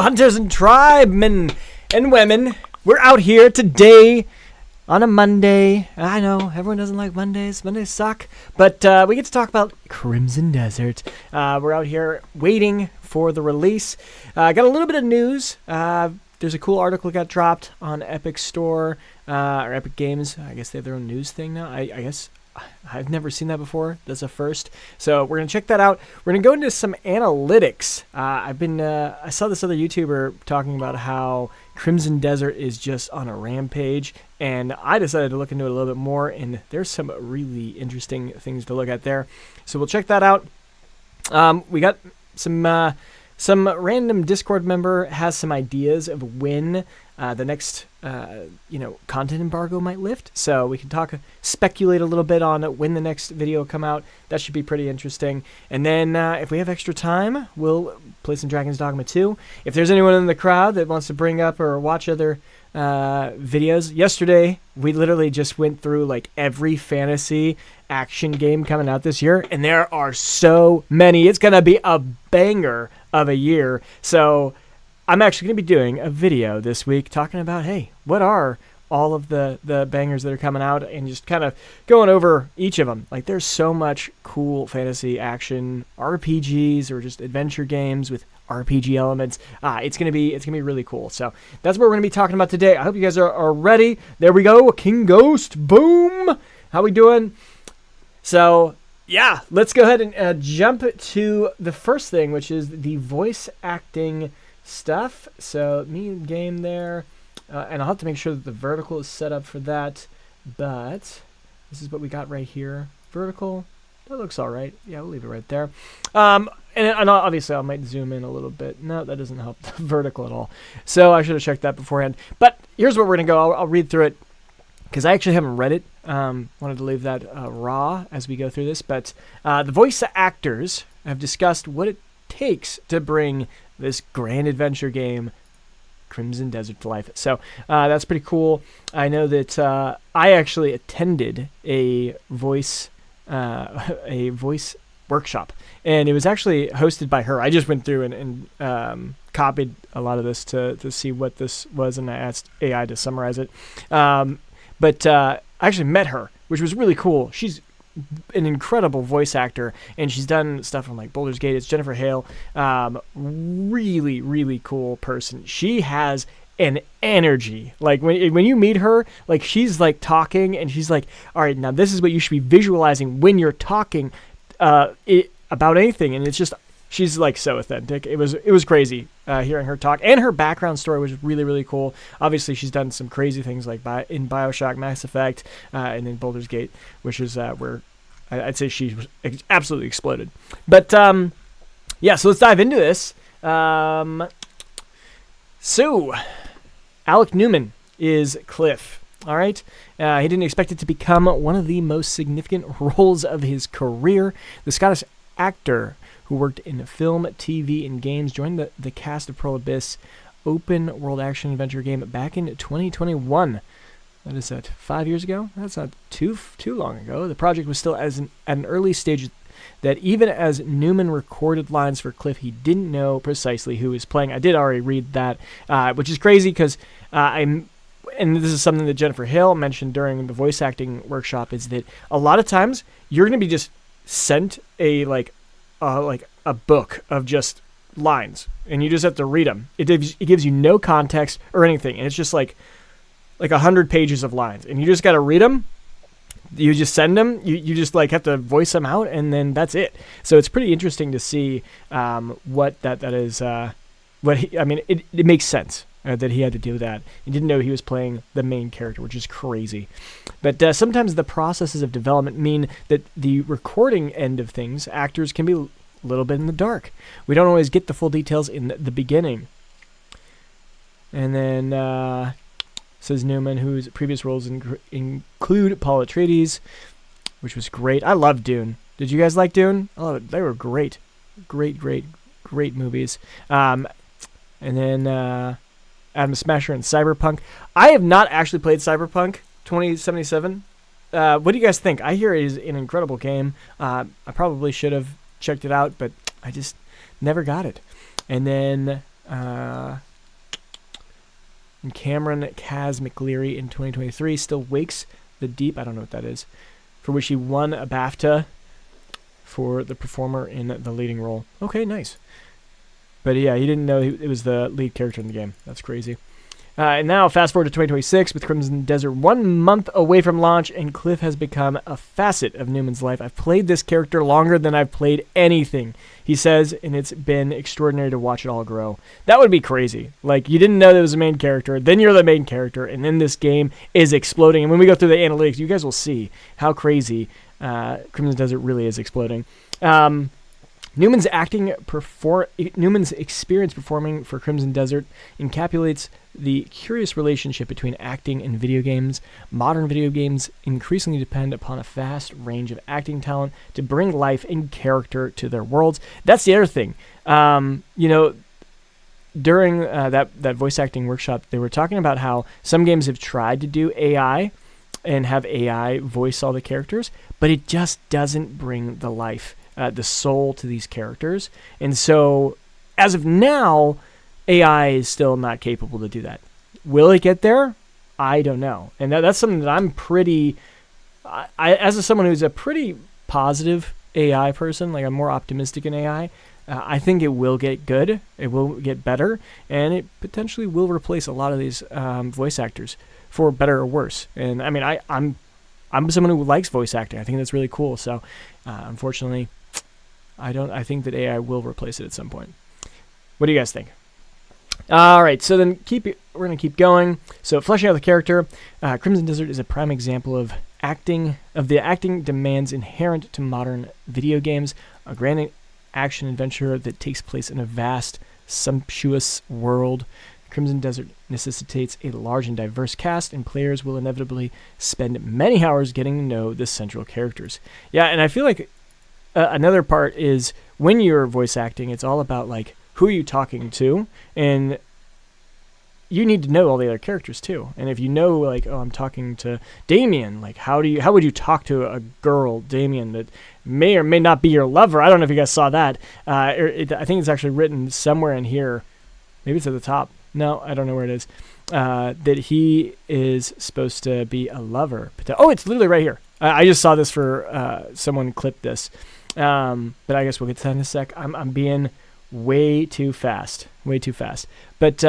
hunters and tribemen and women. We're out here today on a Monday. I know, everyone doesn't like Mondays. Mondays suck. But we get to talk about Crimson Desert. We're out here waiting for the release. Got a little bit of news. There's a cool article that got dropped on Epic Store, or Epic Games. I guess they have their own news thing now. I guess I've never seen that before. That's a first. So we're going to check that out. We're going to go into some analytics. I saw this other YouTuber talking about how Crimson Desert is just on a rampage, and I decided to look into it a little bit more, and there's some really interesting things to look at there. So we'll check that out. We got some random Discord member has some ideas of when the next content embargo might lift. So we can speculate a little bit on when the next video will come out. That should be pretty interesting. And then if we have extra time, we'll play some Dragon's Dogma 2. If there's anyone in the crowd that wants to bring up or watch other videos, yesterday we literally just went through like every fantasy action game coming out this year, and there are so many. It's gonna be a banger of a year. So I'm actually going to be doing a video this week talking about, hey, what are all of the bangers that are coming out, and just kind of going over each of them. Like, there's so much cool fantasy action RPGs or just adventure games with RPG elements. It's gonna be really cool. So that's what we're gonna be talking about today. I hope you guys are ready. There we go. King Ghost. Boom. How we doing? So yeah, let's go ahead and jump to the first thing, which is the voice acting stuff. So me game there, and I'll have to make sure that the vertical is set up for that, but this is what we got right here. Vertical, that looks all right. Yeah, we'll leave it right there. And obviously I might zoom in a little bit. No, that doesn't help the vertical at all. So I should have checked that beforehand. But here's where we're gonna go. I'll read through it because I actually haven't read it. Wanted to leave that raw as we go through this. But the voice actors have discussed what it takes to bring this grand adventure game Crimson Desert to life. So that's pretty cool. I know that I actually attended a voice workshop, and it was actually hosted by her. I just went through and copied a lot of this to see what this was, and I asked AI to summarize it. But I actually met her, which was really cool. She's an incredible voice actor, and she's done stuff from like Baldur's Gate. It's Jennifer Hale. Really, really cool person. She has an energy. Like when you meet her, like she's like talking, and she's like, all right, now this is what you should be visualizing when you're talking about anything. And it's just, she's like so authentic. It was crazy hearing her talk, and her background story was really, really cool. Obviously, she's done some crazy things like in BioShock, Mass Effect, and in Baldur's Gate, which is where I'd say she absolutely exploded. But yeah, so let's dive into this. So Alec Newman is Cliff. All right. He didn't expect it to become one of the most significant roles of his career. The Scottish actor who worked in film, TV, and games joined the cast of Pearl Abyss open world action adventure game back in 2021. That is 5 years ago. That's not too long ago. The project was still at an early stage that even as Newman recorded lines for Cliff, he didn't know precisely who was playing. I did already read that, which is crazy because and this is something that Jennifer Hale mentioned during the voice acting workshop, is that a lot of times you're going to be just sent a book of just lines, and you just have to read them. It gives you no context or anything, and it's just like 100 pages of lines, and you just got to read them. You just send them. You just like have to voice them out, and then that's it. So it's pretty interesting to see what that is. It makes sense that he had to do that. He didn't know he was playing the main character, which is crazy. But sometimes the processes of development mean that the recording end of things, actors can be a little bit in the dark. We don't always get the full details in the beginning. And then says Newman, whose previous roles include Paul Atreides, which was great. I love Dune. Did you guys like Dune? I love it. They were great. Great movies. And then Adam Smasher and Cyberpunk. I have not actually played Cyberpunk 2077. What do you guys think? I hear it is an incredible game. I probably should have checked it out, but I just never got it. And then And Cameron Kaz McLeary in 2023 still wakes the deep. I don't know what that is. For which he won a BAFTA for the performer in the leading role. Okay, nice. But yeah, he didn't know it was the lead character in the game. That's crazy. And now, fast forward to 2026 with Crimson Desert 1 month away from launch, and Cliff has become a facet of Newman's life. I've played this character longer than I've played anything, he says, and it's been extraordinary to watch it all grow. That would be crazy. Like, you didn't know there was a main character, then you're the main character, and then this game is exploding. And when we go through the analytics, you guys will see how crazy Crimson Desert really is exploding. Newman's experience performing for Crimson Desert encapsulates the curious relationship between acting and video games. Modern video games increasingly depend upon a vast range of acting talent to bring life and character to their worlds. That's the other thing. During that voice acting workshop, they were talking about how some games have tried to do AI and have AI voice all the characters, but it just doesn't bring the life, the soul to these characters. And so, as of now, AI is still not capable to do that. Will it get there? I don't know. And that's something that I'm pretty... as someone who's a pretty positive AI person, like I'm more optimistic in AI, I think it will get good, it will get better, and it potentially will replace a lot of these voice actors, for better or worse. And I mean, I'm someone who likes voice acting. I think that's really cool. So, unfortunately, I think that AI will replace it at some point. What do you guys think? All right, so then we're going to keep going. So, fleshing out the character, Crimson Desert is a prime example of the acting demands inherent to modern video games, a grand action adventure that takes place in a vast, sumptuous world. Crimson Desert necessitates a large and diverse cast, and players will inevitably spend many hours getting to know the central characters. Yeah, and I feel like another part is when you're voice acting, it's all about like who are you talking to, and you need to know all the other characters too. And if you know, like, oh, I'm talking to Damien, like how would you talk to a girl, Damien, that may or may not be your lover? I don't know if you guys saw that. I think it's actually written somewhere in here. Maybe it's at the top. No, I don't know where it is. That he is supposed to be a lover. Oh, it's literally right here. I just saw this for someone clipped this. But I guess we'll get to that in a sec. I'm being way too fast. But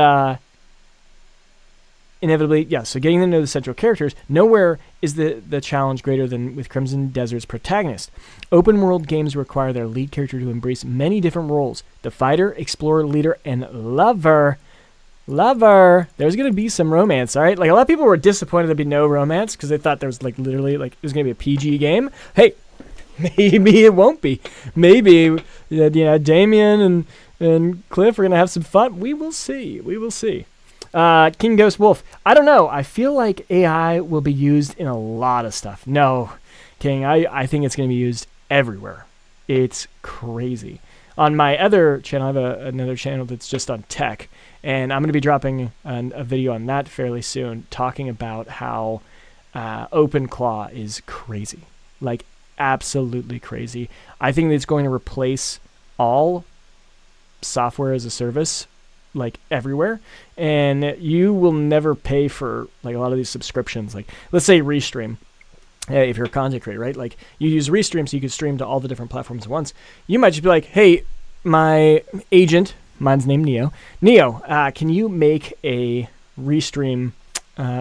inevitably, yeah, so getting to know the central characters, nowhere is the challenge greater than with Crimson Desert's protagonist. Open world games require their lead character to embrace many different roles: the fighter, explorer, leader, and lover. There's going to be some romance, all right? Like, a lot of people were disappointed there'd be no romance because they thought there was, like, literally, like, it was going to be a PG game. Hey, maybe it won't be. Maybe, Damien and Cliff are going to have some fun. We will see. King Ghost Wolf. I don't know. I feel like AI will be used in a lot of stuff. No, King, I think it's going to be used everywhere. It's crazy. On my other channel, I have another channel that's just on tech, and I'm going to be dropping a video on that fairly soon, talking about how OpenClaw is crazy. Like, absolutely crazy. I think it's going to replace all software as a service, like, everywhere, and you will never pay for, like, a lot of these subscriptions. Like, let's say Restream. If you're a content creator, right? Like, you use Restream so you can stream to all the different platforms at once. You might just be like, hey, my agent, mine's named Neo. Neo, can you make a Restream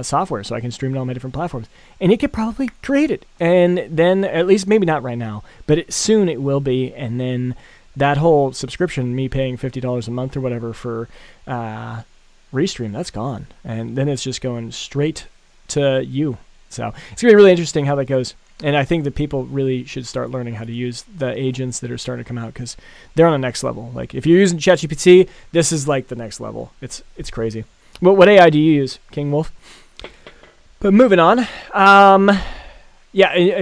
software so I can stream to all my different platforms? And it could probably create it. And then, at least maybe not right now, but soon it will be. And then that whole subscription, me paying $50 a month or whatever for Restream, that's gone. And then it's just going straight to you. So it's going to be really interesting how that goes. And I think that people really should start learning how to use the agents that are starting to come out, because they're on the next level. Like, if you're using ChatGPT, this is like the next level. It's crazy. What AI do you use, King Wolf? But moving on.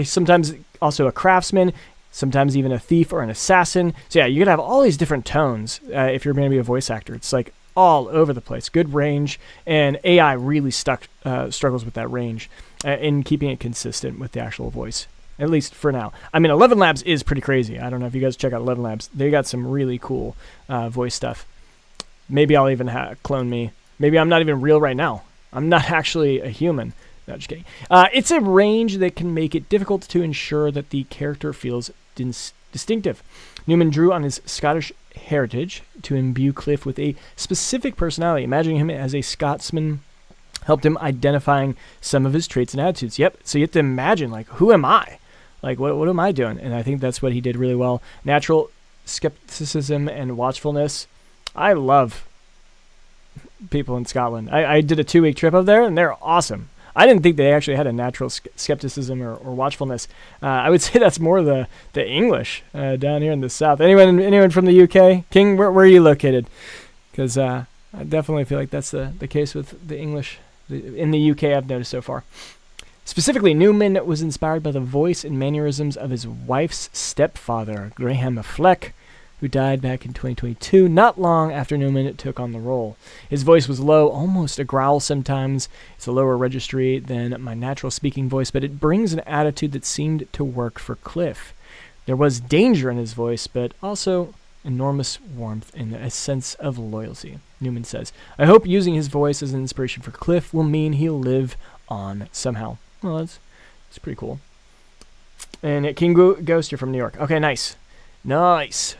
Sometimes also a craftsman, sometimes even a thief or an assassin. So yeah, you're going to have all these different tones if you're going to be a voice actor. It's like all over the place. Good range, and AI really struggles with that range in keeping it consistent with the actual voice, at least for now. I mean, 11 Labs is pretty crazy. I don't know if you guys check out 11 Labs. They got some really cool voice stuff. Maybe I'll even clone me. Maybe I'm not even real right now. I'm not actually a human. No, just kidding. It's a range that can make it difficult to ensure that the character feels distinctive. Newman drew on his Scottish heritage to imbue Cliff with a specific personality. Imagining him as a Scotsman helped him identifying some of his traits and attitudes. Yep, so you have to imagine, like, who am I? Like, what am I doing? And I think that's what he did really well. Natural skepticism and watchfulness. I love people in Scotland. I did a 2-week trip up there, and they're awesome. I didn't think they actually had a natural skepticism or watchfulness. I would say that's more the English down here in the South. Anyone from the UK? King, where are you located? Because I definitely feel like that's the case with the English in the UK I've noticed so far. Specifically, Newman was inspired by the voice and mannerisms of his wife's stepfather, Graham Fleck, who died back in 2022, not long after Newman took on the role. His voice was low, almost a growl sometimes. It's a lower registry than my natural speaking voice, but it brings an attitude that seemed to work for Cliff. There was danger in his voice, but also enormous warmth and a sense of loyalty, Newman says. I hope using his voice as an inspiration for Cliff will mean he'll live on somehow. Well, that's pretty cool. And King Ghost, you're from New York. Okay, nice. Nice.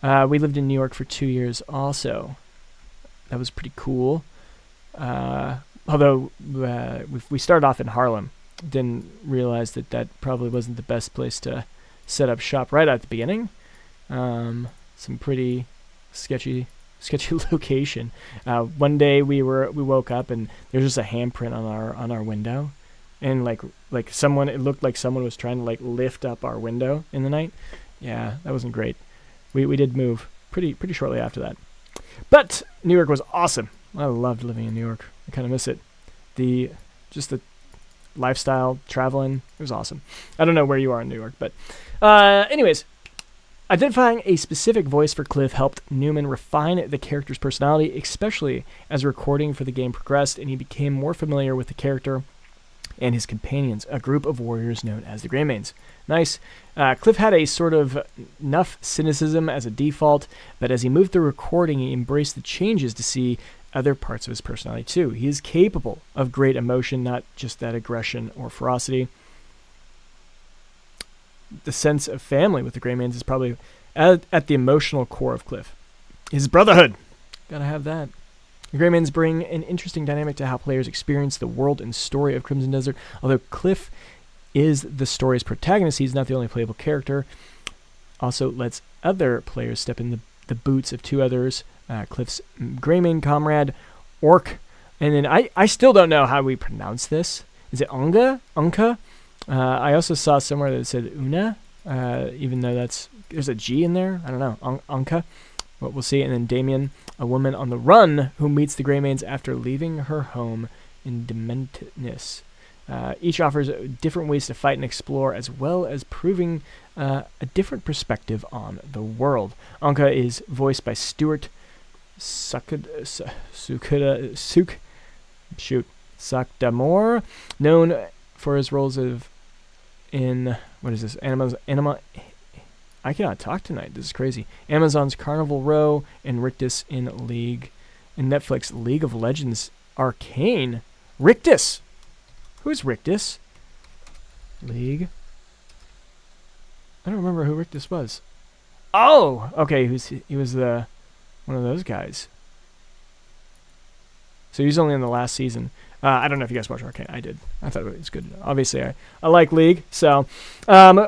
We lived in New York for 2 years also. That was pretty cool. Although we started off in Harlem. Didn't realize that probably wasn't the best place to set up shop right at the beginning. Some pretty sketchy location. One day we woke up and there's just a handprint on our window. And like someone, it looked like someone was trying to like lift up our window in the night. Yeah, that wasn't great. We did move pretty shortly after that. But New York was awesome. I loved living in New York. I kind of miss it. The lifestyle, traveling, it was awesome. I don't know where you are in New York, but anyways, identifying a specific voice for Cliff helped Newman refine the character's personality, especially as recording for the game progressed and he became more familiar with the character and his companions, a group of warriors known as the Greymanes. Nice. Cliff had a sort of enough cynicism as a default, but as he moved through recording, he embraced the changes to see other parts of his personality too. He is capable of great emotion, not just that aggression or ferocity. The sense of family with the Greymanes is probably at the emotional core of Cliff. His brotherhood. Gotta have that. The Greymanes bring an interesting dynamic to how players experience the world and story of Crimson Desert. Although Cliff is the story's protagonist, he's not the only playable character. Also lets other players step in the boots of two others, Cliff's Greymane comrade, Orc. And then I still don't know how we pronounce this. Is it Unga? Unka? I also saw somewhere that it said Una, even though there's a G in there. I don't know. Unka. What we'll see. And then Damien, a woman on the run who meets the Greymanes after leaving her home in dementedness. Each offers different ways to fight and explore, as well as proving a different perspective on the world. Anka is voiced by Stuart Sakdamore, known for his roles in what is this? I cannot talk tonight. This is crazy. Amazon's Carnival Row and Rictus in Netflix League of Legends Arcane. Rictus. Who's Rictus? League. I don't remember who Rictus was. Oh, okay. He was one of those guys. So he's only in the last season. I don't know if you guys watch Arcane. I did. I thought it was good. Obviously, I like League. So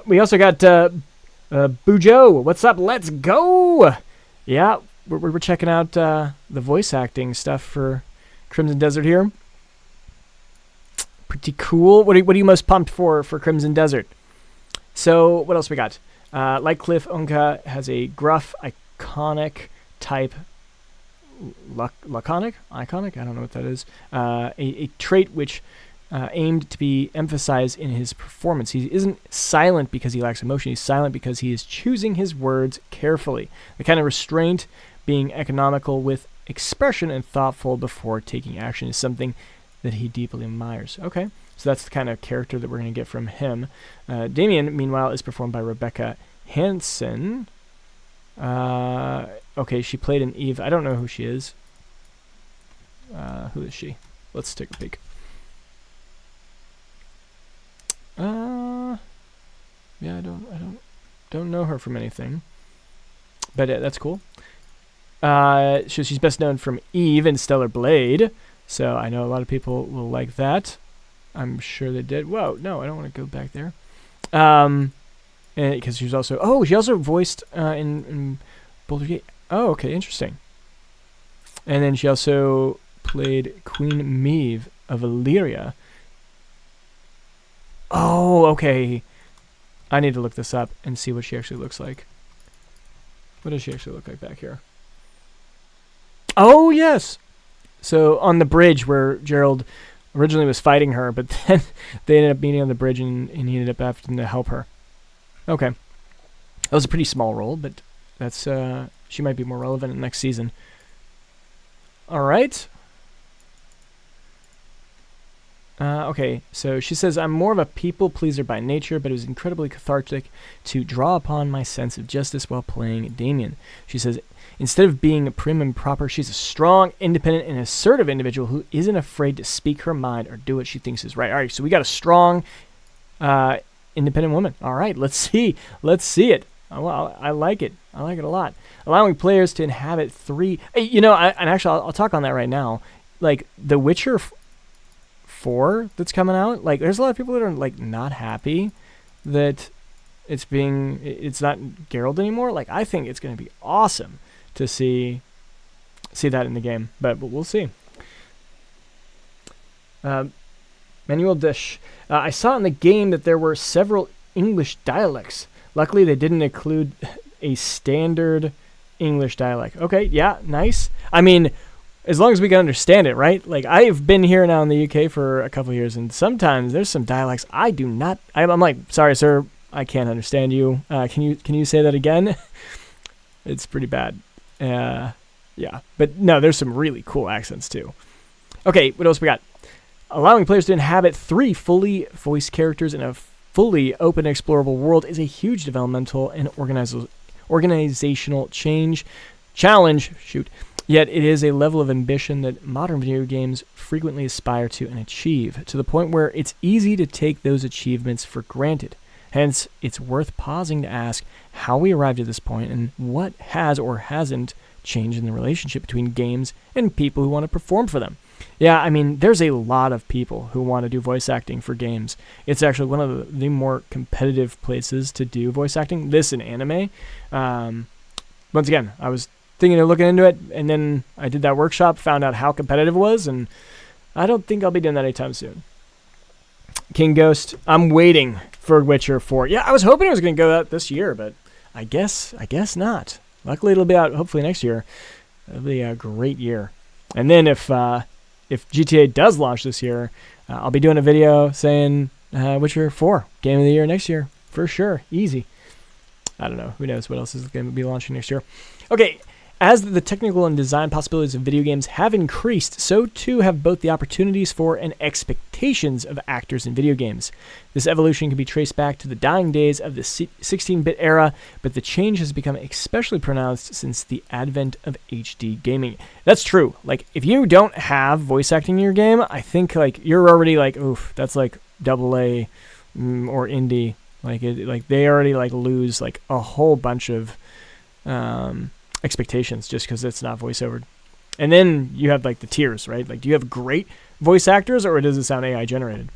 we also got Bujo. What's up? Let's go. Yeah, we're checking out the voice acting stuff for Crimson Desert here. Pretty cool. What are you most pumped for Crimson Desert? So what else we got? Like Cliff, Unka has a gruff, iconic type. Laconic? Iconic? I don't know what that is. A trait which aimed to be emphasized in his performance. He isn't silent because he lacks emotion. He's silent because he is choosing his words carefully. The kind of restraint, being economical with expression and thoughtful before taking action, is something that he deeply admires. Okay, so that's the kind of character that we're going to get from him. Damien, meanwhile, is performed by Rebecca Hansen. Okay, she played an Eve. I don't know who she is. Who is she? Let's take a peek. Yeah, I don't know her from anything. But that's cool. She's best known from Eve and Stellar Blade. So I know a lot of people will like that. I'm sure they did. Whoa, no, I don't want to go back there. Because she also voiced in Boulder Gate. Oh, okay, interesting. And then she also played Queen Maeve of Illyria. Oh, okay. I need to look this up and see what she actually looks like. What does she actually look like back here? Oh, yes. So on the bridge where Gerald originally was fighting her, but then they ended up meeting on the bridge and he ended up having to help her. Okay. That was a pretty small role, but that's she might be more relevant in the next season. All right. Okay, so she says, I'm more of a people pleaser by nature, but it was incredibly cathartic to draw upon my sense of justice while playing Damien. She says, instead of being prim and proper, she's a strong, independent, and assertive individual who isn't afraid to speak her mind or do what she thinks is right. All right, so we got a strong, independent woman. All right, let's see it. Well, I like it. I like it a lot. Allowing players to inhabit 3... and actually, I'll talk on that right now. Like, The Witcher 4 that's coming out, like, there's a lot of people that are, like, not happy that it's not Geralt anymore. Like, I think it's going to be awesome to see that in the game, but we'll see. Manuel Dish. I saw in the game that there were several English dialects. Luckily, they didn't include a standard English dialect. Okay, yeah, nice. I mean, as long as we can understand it, right? Like, I've been here now in the UK for a couple of years, and sometimes there's some dialects I do not... I'm like, sorry, sir, I can't understand you. Can you say that again? It's pretty bad. Yeah. But no, there's some really cool accents, too. Okay, what else we got? Allowing players to inhabit 3 fully voiced characters in a fully open explorable world is a huge developmental and organizational challenge. Yet it is a level of ambition that modern video games frequently aspire to and achieve, to the point where it's easy to take those achievements for granted. Hence, it's worth pausing to ask how we arrived at this point and what has or hasn't changed in the relationship between games and people who want to perform for them. Yeah, I mean, there's a lot of people who want to do voice acting for games. It's actually one of the more competitive places to do voice acting. This in anime. Once again, I was thinking of looking into it, and then I did that workshop, found out how competitive it was, and I don't think I'll be doing that anytime soon. King Ghost, I'm waiting for Witcher 4. Yeah, I was hoping it was going to go out this year, but I guess not. Luckily, it'll be out hopefully next year. It'll be a great year. And then if GTA does launch this year, I'll be doing a video saying Witcher 4, Game of the Year next year. For sure. Easy. I don't know. Who knows what else is going to be launching next year. Okay, as the technical and design possibilities of video games have increased, so too have both the opportunities for and expectations of actors in video games. This evolution can be traced back to the dying days of the 16-bit era, but the change has become especially pronounced since the advent of HD gaming. That's true. Like, if you don't have voice acting in your game, I think, like, you're already like, oof, that's like AA or indie. Like they already like lose like a whole bunch of expectations just because it's not voiceover. And then you have like the tiers, right? Like, do you have great voice actors or does it sound AI generated?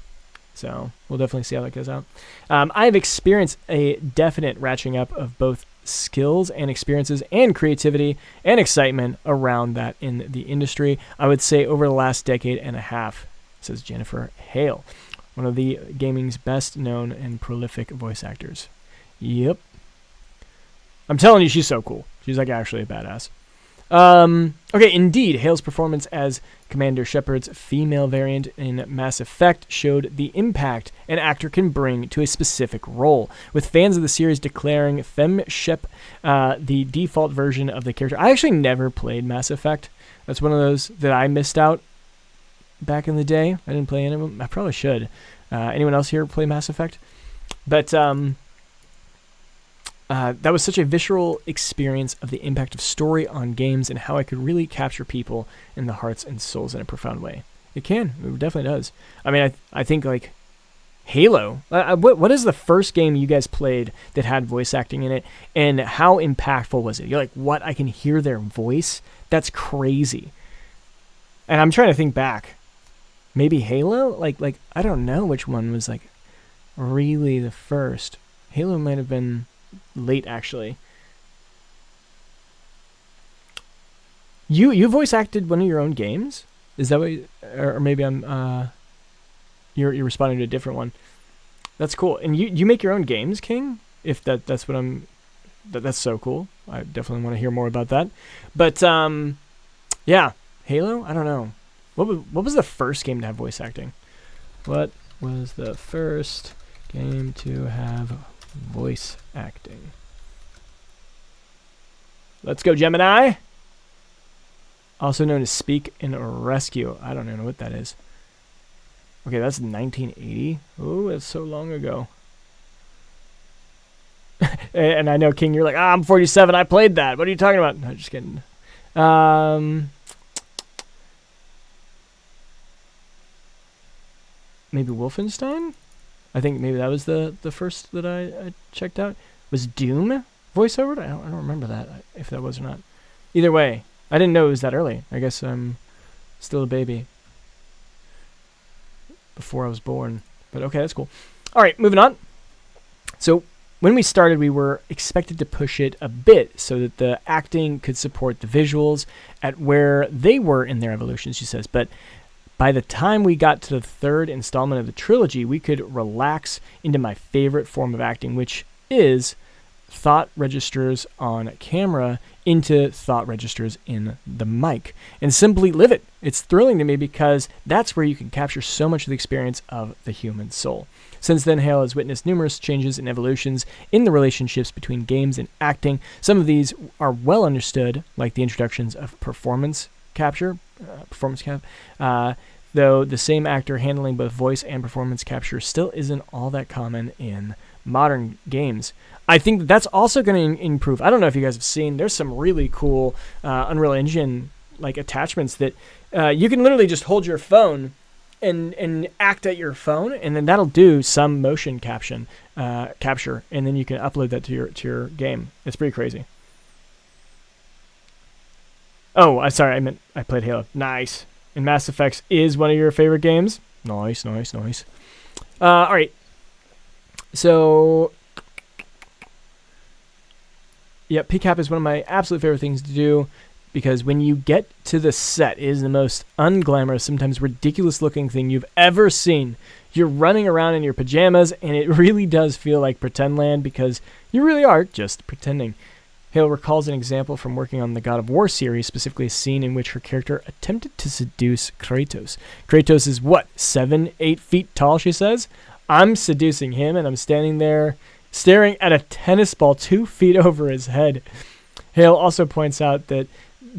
So we'll definitely see how that goes out. I've experienced a definite ratcheting up of both skills and experiences and creativity and excitement around that in the industry. I would say over the last decade and a half, says Jennifer Hale, one of the gaming's best known and prolific voice actors. Yep. I'm telling you, she's so cool. She's like actually a badass. Okay, indeed, Hale's performance as Commander Shepard's female variant in Mass Effect showed the impact an actor can bring to a specific role, with fans of the series declaring Femme Shep the default version of the character. I actually never played Mass Effect. That's one of those that I missed out back in the day. I didn't play any of them. I probably should. Anyone else here play Mass Effect? But that was such a visceral experience of the impact of story on games and how I could really capture people in the hearts and souls in a profound way. It definitely does. I mean, I think like Halo. What is the first game you guys played that had voice acting in it, and how impactful was it? You're like, what? I can hear their voice? That's crazy. And I'm trying to think back. Maybe Halo? Like I don't know which one was like really the first. Halo might have been late, actually. You voice acted one of your own games? Is that what? Or maybe I'm you're responding to a different one. That's cool. And you make your own games, King? If that's what I'm. That's so cool. I definitely want to hear more about that. But yeah, Halo. I don't know. What was the first game to have voice acting? What was the first game to have voice acting? Let's go, Gemini. Also known as Speak and Rescue. I don't even know what that is. Okay, that's 1980. Oh, that's so long ago. And I know, King, you're like, I'm 47. I played that. What are you talking about? No, just kidding. Maybe Wolfenstein? I think maybe that was the first that I checked out. Was Doom voiceover? I don't remember that, if that was or not. Either way, I didn't know it was that early. I guess I'm still a baby. Before I was born. But okay, that's cool. All right, moving on. So when we started, we were expected to push it a bit so that the acting could support the visuals at where they were in their evolution, she says. But by the time we got to the third installment of the trilogy, we could relax into my favorite form of acting, which is thought registers on camera into thought registers in the mic, and simply live it. It's thrilling to me because that's where you can capture so much of the experience of the human soul. Since then, Hale has witnessed numerous changes and evolutions in the relationships between games and acting. Some of these are well understood, like the introductions of performance cap, though the same actor handling both voice and performance capture still isn't all that common in modern games. I think that's also going to improve. I don't know if you guys have seen, there's some really cool Unreal Engine like attachments that you can literally just hold your phone and act at your phone, and then that'll do some motion capture, and then you can upload that to your game. It's pretty crazy. Oh, I'm sorry, I meant I played Halo. Nice. And Mass Effect is one of your favorite games? Nice. All right. So, yeah, PCAP is one of my absolute favorite things to do because when you get to the set, it is the most unglamorous, sometimes ridiculous-looking thing you've ever seen. You're running around in your pajamas, and it really does feel like pretend land because you really are just pretending. Hale recalls an example from working on the God of War series, specifically a scene in which her character attempted to seduce Kratos. Kratos is, 7-8 feet tall, she says? I'm seducing him, and I'm standing there staring at a tennis ball 2 feet over his head. Hale also points out that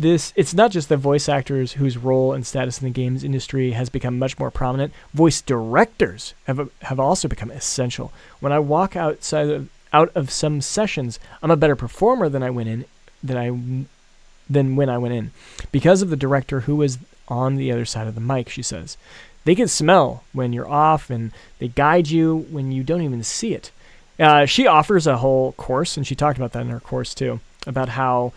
it's not just the voice actors whose role and status in the games industry has become much more prominent. Voice directors have also become essential. When I walk out of some sessions, I'm a better performer than when I went in, because of the director who was on the other side of the mic, she says. They can smell when you're off, and they guide you when you don't even see it. She offers a whole course, and she talked about that in her course too, about how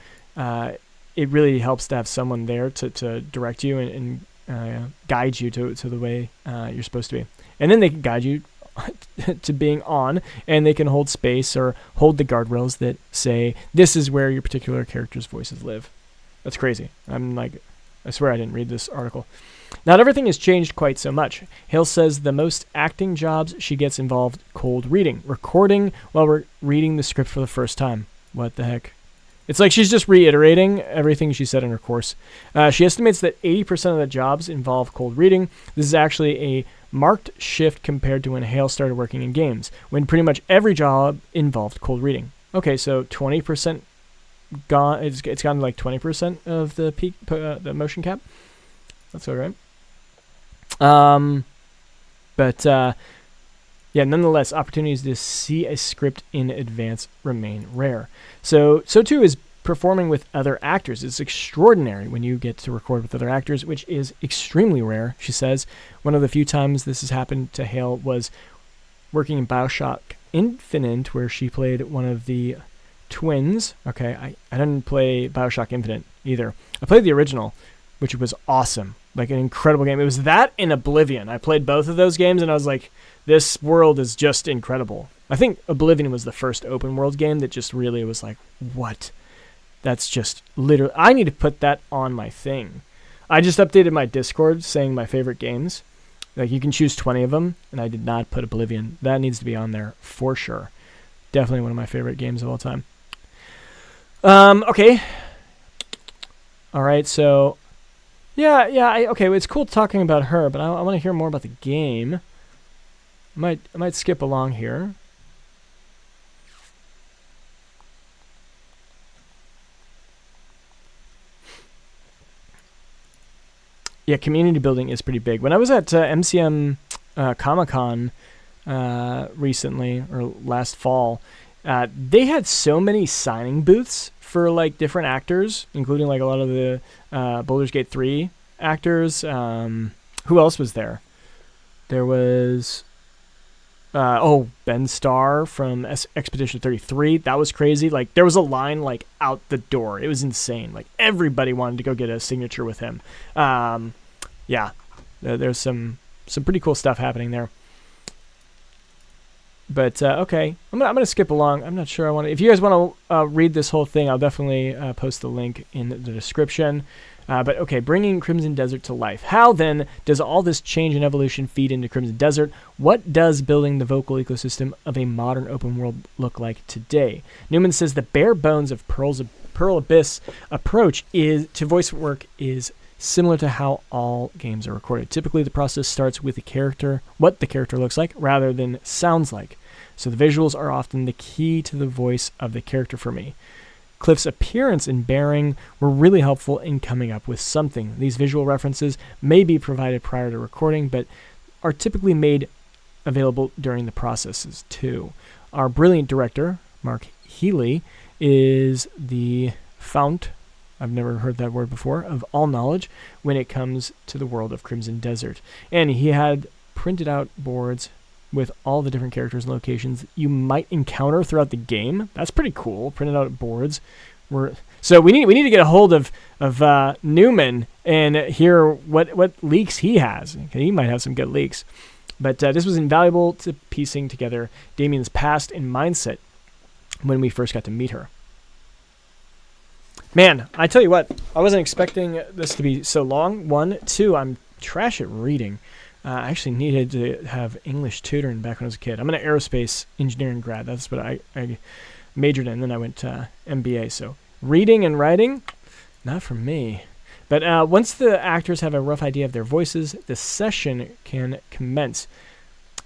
it really helps to have someone there to direct you and guide you to the way you're supposed to be. And then they can guide you to being on, and they can hold space or hold the guardrails that say, this is where your particular character's voices live. That's crazy. I swear I didn't read this article. Not everything has changed quite so much. Hale says the most acting jobs she gets involved cold reading, recording while we're reading the script for the first time. What the heck? It's like she's just reiterating everything she said in her course. She estimates that 80% of the jobs involve cold reading. This is actually a marked shift compared to when Hale started working in games, when pretty much every job involved cold reading. Okay, so 20% gone. It's gone to like 20% of the peak, the motion cap. That's all right. But Yeah, nonetheless, opportunities to see a script in advance remain rare. So too is performing with other actors. It's extraordinary when you get to record with other actors, which is extremely rare, she says. One of the few times this has happened to Hale was working in BioShock Infinite, where she played one of the twins. Okay, I didn't play BioShock Infinite either. I played the original, which was awesome. Like an incredible game. It was that and Oblivion. I played both of those games and I was like, this world is just incredible. I think Oblivion was the first open world game that just really was like, what? That's just literally... I need to put that on my thing. I just updated my Discord saying my favorite games. Like, you can choose 20 of them, and I did not put Oblivion. That needs to be on there for sure. Definitely one of my favorite games of all time. Okay. All right, so... Yeah, okay, well, it's cool talking about her, but I want to hear more about the game. I might skip along here. Yeah, community building is pretty big. When I was at MCM Comic-Con recently, or last fall, they had so many signing booths for like different actors, including like a lot of the Baldur's Gate 3 actors. Who else was there? There was Ben Starr from Expedition 33. That was crazy. Like, there was a line like out the door. It was insane. Like, everybody wanted to go get a signature with him. Yeah, there's some pretty cool stuff happening there. But okay, I'm gonna skip along. I'm not sure I want to. If you guys want to read this whole thing, I'll definitely post the link in the description. But okay, bringing Crimson Desert to life. How then does all this change and evolution feed into Crimson Desert? What does building the vocal ecosystem of a modern open world look like today? Newman says the bare bones of Pearl Abyss approach to voice work is similar to how all games are recorded. Typically, the process starts with what the character looks like, rather than sounds like. So the visuals are often the key to the voice of the character for me. Cliff's appearance and bearing were really helpful in coming up with something. These visual references may be provided prior to recording, but are typically made available during the processes too. Our brilliant director, Mark Healy, is the fount, I've never heard that word before, of all knowledge when it comes to the world of Crimson Desert. And he had printed out boards with all the different characters and locations you might encounter throughout the game. That's pretty cool. Printed out boards. So we need to get a hold of Newman and hear what leaks he has. He might have some good leaks. But this was invaluable to piecing together Damien's past and mindset when we first got to meet her. Man, I tell you what, I wasn't expecting this to be so long. 1, 2, I'm trash at reading. I actually needed to have English tutoring back when I was a kid. I'm an aerospace engineering grad. That's what I majored in. Then I went to MBA. So reading and writing, not for me. But once the actors have a rough idea of their voices, the session can commence.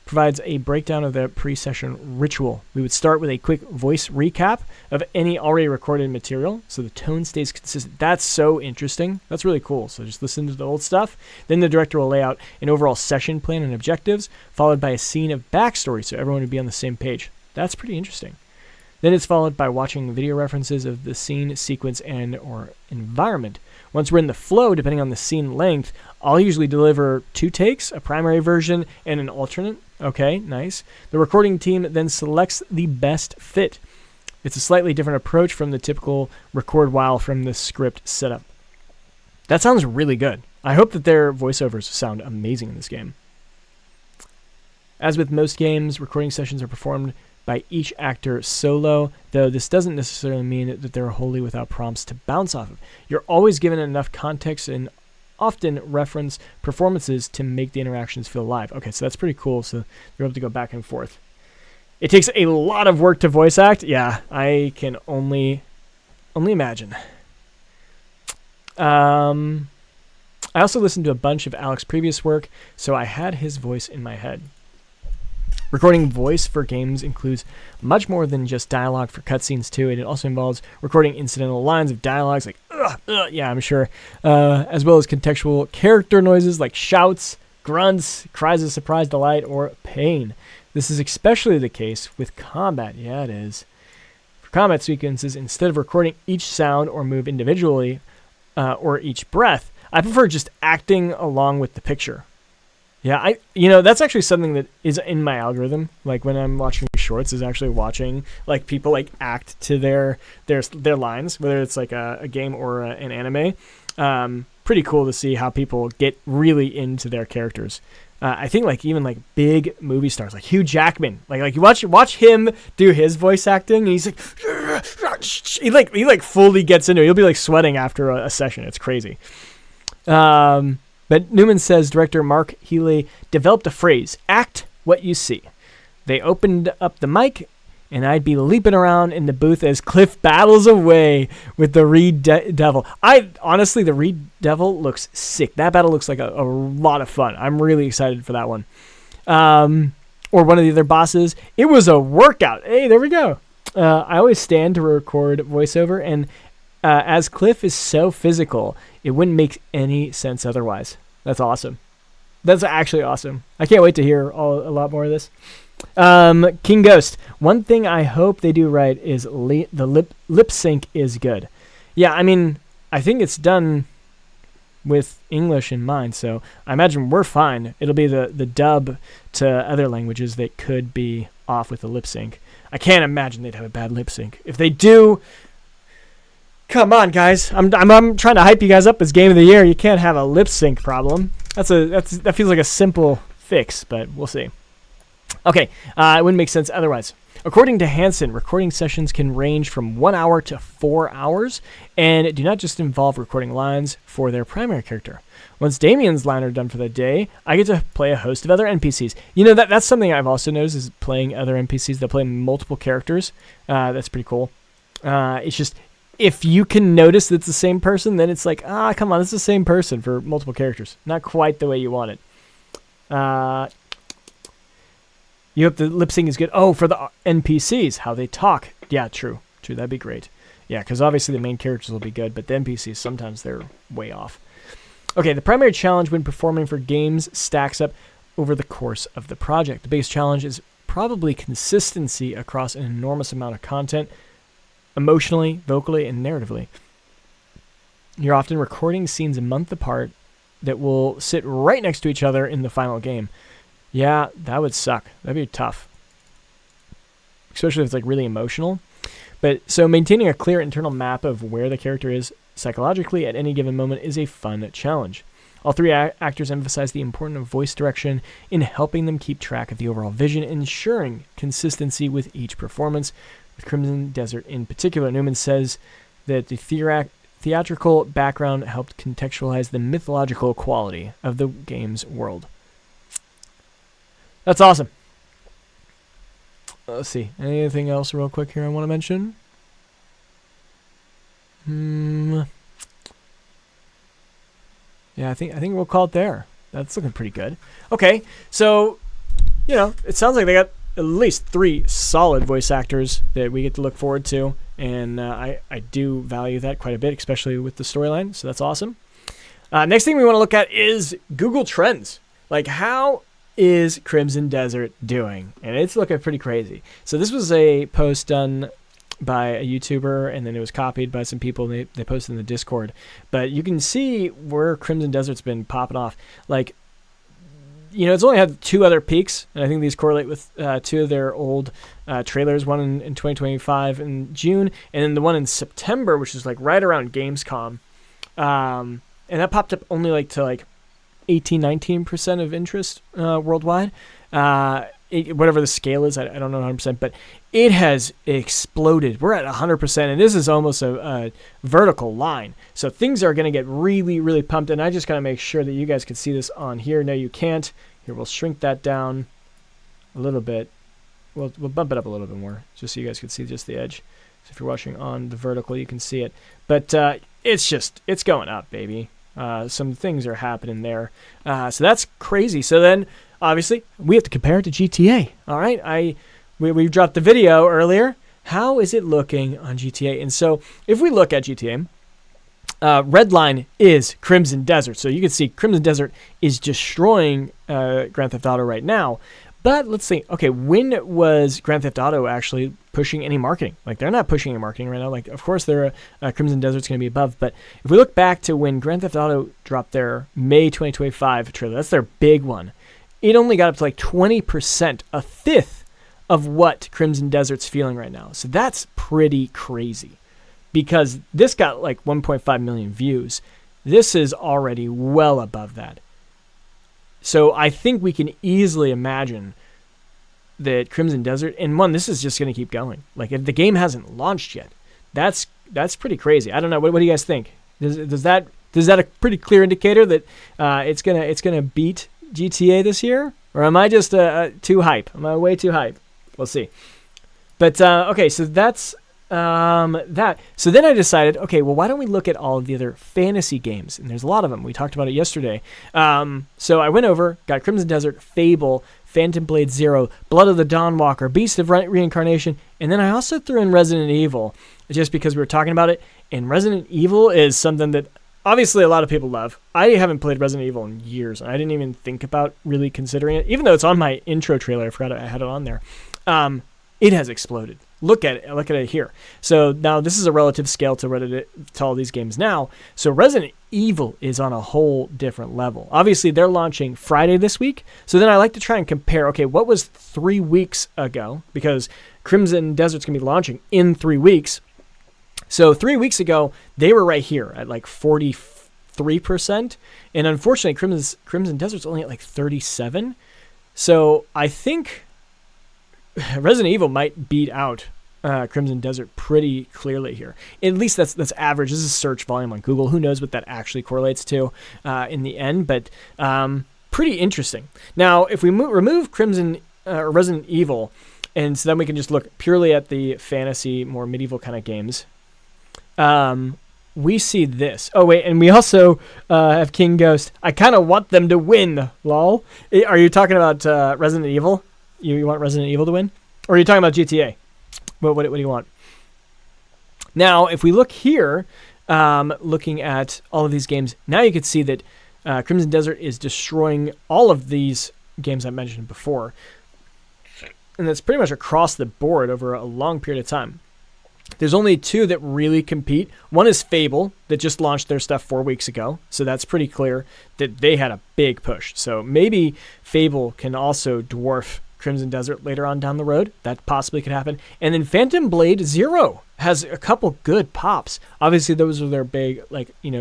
Provides a breakdown of the pre-session ritual. We would start with a quick voice recap of any already recorded material, so the tone stays consistent. That's so interesting. That's really cool. So just listen to the old stuff. Then the director will lay out an overall session plan and objectives, followed by a scene of backstory, so everyone would be on the same page. That's pretty interesting. Then it's followed by watching video references of the scene, sequence, and or environment. Once we're in the flow, depending on the scene length, I'll usually deliver 2 takes, a primary version, and an alternate. Okay, nice. The recording team then selects the best fit. It's a slightly different approach from the typical record while from the script setup. That sounds really good. I hope that their voiceovers sound amazing in this game. As with most games, recording sessions are performed by each actor solo, though this doesn't necessarily mean that they're wholly without prompts to bounce off of. You're always given enough context and often reference performances to make the interactions feel alive. Okay, so that's pretty cool. So you're able to go back and forth. It takes a lot of work to voice act. Yeah, I can only imagine. I also listened to a bunch of Alex's previous work, so I had his voice in my head. Recording voice for games includes much more than just dialogue for cutscenes too. It also involves recording incidental lines of dialogues like yeah, I'm sure, as well as contextual character noises like shouts, grunts, cries of surprise, delight, or pain. This is especially the case with combat. Yeah, it is. For combat sequences, instead of recording each sound or move individually, or each breath, I prefer just acting along with the picture. Yeah, that's actually something that is in my algorithm. Like when I'm watching shorts, is actually watching like people like act to their lines, whether it's like a game or an anime. Pretty cool to see how people get really into their characters. I think like even like big movie stars like Hugh Jackman, like you watch him do his voice acting, and he's like he fully gets into it. He'll be like sweating after a session. It's crazy. But Newman says director Mark Healy developed a phrase, "Act what you see." They opened up the mic, and I'd be leaping around in the booth as Cliff battles away with the Reed Devil. Honestly, the Reed Devil looks sick. That battle looks like a lot of fun. I'm really excited for that one. Or one of the other bosses. It was a workout. Hey, there we go. I always stand to record voiceover, and as Cliff is so physical, it wouldn't make any sense otherwise. That's awesome. That's actually awesome. I can't wait to hear a lot more of this. King Ghost. One thing I hope they do right is the lip sync is good. Yeah, I mean, I think it's done with English in mind, so I imagine we're fine. It'll be the dub to other languages that could be off with the lip sync. I can't imagine they'd have a bad lip sync. If they do, come on, guys. I'm trying to hype you guys up as Game of the Year. You can't have a lip sync problem. That feels like a simple fix, but we'll see. Okay, it wouldn't make sense otherwise. According to Hansen, recording sessions can range from 1 hour to 4 hours, and do not just involve recording lines for their primary character. Once Damien's lines are done for the day, I get to play a host of other NPCs. That's something I've also noticed is playing other NPCs that play multiple characters. That's pretty cool. It's just, if you can notice that it's the same person, then it's like, come on, it's the same person for multiple characters. Not quite the way you want it. You hope the lip sync is good. Oh, for the NPCs, how they talk. Yeah, true. That'd be great. Yeah, because obviously the main characters will be good, but the NPCs, sometimes they're way off. Okay, the primary challenge when performing for games stacks up over the course of the project. The biggest challenge is probably consistency across an enormous amount of content, emotionally, vocally, and narratively. You're often recording scenes a month apart that will sit right next to each other in the final game. Yeah, that would suck. That'd be tough. Especially if it's like really emotional. But so maintaining a clear internal map of where the character is psychologically at any given moment is a fun challenge. All three actors emphasize the importance of voice direction in helping them keep track of the overall vision, ensuring consistency with each performance. With Crimson Desert in particular, Newman says that the theatrical background helped contextualize the mythological quality of the game's world. That's awesome. Let's see. Anything else real quick here I want to mention? Yeah, I think we'll call it there. That's looking pretty good. Okay, so, it sounds like they got at least 3 solid voice actors that we get to look forward to, and I do value that quite a bit, especially with the storyline, so that's awesome. Next thing we want to look at is Google Trends. Like, how is Crimson Desert doing? And it's looking pretty crazy. So this was a post done by a YouTuber, and then it was copied by some people. They posted in the Discord. But you can see where Crimson Desert's been popping off. Like, it's only had 2 other peaks, and I think these correlate with 2 of their old trailers, one in 2025 in June, and then the one in September, which is like right around Gamescom. And that popped up only to 18-19% of interest worldwide. Whatever the scale is, I don't know 100%, but it has exploded. We're at 100%, and this is almost a vertical line. So things are going to get really, really pumped, and I just got to make sure that you guys can see this on here. No, you can't. Here, we'll shrink that down a little bit. We'll bump it up a little bit more, just so you guys can see just the edge. So if you're watching on the vertical, you can see it. But it's going up, baby. Some things are happening there. So that's crazy. So then, obviously, we have to compare it to GTA. All right? We dropped the video earlier. How is it looking on GTA? And so if we look at GTA, red line is Crimson Desert. So you can see Crimson Desert is destroying Grand Theft Auto right now. But let's see. Okay, when was Grand Theft Auto actually pushing any marketing? Like, they're not pushing any marketing right now. Like, of course, Crimson Desert's going to be above. But if we look back to when Grand Theft Auto dropped their May 2025 trailer, that's their big one. It only got up to like 20%, a fifth of what Crimson Desert's feeling right now. So that's pretty crazy, because this got like 1.5 million views. This is already well above that. So I think we can easily imagine that Crimson Desert, and this is just going to keep going. Like, if the game hasn't launched yet, that's pretty crazy. I don't know. What do you guys think? Does that a pretty clear indicator that it's gonna beat GTA this year, or am I just too hype? Am I way too hype? We'll see. But okay, so that's that. So then I decided, okay, well, why don't we look at all of the other fantasy games? And there's a lot of them. We talked about it yesterday. So I went over, got Crimson Desert, Fable, Phantom Blade Zero, Blood of the Dawnwalker, Beast of Reincarnation, and then I also threw in Resident Evil, just because we were talking about it. And Resident Evil is something that obviously a lot of people love. I haven't played Resident Evil in years, and I didn't even think about really considering it, even though it's on my intro trailer. I forgot I had it on there. It has exploded. Look at it here. So now this is a relative scale to all these games now. So Resident Evil is on a whole different level. Obviously, they're launching Friday this week. So then I like to try and compare, okay, what was 3 weeks ago? Because Crimson Desert's going to be launching in 3 weeks. So 3 weeks ago, they were right here at like 43%. And unfortunately, Crimson Desert's only at like 37%. So I think Resident Evil might beat out Crimson Desert pretty clearly here. At least that's average. This is search volume on Google. Who knows what that actually correlates to in the end, but pretty interesting. Now, if we remove Resident Evil, and so then we can just look purely at the fantasy, more medieval kind of games, we see this. Oh, wait, and we also have King Ghost. I kind of want them to win, lol. Are you talking about Resident Evil? You want Resident Evil to win? Or are you talking about GTA? What do you want? Now, if we look here, looking at all of these games, now you can see that Crimson Desert is destroying all of these games I mentioned before. And that's pretty much across the board over a long period of time. There's only 2 that really compete. One is Fable, that just launched their stuff 4 weeks ago. So that's pretty clear that they had a big push. So maybe Fable can also dwarf Crimson Desert later on down the road. That possibly could happen. And then Phantom Blade Zero has a couple good pops. Obviously, those are their big,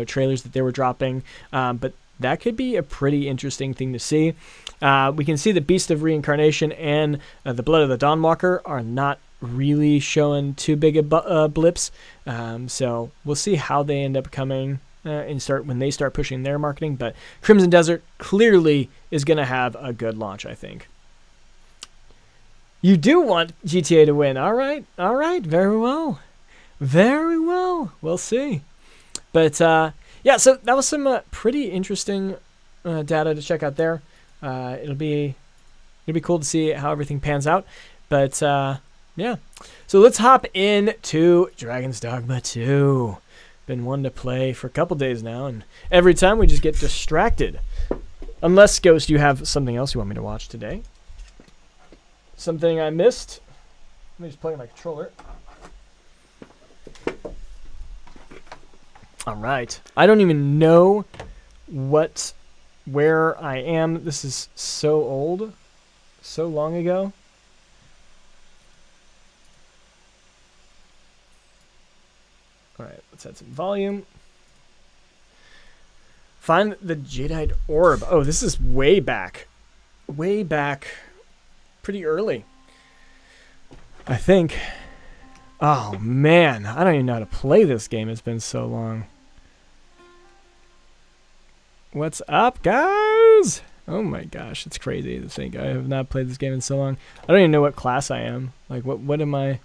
trailers that they were dropping. But that could be a pretty interesting thing to see. We can see the Beast of Reincarnation and the Blood of the Dawnwalker are not really showing too big of blips. So we'll see how they end up coming when they start pushing their marketing. But Crimson Desert clearly is going to have a good launch, I think. You do want GTA to win. All right. Very well. We'll see. But, yeah, so that was some pretty interesting data to check out there. It'll be cool to see how everything pans out. But, yeah. So let's hop into Dragon's Dogma 2. Been one to play for a couple days now, and every time we just get distracted. Unless, Ghost, you have something else you want me to watch today. Something I missed. Let me just plug in my controller. All right. I don't even know where I am. This is so old, so long ago. All right, let's add some volume. Find the Jadeite Orb. Oh, this is way back. Pretty early, I think. Oh man, I don't even know how to play this game. It's been so long. What's up, guys? Oh my gosh, it's crazy to think I have not played this game in so long. I don't even know what class I am. Like, what am I?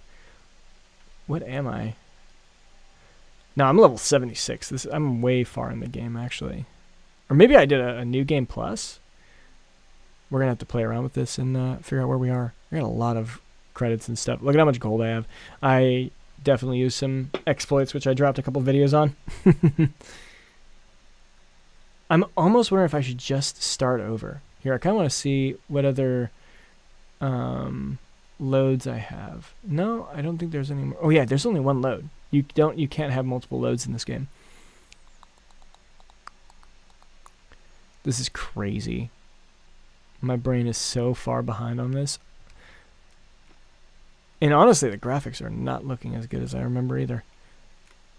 What am I? No, I'm level 76. I'm way far in the game, actually. Or maybe I did a new game plus. We're going to have to play around with this and figure out where we are. I got a lot of credits and stuff. Look at how much gold I have. I definitely used some exploits, which I dropped a couple videos on. I'm almost wondering if I should just start over. Here, I kind of want to see what other loads I have. No, I don't think there's any more. Oh yeah, there's only one load. You can't have multiple loads in this game. This is crazy. My brain is so far behind on this. And honestly, the graphics are not looking as good as I remember either.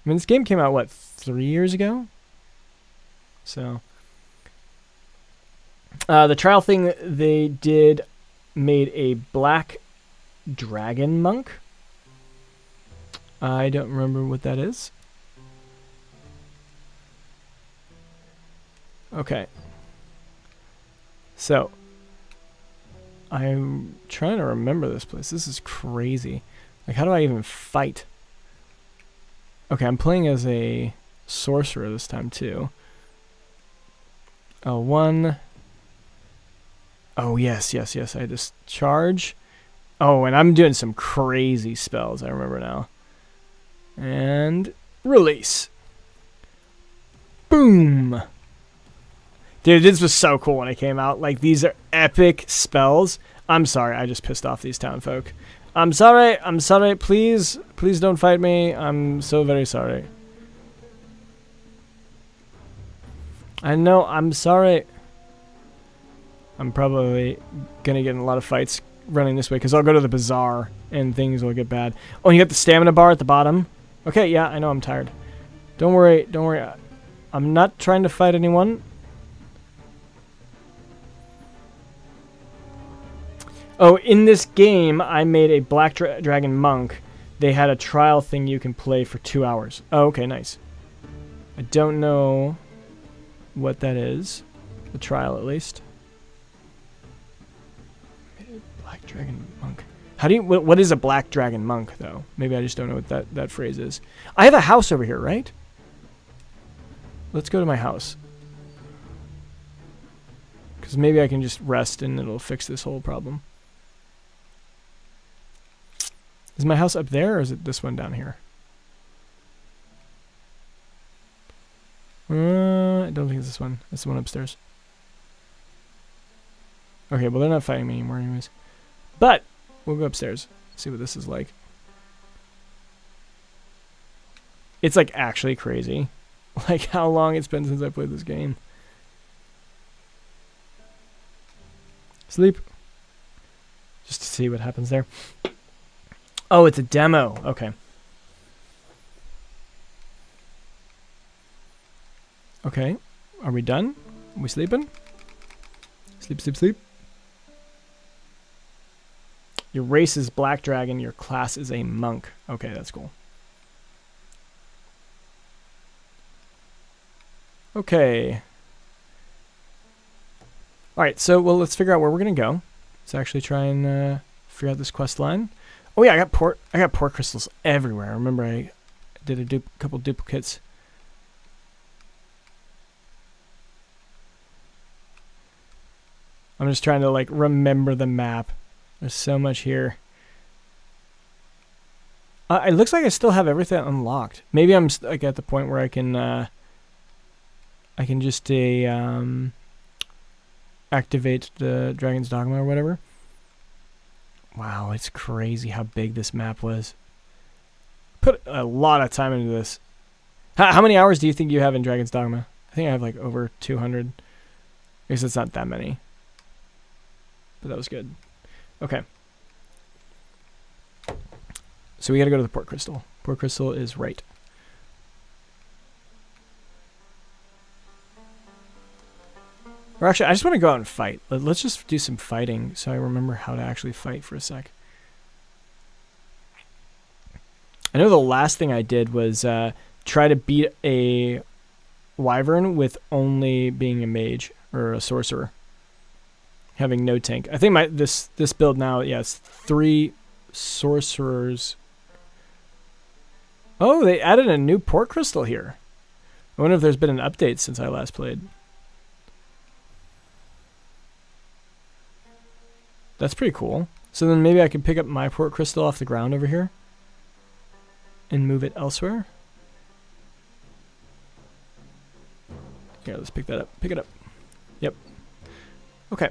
I mean, this game came out, what, 3 years ago? So, the trial thing they did made a black dragon monk. I don't remember what that is. Okay. So, I'm trying to remember this place. This is crazy. Like, how do I even fight? Okay, I'm playing as a sorcerer this time, too. Oh, one. Oh, yes. I just charge. Oh, and I'm doing some crazy spells, I remember now. And release. Boom. Dude, this was so cool when it came out. Like, these are epic spells. I'm sorry, I just pissed off these townfolk. I'm sorry, please don't fight me. I'm so very sorry. I know, I'm sorry. I'm probably gonna get in a lot of fights running this way, because I'll go to the bazaar, and things will get bad. Oh, you got the stamina bar at the bottom? Okay, yeah, I know I'm tired. Don't worry. I'm not trying to fight anyone. Oh, in this game, I made a Black Dragon Monk. They had a trial thing you can play for 2 hours. Oh, okay, nice. I don't know what that is. The trial, at least. Black Dragon Monk. How do you... What is a Black Dragon Monk, though? Maybe I just don't know what that phrase is. I have a house over here, right? Let's go to my house. Because maybe I can just rest and it'll fix this whole problem. Is my house up there, or is it this one down here? I don't think it's this one. It's the one upstairs. Okay, well, they're not fighting me anymore anyways. But we'll go upstairs, see what this is like. It's, like, actually crazy. Like, how long it's been since I played this game. Sleep. Just to see what happens there. Oh, it's a demo. Okay. Okay. Are we done? Are we sleeping? Sleep. Your race is Black Dragon. Your class is a monk. Okay, that's cool. Okay. Alright, so, well, let's figure out where we're going to go. Let's actually try and figure out this quest line. Oh yeah, I got port crystals everywhere. I remember I did a couple duplicates. I'm just trying to, like, remember the map. There's so much here. It looks like I still have everything unlocked. Maybe I'm like at the point where I can just activate the Dragon's Dogma or whatever. Wow, it's crazy how big this map was. Put a lot of time into this. How many hours do you think you have in Dragon's Dogma? I think I have like over 200. I guess it's not that many. But that was good. Okay. So we gotta go to the port crystal. Port crystal is right. Or actually, I just want to go out and fight. Let's just do some fighting so I remember how to actually fight for a sec. I know the last thing I did was try to beat a wyvern with only being a mage or a sorcerer. Having no tank. I think this build now, yeah, it's 3 sorcerers. Oh, they added a new port crystal here. I wonder if there's been an update since I last played. That's pretty cool. So then maybe I could pick up my port crystal off the ground over here and move it elsewhere. Here, let's pick that up. Pick it up. Yep. Okay.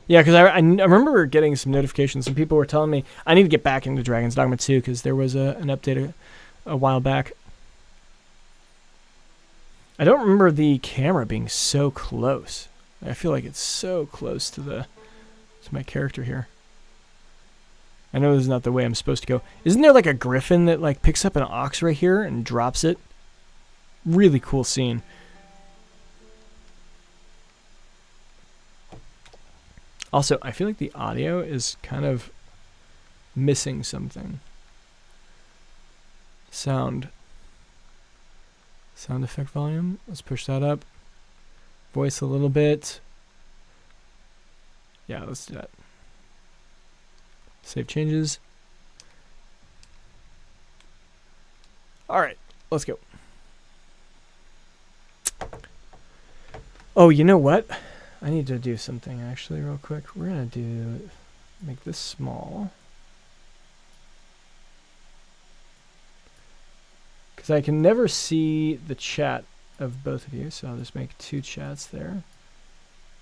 Yeah, because I remember getting some notifications. Some people were telling me I need to get back into Dragon's Dogma 2 because there was an update a while back. I don't remember the camera being so close. I feel like it's so close to my character here. I know this is not the way I'm supposed to go. Isn't there like a griffin that like picks up an ox right here and drops it? Really cool scene. Also, I feel like the audio is kind of missing something. Sound effect volume. Let's push that up. Voice a little bit. Yeah, let's do that. Save changes. All right, let's go. Oh, you know what? I need to do something actually real quick. We're going to make this small. Because I can never see the chat of both of you, so I'll just make 2 chats there.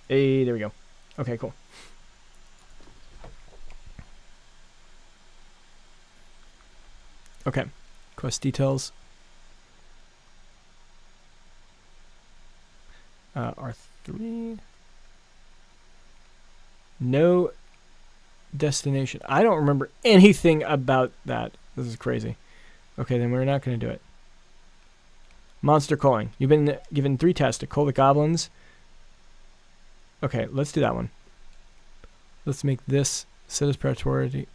Hey, there we go. Okay, cool. Okay, quest details. R3. No destination. I don't remember anything about that. This is crazy. Okay, then we're not going to do it. Monster culling. You've been given 3 tests to cull the goblins. Okay, let's do that one. Let's make this set as priority.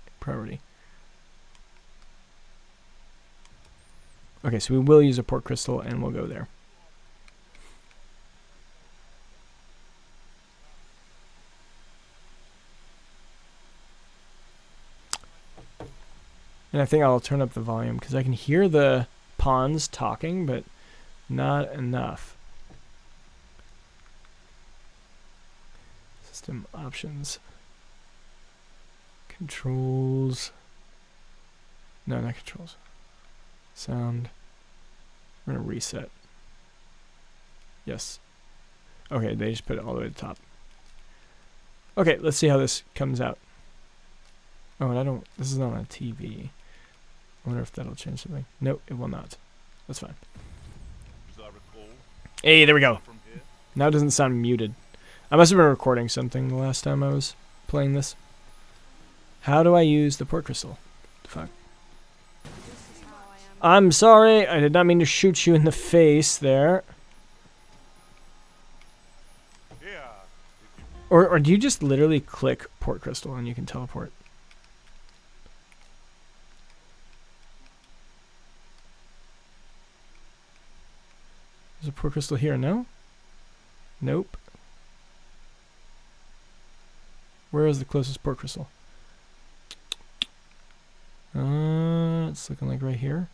Okay, so we will use a port crystal and we'll go there. And I think I'll turn up the volume because I can hear the pawns talking, but not enough. System options. Controls. No, not controls. Sound. We're going to reset. Yes. Okay, they just put it all the way to the top. Okay, let's see how this comes out. Oh, and this is not on a TV. I wonder if that'll change something. Nope, it will not. That's fine. Hey, there we go. Now it doesn't sound muted. I must have been recording something the last time I was playing this. How do I use the port crystal? Fuck. I'm sorry, I did not mean to shoot you in the face there. Or do you just literally click port crystal and you can teleport? There's a port crystal here, no? Nope. Where is the closest port crystal? It's looking like right here.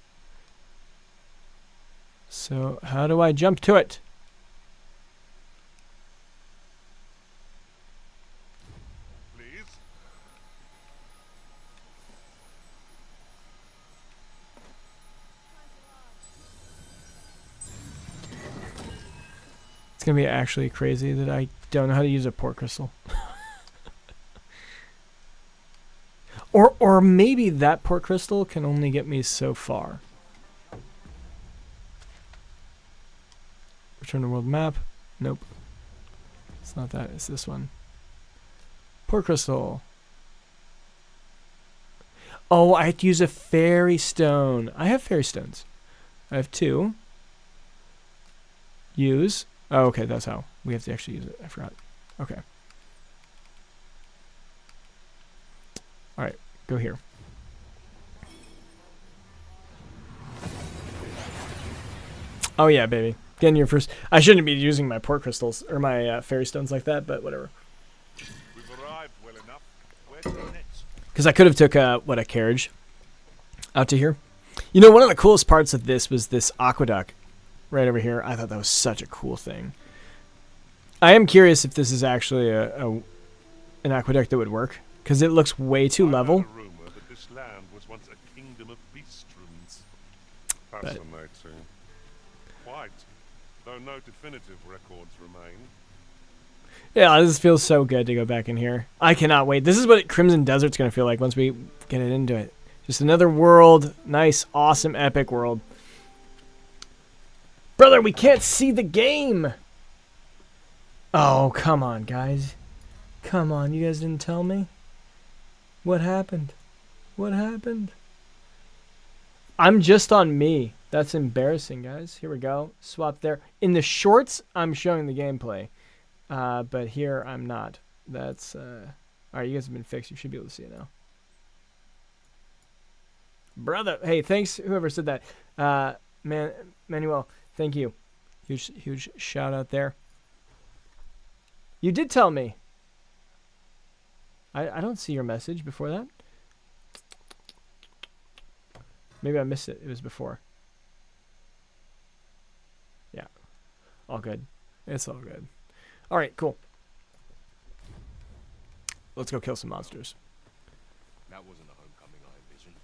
So, how do I jump to it? Please? It's gonna be actually crazy that I don't know how to use a port crystal. Or maybe that port crystal can only get me so far. Return to world map. Nope. It's not that, it's this one. Port crystal. Oh, I have to use a fairy stone. I have fairy stones. I have 2. Use. Oh, okay, that's how. We have to actually use it. I forgot. Okay. Alright, go here. Oh yeah, baby. Getting your first... I shouldn't be using my port crystals, or my fairy stones like that, but whatever. We've arrived well enough. Where to next? Because I could have took a carriage out to here. You know, one of the coolest parts of this was this aqueduct right over here. I thought that was such a cool thing. I am curious if this is actually an aqueduct that would work, because it looks way too level. I've heard a rumor that this land was once a kingdom of beastrons. Fascinating. Quite, though no definitive records remain. Yeah, this feels so good to go back in here. I cannot wait. This is what Crimson Desert's going to feel like once we get it into it. Just another world. Nice, awesome, epic world. Brother, we can't see the game. Oh, come on, guys. Come on, you guys didn't tell me? What happened? What happened? I'm just on me. That's embarrassing, guys. Here we go. Swap there. In the shorts, I'm showing the gameplay. But here, I'm not. That's, alright, you guys have been fixed. You should be able to see it now. Brother, hey, thanks whoever said that. Manuel, thank you. Huge shout out there. You did tell me. I don't see your message before that. Maybe I missed it. It was before. Yeah. All good. It's all good. All right, cool. Let's go kill some monsters. That wasn't a homecoming I envisioned.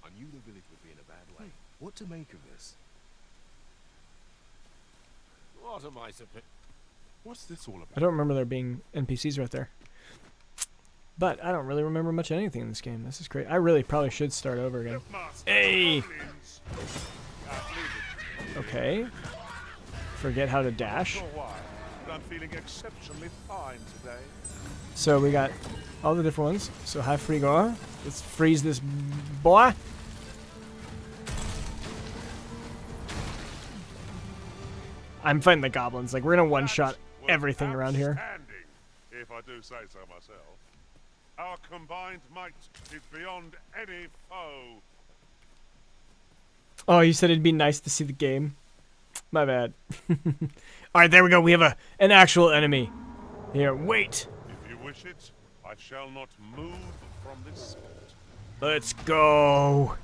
I knew the village would be in a bad way. What to make of this? What am I supposed? What's this all about? I don't remember there being NPCs right there. But I don't really remember much of anything in this game. This is great. I really probably should start over again. Hey! Okay. Forget how to dash. I'm feeling exceptionally fine today. So we got all the different ones. So high frigor. Let's freeze this boy. I'm fighting the goblins. Like, we're gonna one-shot everything around here. If I do say so myself. Our combined might is beyond any foe. Oh, you said it'd be nice to see the game. My bad. Alright, there we go. We have an actual enemy. Here, wait. If you wish it, I shall not move from this spot. Let's go.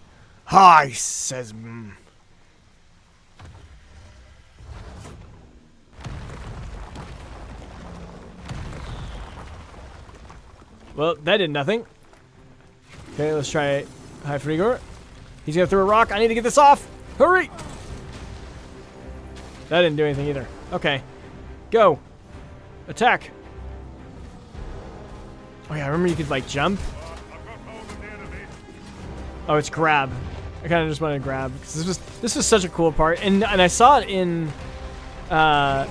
Hi, says. Well, that did nothing. Okay, let's try High Frigor. He's gonna throw a rock. I need to get this off. Hurry! That didn't do anything either. Okay. Go. Attack. Oh yeah, I remember you could like jump. Oh, it's grab. I kind of just wanted to grab because this was such a cool part, and I saw it in. We're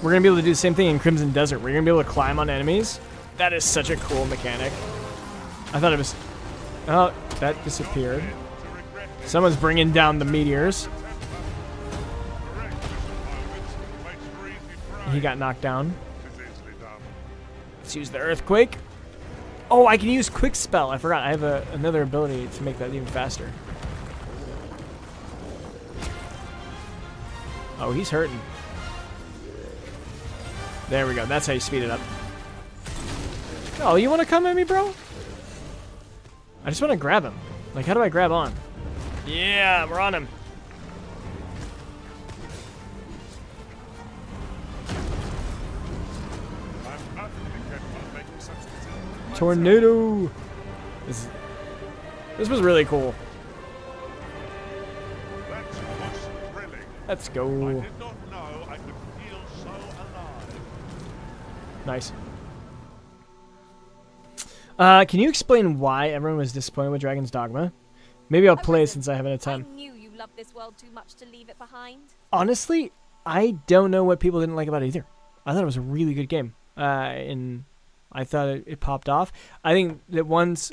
gonna be able to do the same thing in Crimson Desert. We're gonna be able to climb on enemies. That is such a cool mechanic. I thought it was. Oh, that disappeared. Someone's bringing down the meteors. He got knocked down. Let's use the earthquake. Oh, I can use quick spell. I forgot. I have another ability to make that even faster. Oh, he's hurting. There we go. That's how you speed it up. Oh, you want to come at me, bro? I just want to grab him. Like, how do I grab on? Yeah, we're on him. Tornado. This was really cool. Let's go. I did not know I could feel so alive. Nice. Can you explain why everyone was disappointed with Dragon's Dogma? Maybe I'll play since I haven't had time. I knew you loved this world too much to leave it behind. Honestly, I don't know what people didn't like about it either. I thought it was a really good game. And I thought it popped off. I think that once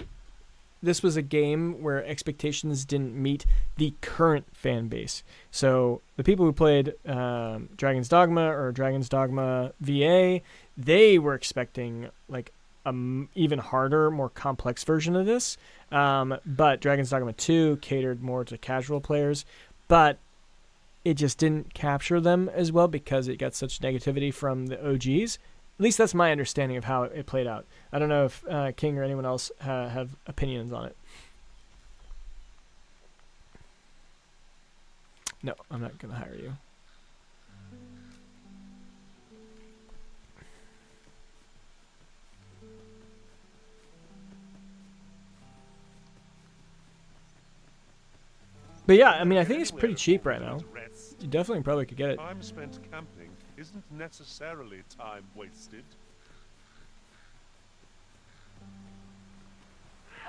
this was a game where expectations didn't meet the current fan base. So the people who played Dragon's Dogma or Dragon's Dogma VA, they were expecting like even harder, more complex version of this. But Dragon's Dogma 2 catered more to casual players, but it just didn't capture them as well because it got such negativity from the OGs. At least that's my understanding of how it played out. I don't know if King or anyone else have opinions on it. No, I'm not going to hire you. But yeah, I mean, I think it's pretty cheap right now. You definitely probably could get it. Time spent camping isn't necessarily time wasted.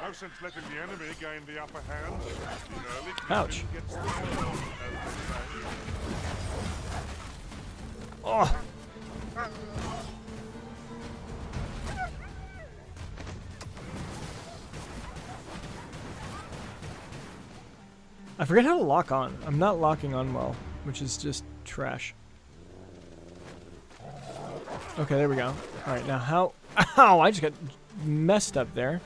No sense letting the enemy gain the upper hand. The early Ouch. kicking gets the ball, as they say. Oh. I forget how to lock on. I'm not locking on well, which is just trash. Okay, there we go. Alright, now how... Ow! I just got messed up there.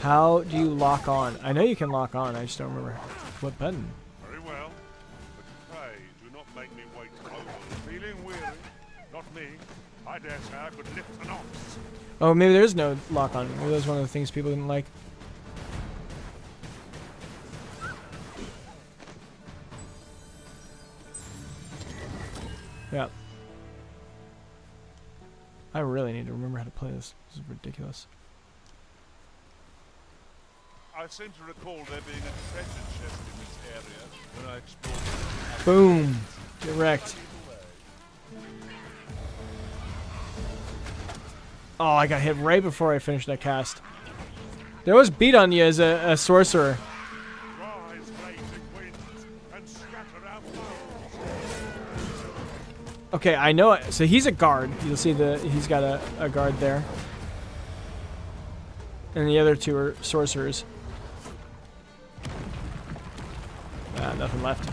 How do you lock on? I know you can lock on, I just don't remember what button. Very well. But pray, do not make me wait over. Feeling weary? Not me. I dare say I could lift an ox. Oh, maybe there is no lock on. Maybe that was one of the things people didn't like. Yeah. I really need to remember how to play this. This is ridiculous. I seem to recall there being a treasure chest in this area when I explored. Boom. Get wrecked. Oh, I got hit right before I finished that cast. There was beat on you as a sorcerer. Rise, raging winds, and scatter our foes. Okay, I know it. So he's a guard. You'll see he's got a guard there. And the other two are sorcerers. Nothing left.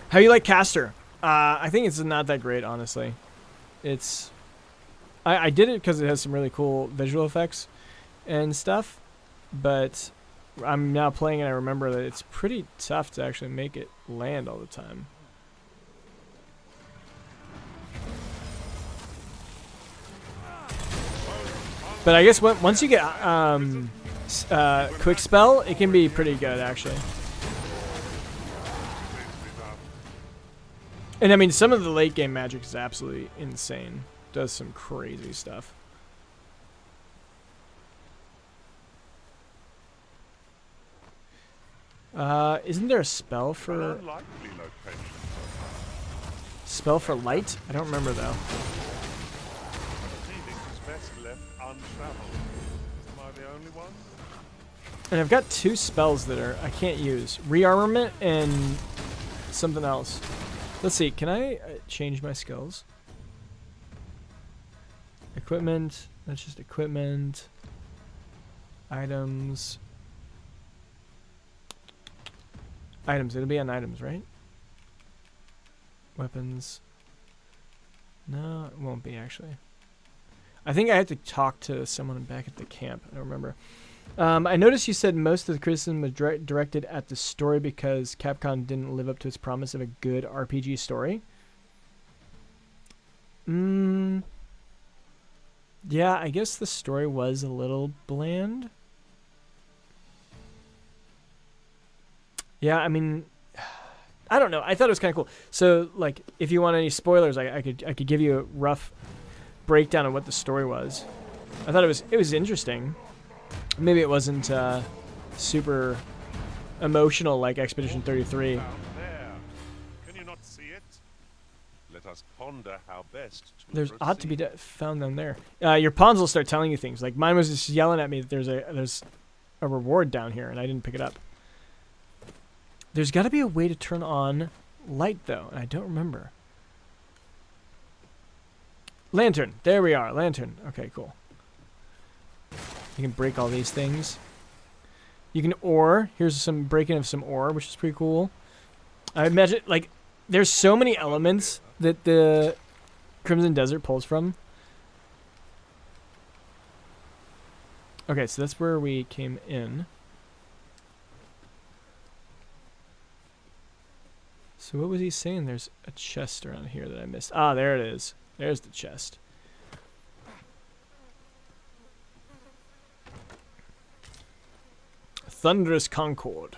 How you like caster? I think it's not that great, honestly. It's... I did it because it has some really cool visual effects and stuff. But I'm now playing and I remember that it's pretty tough to actually make it land all the time. But I guess once you get quick spell, it can be pretty good actually. And I mean, some of the late game magic is absolutely insane. Does some crazy stuff. Isn't there a spell for light? I don't remember though. And I've got two spells that I can't use. Rearmament and something else. Let's see, can I change my skills? Equipment, that's just equipment. Items. Items, it'll be on items, right? Weapons. No, it won't be actually. I think I have to talk to someone back at the camp. I don't remember. I noticed you said most of the criticism was directed at the story because Capcom didn't live up to its promise of a good RPG story. Yeah, I guess the story was a little bland. Yeah, I mean, I don't know. I thought it was kind of cool. So, like, if you want any spoilers, I could give you a rough breakdown of what the story was. I thought it was interesting. Maybe it wasn't super emotional like Expedition 33. Down there. Can you not see it? Let us ponder how best to There's proceed. ought to be found down there. Your pawns will start telling you things. Like mine was just yelling at me that there's a reward down here, and I didn't pick it up. There's got to be a way to turn on light though, and I don't remember. Lantern. There we are. Lantern. Okay, cool. You can break all these things. You can ore. Here's some breaking of some ore, which is pretty cool. I imagine, like, there's so many elements that the Crimson Desert pulls from. Okay, so that's where we came in. So what was he saying? There's a chest around here that I missed. Ah, there it is. There's the chest. Thunderous Concord.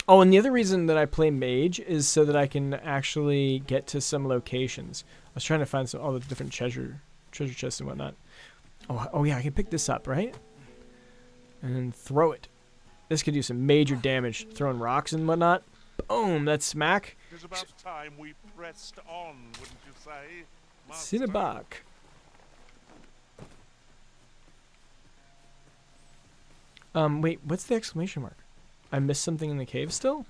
Oh, and the other reason that I play Mage is so that I can actually get to some locations. I was trying to find all the different treasure chests and whatnot. Oh yeah, I can pick this up, right? And then throw it. This could do some major damage, throwing rocks and whatnot. Boom, that's smack. It is about time we pressed on, wouldn't you say, Master? Cinnabok. Wait, what's the exclamation mark? I missed something in the cave still?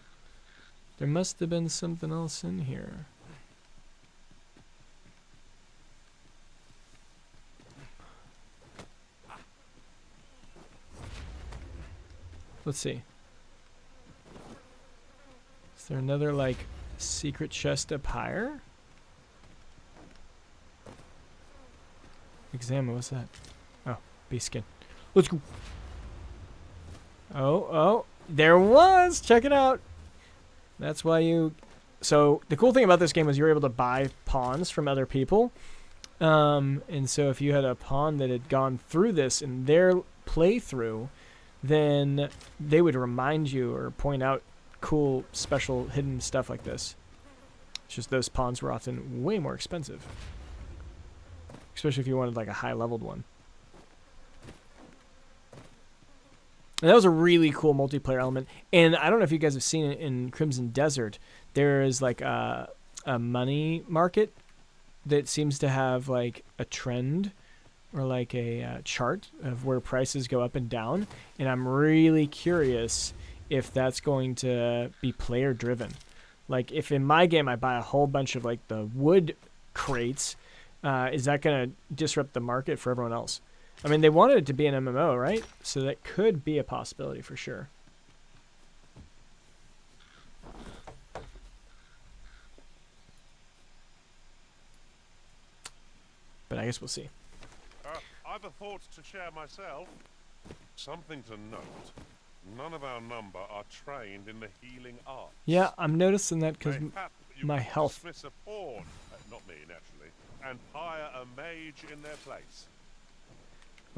There must have been something else in here. Let's see. Is there another, like, secret chest up higher? Examine, what's that? Oh, beast skin. Let's go. Oh, there was! Check it out! That's why you... So, the cool thing about this game was you were able to buy pawns from other people. And so if you had a pawn that had gone through this in their playthrough, then they would remind you or point out cool, special, hidden stuff like this. It's just those pawns were often way more expensive. Especially if you wanted like a high-leveled one. And that was a really cool multiplayer element. And I don't know if you guys have seen it in Crimson Desert. There is like a money market that seems to have like a trend or like a chart of where prices go up and down. And I'm really curious if that's going to be player driven. Like if in my game I buy a whole bunch of like the wood crates, is that going to disrupt the market for everyone else? I mean, they wanted it to be an MMO, right? So that could be a possibility for sure. But I guess we'll see. I've a thought to share myself. Something to note. None of our number are trained in the healing arts. Yeah, I'm noticing that because Mayhap you my could health. dismiss a pawn, not me naturally, and hire a mage in their place.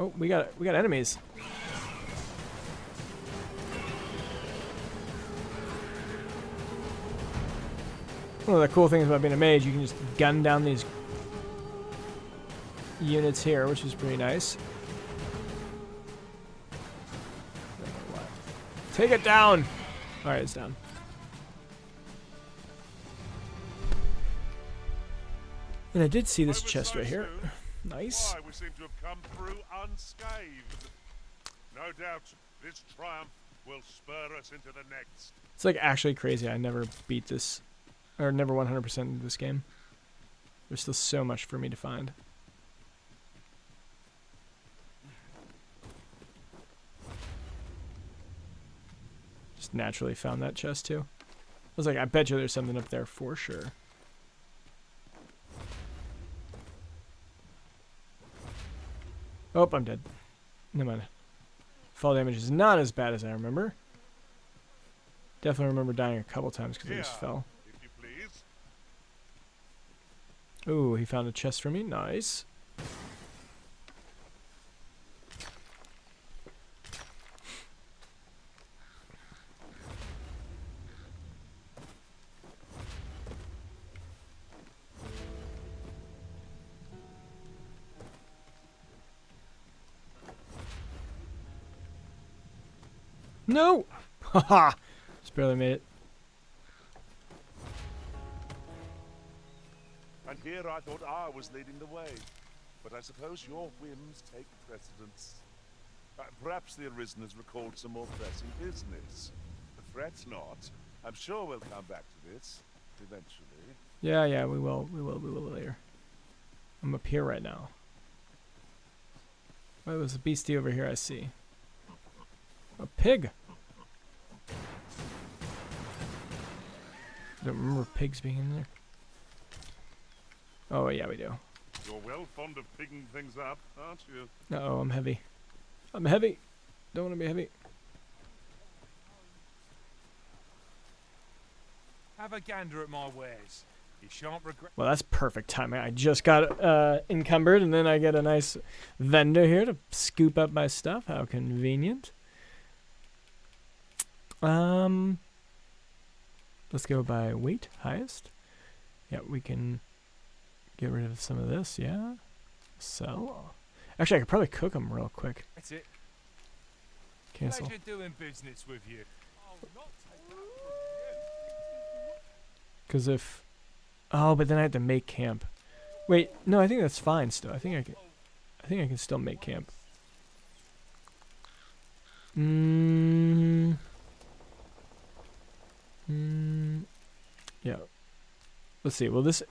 Oh, we got enemies. One of the cool things about being a mage, you can just gun down these units here, which is pretty nice. Take it down! Alright, it's down. And I did see this chest right here. Nice. Why, we seem to have come through unscathed. No doubt this triumph will spur us into the next. It's like actually crazy. I never beat this, or never 100% this game. There's still so much for me to find. Just naturally found that chest too. I was like, I bet you there's something up there for sure. Oh, I'm dead. Never mind. Fall damage is not as bad as I remember. Definitely remember dying a couple times because I just fell. If you please. Ooh, he found a chest for me. Nice. No! Haha! Just barely made it. And here I thought I was leading the way. But I suppose your whims take precedence. Perhaps the Arisen has recalled some more pressing business. Fret not. I'm sure we'll come back to this eventually. Yeah, we will later. I'm up here right now. Oh, there's a beastie over here I see. A pig! I don't remember pigs being in there. Oh, yeah, we do. You're well fond of picking things up, aren't you? Uh-oh, I'm heavy. I'm heavy! Don't want to be heavy. Have a gander at my wares. You shan't regret. Well, that's perfect timing. I just got encumbered, and then I get a nice vendor here to scoop up my stuff. How convenient. Let's go by weight, highest. Yeah, we can get rid of some of this, yeah. Sell. Actually, I could probably cook them real quick. That's it. Cancel. Pleasure doing business with you. Because if... Oh, but then I have to make camp. Wait, no, I think that's fine still. I think I can still make camp. Yeah. Let's see. Will this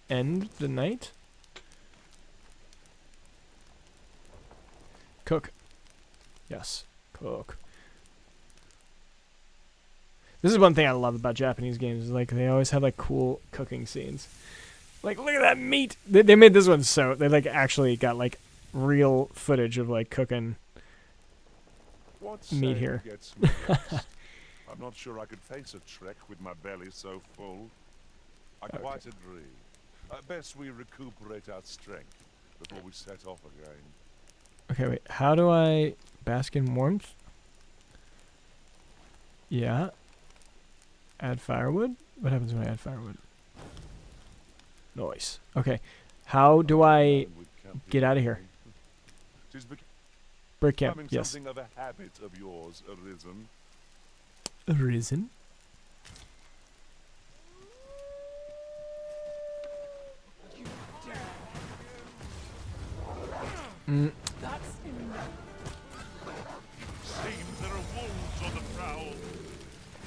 end the night? Cook. Yes. Cook. This is one thing I love about Japanese games. Is like they always have like cool cooking scenes. Like look at that meat. They made this one so they like actually got like real footage of like cooking What meat say here. we get some rest? I'm not sure I could face a trek with my belly so full. I quite agree. Best we recuperate our strength before we set off again. Okay, wait. How do I bask in warmth? Yeah. Add firewood? What happens when I add firewood? Nice. Okay. How do I get out of here? Tis break camp? becoming Yes. something of a habit of yours, Arisen. Arisen? Mm. Seems there are wolves on the prowl.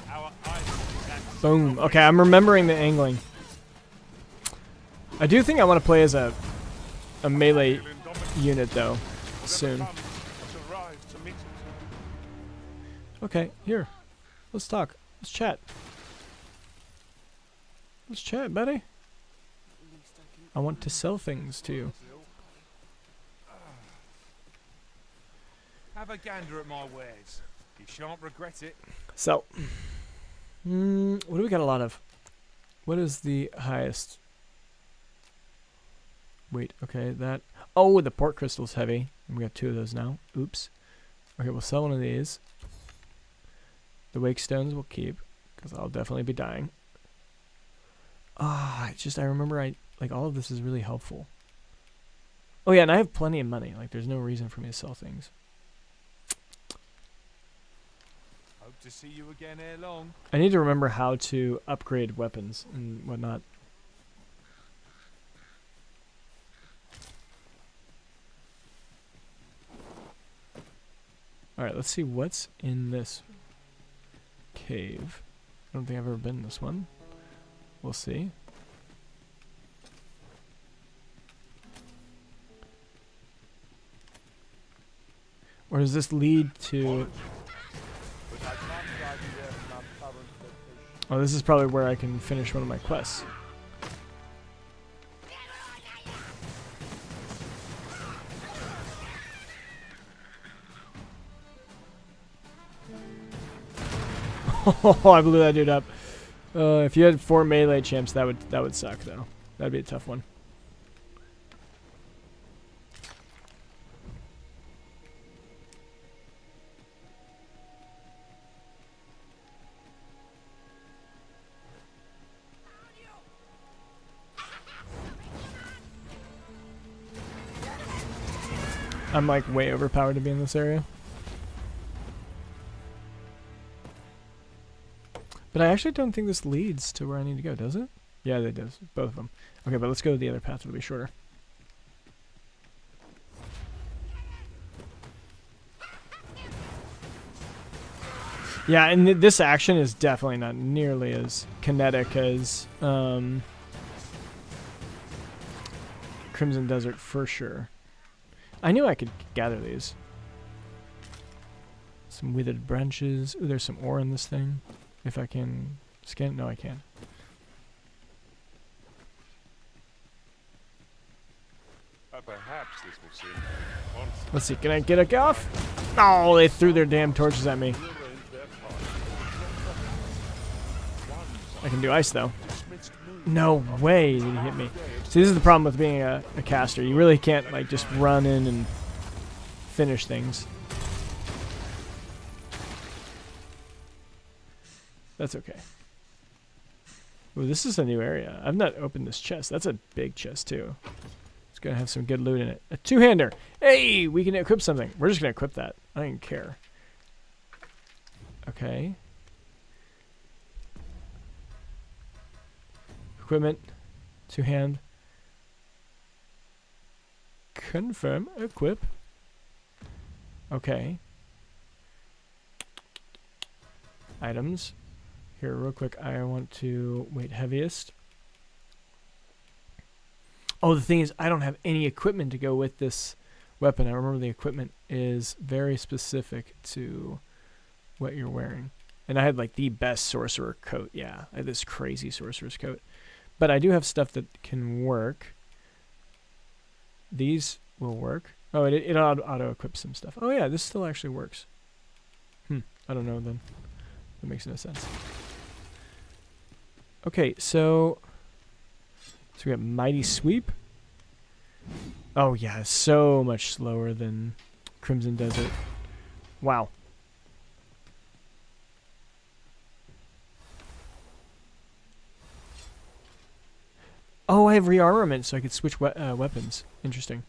Our eyes Boom. Okay, I'm remembering the angling. I do think I want to play as a melee unit though soon. Okay, here. Let's talk. Let's chat. Let's chat, buddy. I want to sell things to you. Have a gander at my wares. You shan't regret it. So, what do we got a lot of? What is the highest? Wait, okay, that. Oh, the port crystal's heavy. And we got 2 of those now. Oops. Okay, we'll sell one of these. The wake stones we'll keep, because I'll definitely be dying. Ah, I remember like all of this is really helpful. Oh yeah, and I have plenty of money. Like there's no reason for me to sell things. Hope to see you again ere long. I need to remember how to upgrade weapons and whatnot. Alright, let's see what's in this cave. I don't think I've ever been in this one. We'll see. Or does this lead to... Oh, this is probably where I can finish one of my quests. Oh, I blew that dude up. If you had 4 melee champs, that would suck though. That'd be a tough one. I'm like way overpowered to be in this area. But I actually don't think this leads to where I need to go, does it? Yeah, it does. Both of them. Okay, but let's go to the other path. It'll be shorter. Yeah, and this action is definitely not nearly as kinetic as Crimson Desert for sure. I knew I could gather these. Some withered branches. Ooh, there's some ore in this thing. If I can scan it. No, I can't. Perhaps this will seem honest. Let's see. Can I get a off? Oh, they threw their damn torches at me. I can do ice though. No way did he hit me. See, this is the problem with being a caster. You really can't like just run in and finish things. That's okay. Ooh, this is a new area. I've not opened this chest. That's a big chest too. It's gonna have some good loot in it. A 2-hander. Hey, we can equip something. We're just gonna equip that. I don't even care. Okay. Equipment. To hand. Confirm. Equip. Okay. Items. Here, real quick, I want to wait heaviest. Oh, the thing is, I don't have any equipment to go with this weapon. I remember the equipment is very specific to what you're wearing. And I had like the best sorcerer coat. Yeah, I had this crazy sorcerer's coat. But I do have stuff that can work. These will work. Oh, it auto-equips some stuff. Oh yeah, this still actually works. I don't know then. That makes no sense. Okay, so we got Mighty Sweep. Oh yeah, so much slower than Crimson Desert. Wow. Oh, I have rearmament, so I could switch weapons. Interesting.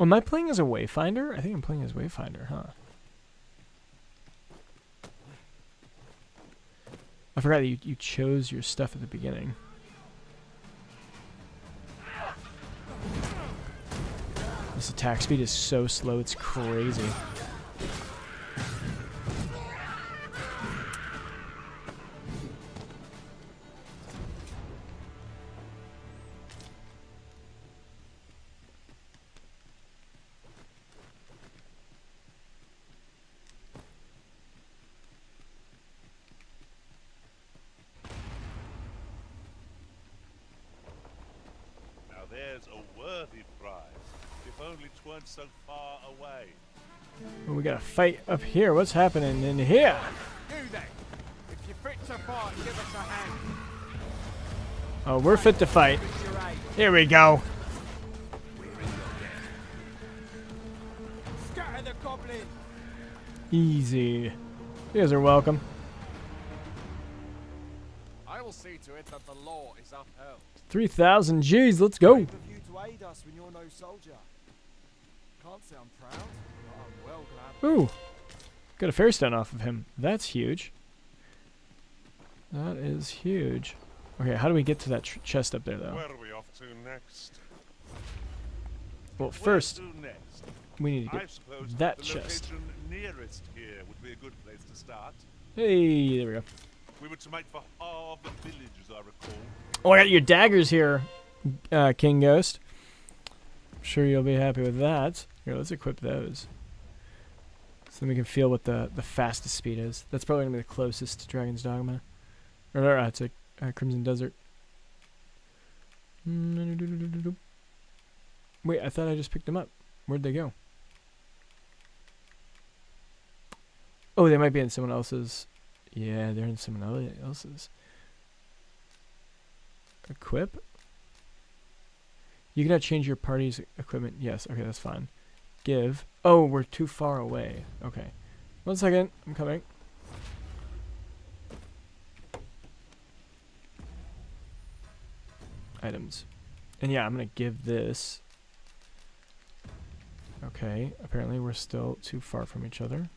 Oh, am I playing as a Wayfinder? I think I'm playing as Wayfinder, huh? I forgot that you chose your stuff at the beginning. This attack speed is so slow, it's crazy. Now there's a worthy prize, if only 'tweren't so far away. Well, we got a fight up here. What's happening in here? You then. If you're fit to fight, give us a hand. Oh, we're fit to fight. With your aid. Here we go. Scatter the goblin. Easy. You guys are welcome. I will see to it that the law is upheld. 3,000 G's. Let's go. Brave of you to aid us when you're no soldier. Can't say I'm proud, but I'm well glad. Ooh. Got a fairstone off of him. That's huge. That is huge. Okay, how do we get to that chest up there, though? Where are we off to next? Well, Where first, to next? we need to I get suppose that the chest. location nearest here would be a good place to start. Hey, there we go. We were to make for half the village, as I recall. Oh, I got your daggers here, King Ghost. I'm sure you'll be happy with that. Here, let's equip those. So then we can feel what the fastest speed is. That's probably going to be the closest to Dragon's Dogma. Or to Crimson Desert. Wait, I thought I just picked them up. Where'd they go? Oh, they might be in someone else's. Yeah, they're in someone else's. Equip? You cannot change your party's equipment. Yes, okay, that's fine. Give. Oh, we're too far away. Okay. 1 second. I'm coming. Items. And yeah, I'm going to give this. Okay, apparently we're still too far from each other.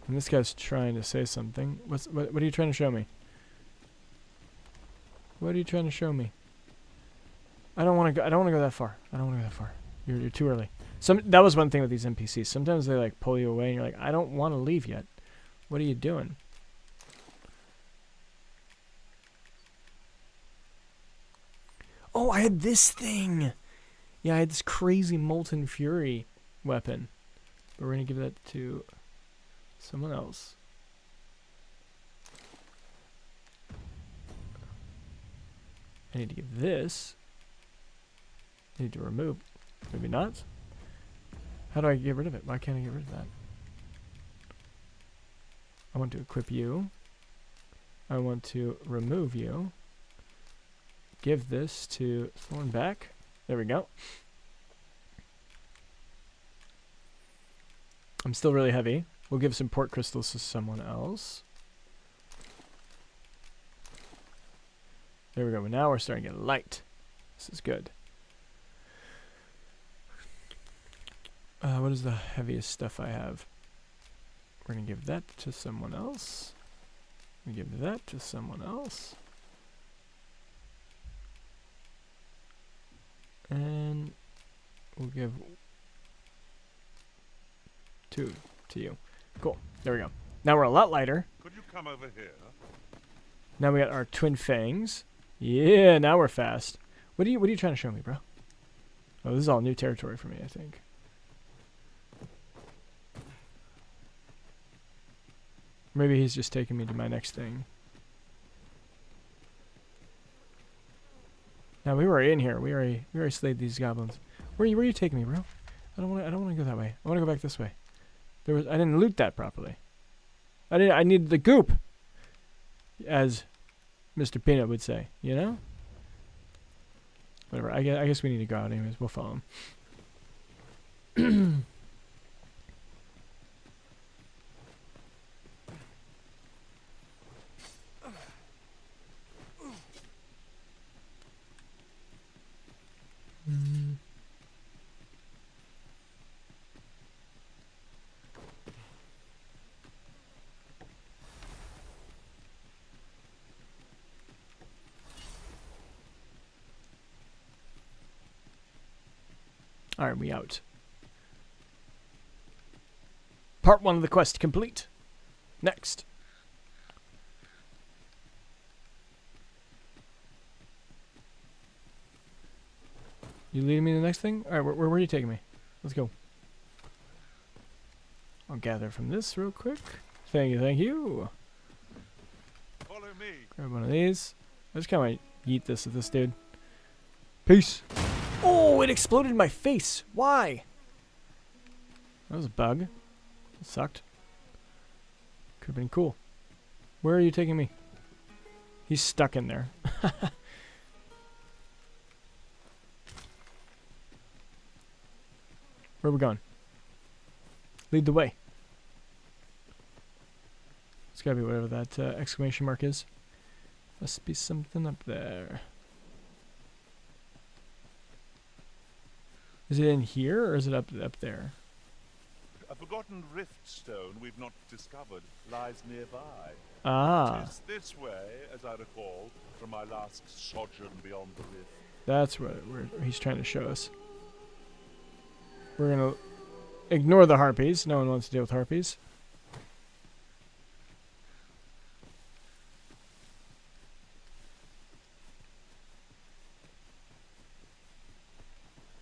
And this guy's trying to say something. What are you trying to show me? What are you trying to show me? I don't want to go. I don't want to go that far. I don't want to go that far. You're too early. That was one thing with these NPCs. Sometimes they like pull you away, and you're like, I don't want to leave yet. What are you doing? Oh, I had this thing. Yeah, I had this crazy Molten Fury weapon, but we're gonna give that to someone else. I need to give this. I need to remove. Maybe not. How do I get rid of it? Why can't I get rid of that? I want to equip you. I want to remove you. Give this to Thornback. There we go. I'm still really heavy. We'll give some port crystals to someone else. There we go. Now we're starting to get light. This is good. What is the heaviest stuff I have? We're gonna give that to someone else. We give that to someone else. And we'll give 2 to you. Cool. There we go. Now we're a lot lighter. Could you come over here? Now we got our twin fangs. Yeah, now we're fast. What are you trying to show me, bro? Oh, this is all new territory for me, I think. Maybe he's just taking me to my next thing. Now we were in here. We already slayed these goblins. Where are you taking me, bro? I don't want to go that way. I want to go back this way. I didn't loot that properly. I needed the goop, as Mr. Peanut would say. You know. Whatever. I guess we need to go out anyways. We'll follow him. Alright, we out. Part 1 of the quest complete. Next. You leading me to the next thing? Alright, where are you taking me? Let's go. I'll gather from this real quick. Thank you. Follow me. Grab one of these. I just kind of yeet this at this dude. Peace. Oh, it exploded in my face. Why? That was a bug. It sucked. Could have been cool. Where are you taking me? He's stuck in there. Where are we going? Lead the way. It's gotta be whatever that exclamation mark is. Must be something up there. Is it in here or is it up there? A forgotten rift stone we've not discovered lies nearby. Ah. It is this way, as I recall, from my last sojourn beyond the rift. That's what he's trying to show us. We're gonna ignore the harpies. No one wants to deal with harpies.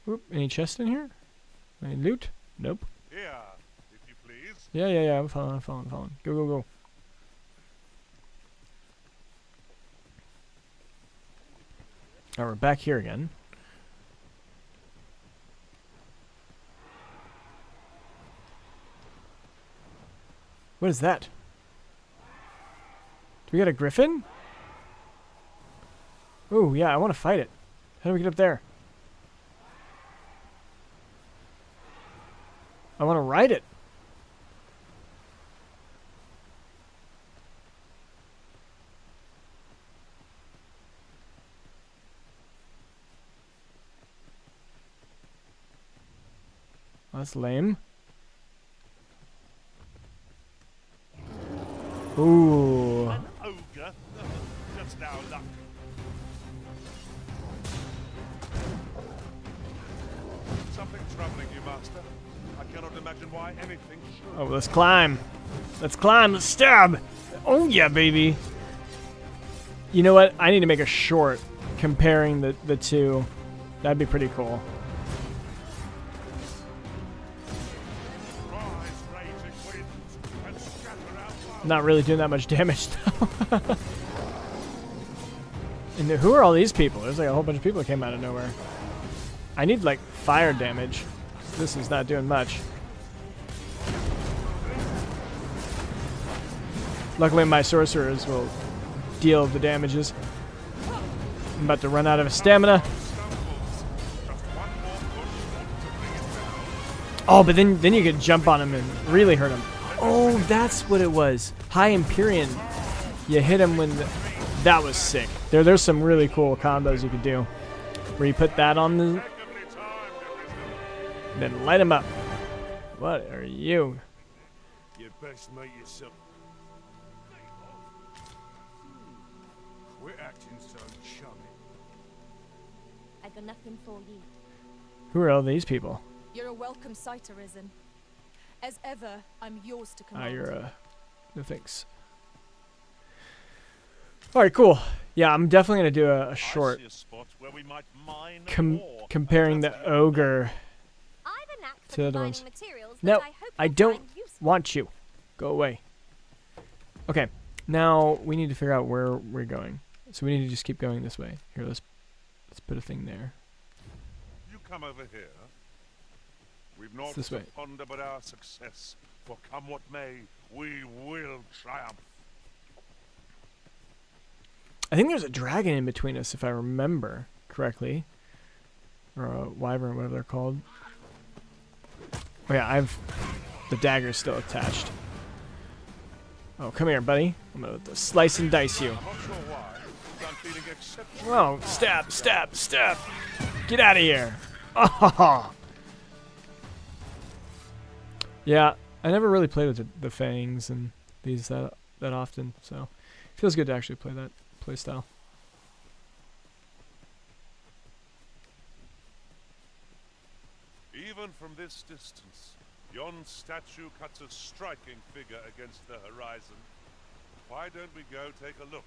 Whoop, any chest in here? Any loot? Nope. Here, if you please. Yeah, I'm following. Go. Alright, we're back here again. What is that? Do we got a griffin? Ooh, yeah, I want to fight it. How do we get up there? I want to ride it. Oh, that's lame. Ooh. An ogre? Just our luck. Something troubling you, Master. I cannot imagine why anything should. Oh, let's climb. Let's stab. Oh, yeah, baby. You know what? I need to make a short comparing the two. That'd be pretty cool. Not really doing that much damage, though. And who are all these people? There's like a whole bunch of people that came out of nowhere. I need, like, fire damage. This is not doing much. Luckily, my sorcerers will deal the damages. I'm about to run out of stamina. Oh, but then you could jump on him and really hurt him. Oh, that's what it was. High Empyrean. You hit him when... That was sick. There's some really cool combos you could do. Where you put that on the... Then light him up. What are you? You best make yourself. Quit acting so chummy. I got nothing for you. Who are all these people? You're a welcome sight, Arisen. As ever, I'm yours to Ah, command. you're no thanks. All right, cool. Yeah, I'm definitely gonna do a short I see a spot where we might mine ore. comparing the ogre. I've a knack for To the other combining ones. materials No, that I hope I you'll don't find useful. want you. Go away. Okay, now we need to figure out where we're going. So we need to just keep going this way. Here, let's put a thing there. You come over here. We've not this to way. ponder but our success, for come what may, we will triumph. I think there's a dragon in between us, if I remember correctly, or a wyvern, whatever they're called. Oh yeah, the dagger's still attached. Oh, come here, buddy. I'm gonna slice and dice you. I'm not sure why, but I'm feeling exceptionally. Whoa, stab, stab, stab. Get out of here. Oh. Yeah, I never really played with the fangs and these that often, so it feels good to actually play that play style. Even from this distance, yon statue cuts a striking figure against the horizon. Why don't we go take a look?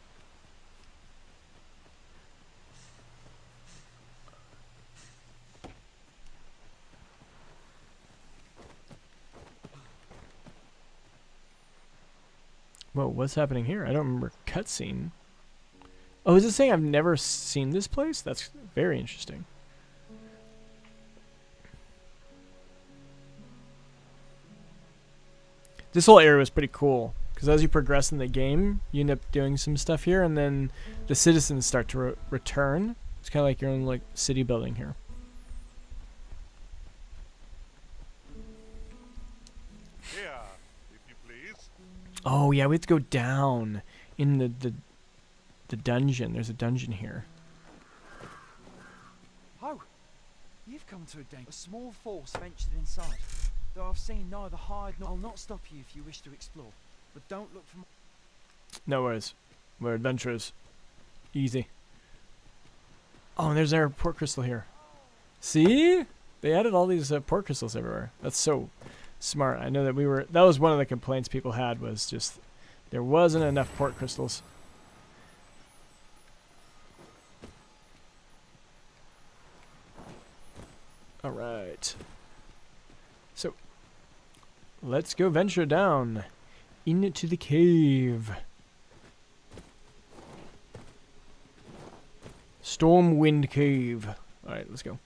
Whoa, what's happening here? I don't remember cutscene. Oh, is it saying I've never seen this place? That's very interesting. This whole area was pretty cool, because as you progress in the game, you end up doing some stuff here, and then the citizens start to return. It's kind of like your own like city building here. Here, if you please. Oh yeah, we have to go down in the dungeon. There's a dungeon here. Oh, you've come to a small force ventured inside. Though I've seen neither hide nor... I'll not stop you if you wish to explore, but don't look for... No worries. We're adventurers. Easy. Oh, and there's our port crystal here. See? They added all these port crystals everywhere. That's so smart. I know that that was one of the complaints people had, was just there wasn't enough port crystals. All right. So, let's go venture down into the cave. Stormwind Cave. All right, let's go.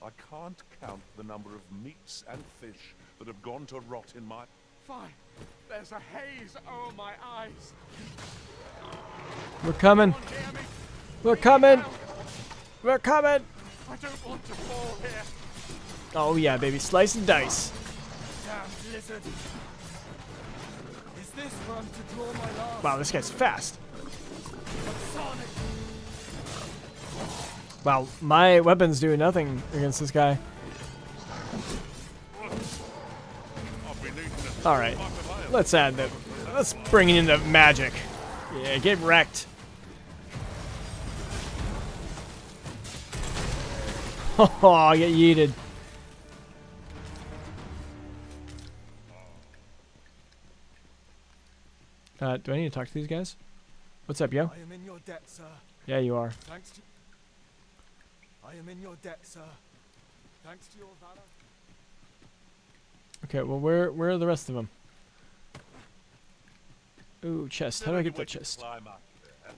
I can't count the number of meats and fish that have gone to rot in my... Fine. There's a haze over my eyes. We're coming. Come on, hear me? We're coming. We're coming. I don't want to fall here. Oh yeah, baby. Slice and dice. Damn lizard! Is this where I'm to draw my last? Wow, this guy's fast. Sonic! Wow, my weapons do nothing against this guy. I've been eating it. All right, let's add that. Let's bring it into magic. Yeah, get wrecked. Oh, get yeeted. Do I need to talk to these guys? What's up, yo? I am in your debt, sir. Yeah, you are. Thanks to... I am in your debt, sir. Thanks to your valor. Okay, well, where are the rest of them? Ooh, chest. How do I get Anyway that to chest? climb up there.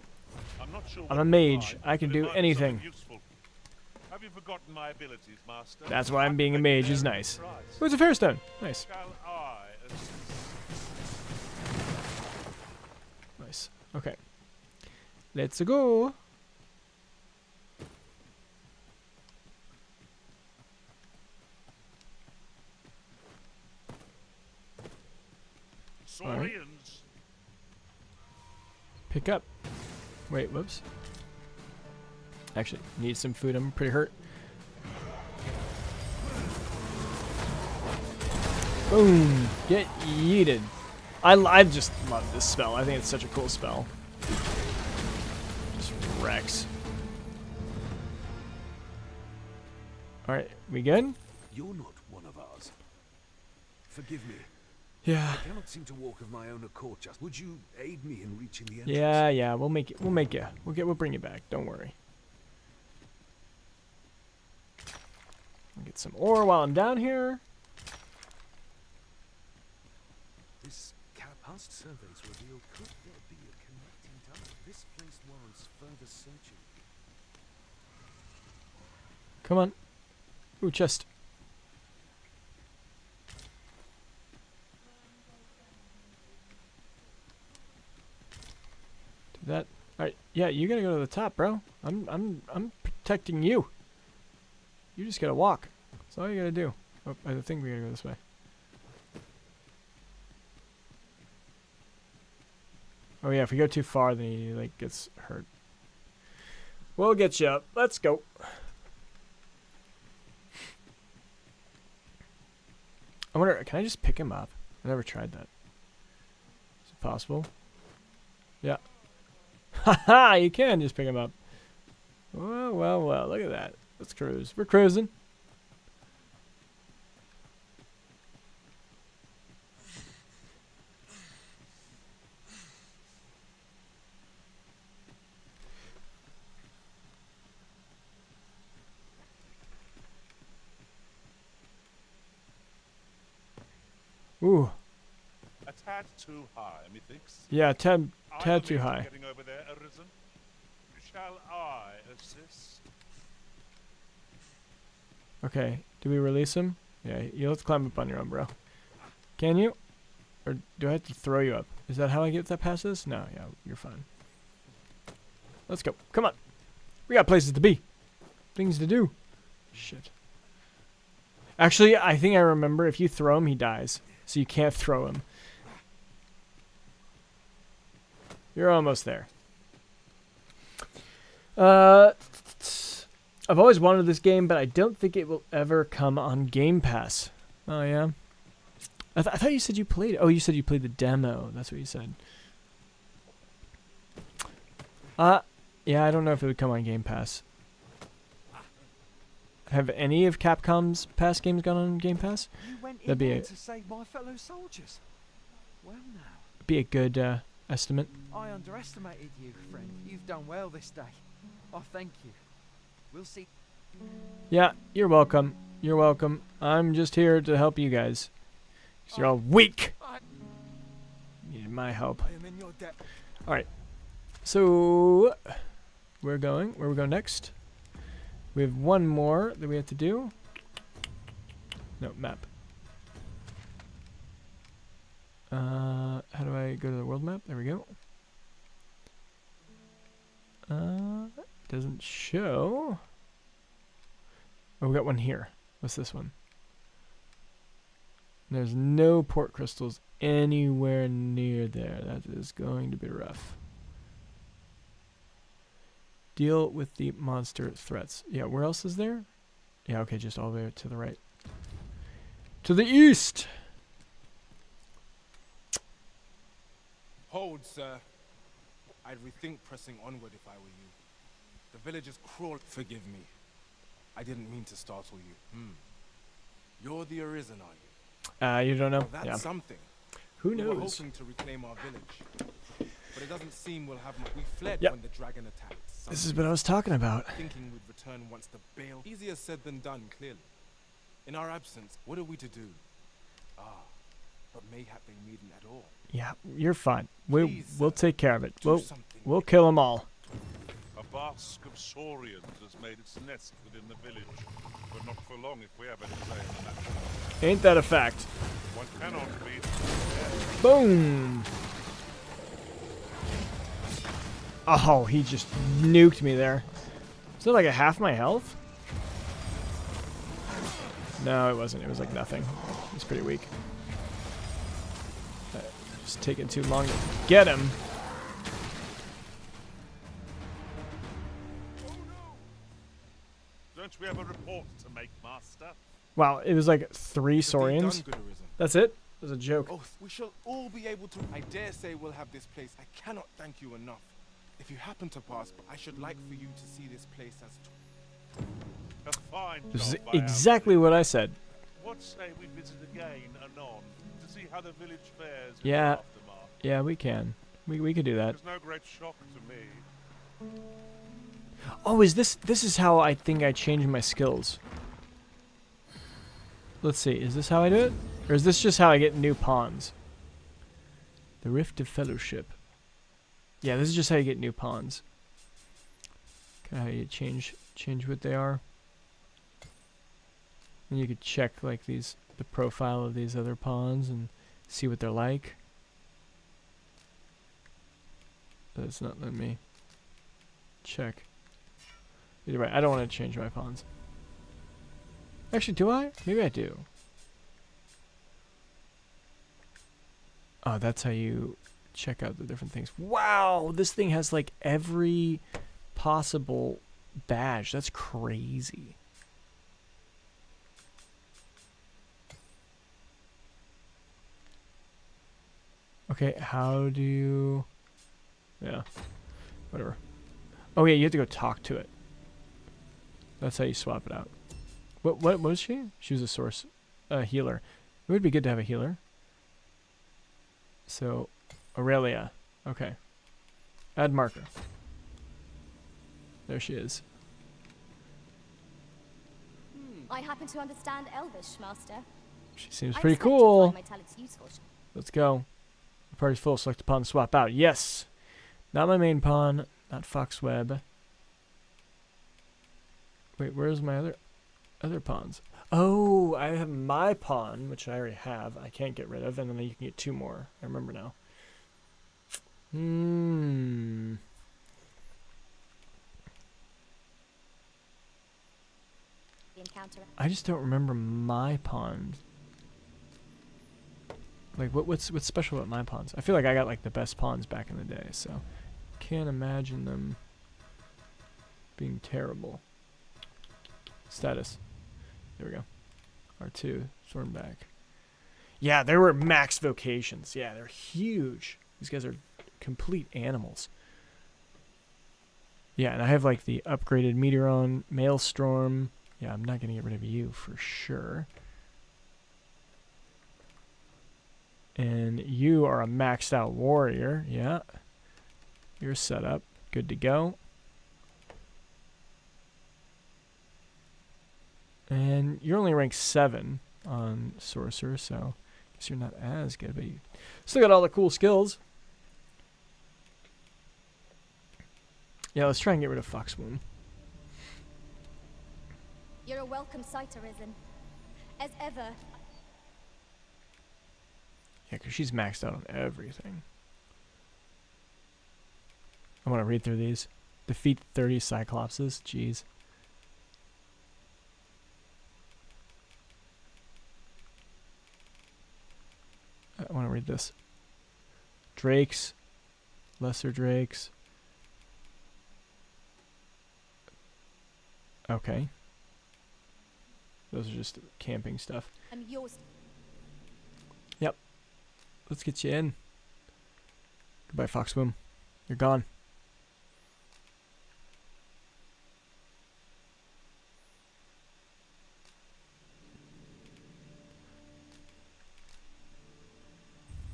I'm not sure I'm what a to mage. find, I can but it do might be anything. something useful. Have you forgotten my abilities, master? That's why I'm being a I'd mage make is their nice. price. Oh, it's a fair stone. Nice. Shall I assist? Nice. Okay. Let's go. Saurians. Pick up. Wait, whoops. Actually, need some food. I'm pretty hurt. Boom. Get yeeted. I just love this spell. I think it's such a cool spell. Just wrecks. Alright, we good? You're not one of ours. Forgive me. Yeah. I cannot seem to walk of my own accord. Just would you aid me in reaching the entrance? Yeah, we'll make it. We'll bring you back. Don't worry. I'll get some ore while I'm down here. This past surveys reveal could there be a connecting tunnel? This place warrants further searching. Come on. Ooh, chest. Do that. All right. Yeah, you gotta go to the top, bro. I'm protecting you. You just gotta walk. That's all you gotta do. Oh, I think we gotta go this way. Oh yeah, if we go too far, then he like gets hurt. We'll get you up. Let's go. I wonder, can I just pick him up? I never tried that. Is it possible? Yeah. Haha, you can just pick him up. Well, look at that. Let's cruise. We're cruising. Ooh. A tad too high, methinks. Yeah, tad I too believe high. Getting over there, Arisen. Shall I assist? Okay, do we release him? Yeah, you let's climb up on your own, bro. Can you? Or do I have to throw you up? Is that how I get that past this? No, yeah, you're fine. Let's go. Come on. We got places to be. Things to do. Shit. Actually, I think I remember if you throw him, he dies. So you can't throw him. You're almost there. I've always wanted this game, but I don't think it will ever come on Game Pass. Oh, yeah? I thought you said you played it. Oh, you said you played the demo. That's what you said. Yeah, I don't know if it would come on Game Pass. Have any of Capcom's past games gone on Game Pass? You went That'd be in a, to save my fellow soldiers. Well now. be a good estimate. I underestimated you, friend. You've done well this day. I thank you. We'll see. Yeah, you're welcome. You're welcome. I'm just here to help you guys. 'Cause you're all weak. Need my help. I am in your debt. Alright. So, we're going. Where we go next? We have one more that we have to do. No, map. How do I go to the world map? There we go. Doesn't show. Oh, we got one here. What's this one? There's no port crystals anywhere near there. That is going to be rough. Deal with the monster threats. Yeah, where else is there? Yeah, okay, just all the way to the right. To the east! Hold, sir. I'd rethink pressing onward if I were you. The villagers crawled. Forgive me. I didn't mean to startle you. You're the Arisen, are you? You don't know? That's Yeah. something. Who We were knows? hoping to reclaim our village. But it doesn't seem we'll have much. We fled Yep. when the dragon attacked. This is what I was talking about. Thinking we'd return once the bale. Easier said than done, clearly. In our absence, what are we to do? But mayhap they needn't at all. Yeah, you're fine. Please, We'll take care of it. Do We'll something. kill them all. A bask of saurians has made its nest within the village, but not for long if we have any say in the matter. Ain't that a fact? One cannot be. Boom! Oh, he just nuked me there. Is that like a half my health? No, it wasn't. It was like nothing. He's pretty weak. It's taking too long to get him. Don't we have a report to make, Master? Wow, it was like 3 What have they done, Saurians. good Arisen? That's it? It was a joke. Oath, we shall all be able to. I dare say we'll have this place. I cannot thank you enough. If you happen to pass, I should like for you to see this place as. A fine This is job by our exactly what I said. What say we visit again anon to see how the village fares in Yeah. the aftermath? Yeah, we can. We could do that. There's no great shock to me. Oh, is this is how I think I changed my skills. Let's see. Is this how I do it? Or is this just how I get new pawns? The Rift of Fellowship. Yeah, this is just how you get new pawns. Kind of how you change what they are. And you could check like the profile of these other pawns and see what they're like. But it's not letting me check. Either way, I don't want to change my pawns. Actually, do I? Maybe I do. Oh, that's how you check out the different things. Wow, this thing has like every possible badge. That's crazy. Okay, how do you... Yeah, whatever. Oh yeah, you have to go talk to it. That's how you swap it out. What was she? She was a source, healer. It would be good to have a healer. So, Aurelia. Okay. Add marker. There she is. I happen to understand Elvish, Master. She seems I pretty expect you'll cool. find my talents useful. Let's go. The party's full. Select a pawn to swap out. Yes. Not my main pawn. Not Foxweb. Wait, where's my other pawns? Oh, I have my pawn, which I already have. I can't get rid of, and then you can get 2 more. I remember now. The encounter. I just don't remember my pawns. Like, what's special about my pawns? I feel like I got like the best pawns back in the day, so can't imagine them being terrible. Status. There we go. R2. Stormback. Yeah, there were max vocations. Yeah, they're huge. These guys are complete animals. Yeah, and I have like the upgraded Meteoron, Maelstrom. Yeah, I'm not going to get rid of you for sure. And you are a maxed out warrior. Yeah. You're set up. Good to go. And you're only ranked 7 on Sorcerer, so I guess you're not as good, but you still got all the cool skills. Yeah, let's try and get rid of Foxwound. You're a welcome sight, Arisen. As ever. Yeah, because she's maxed out on everything. I want to read through these. Defeat 30 Cyclopses. Jeez. I want to read this. Drakes. Lesser Drakes. Okay. Those are just camping stuff. I'm yours. Yep. Let's get you in. Goodbye, Foxwim. You're gone.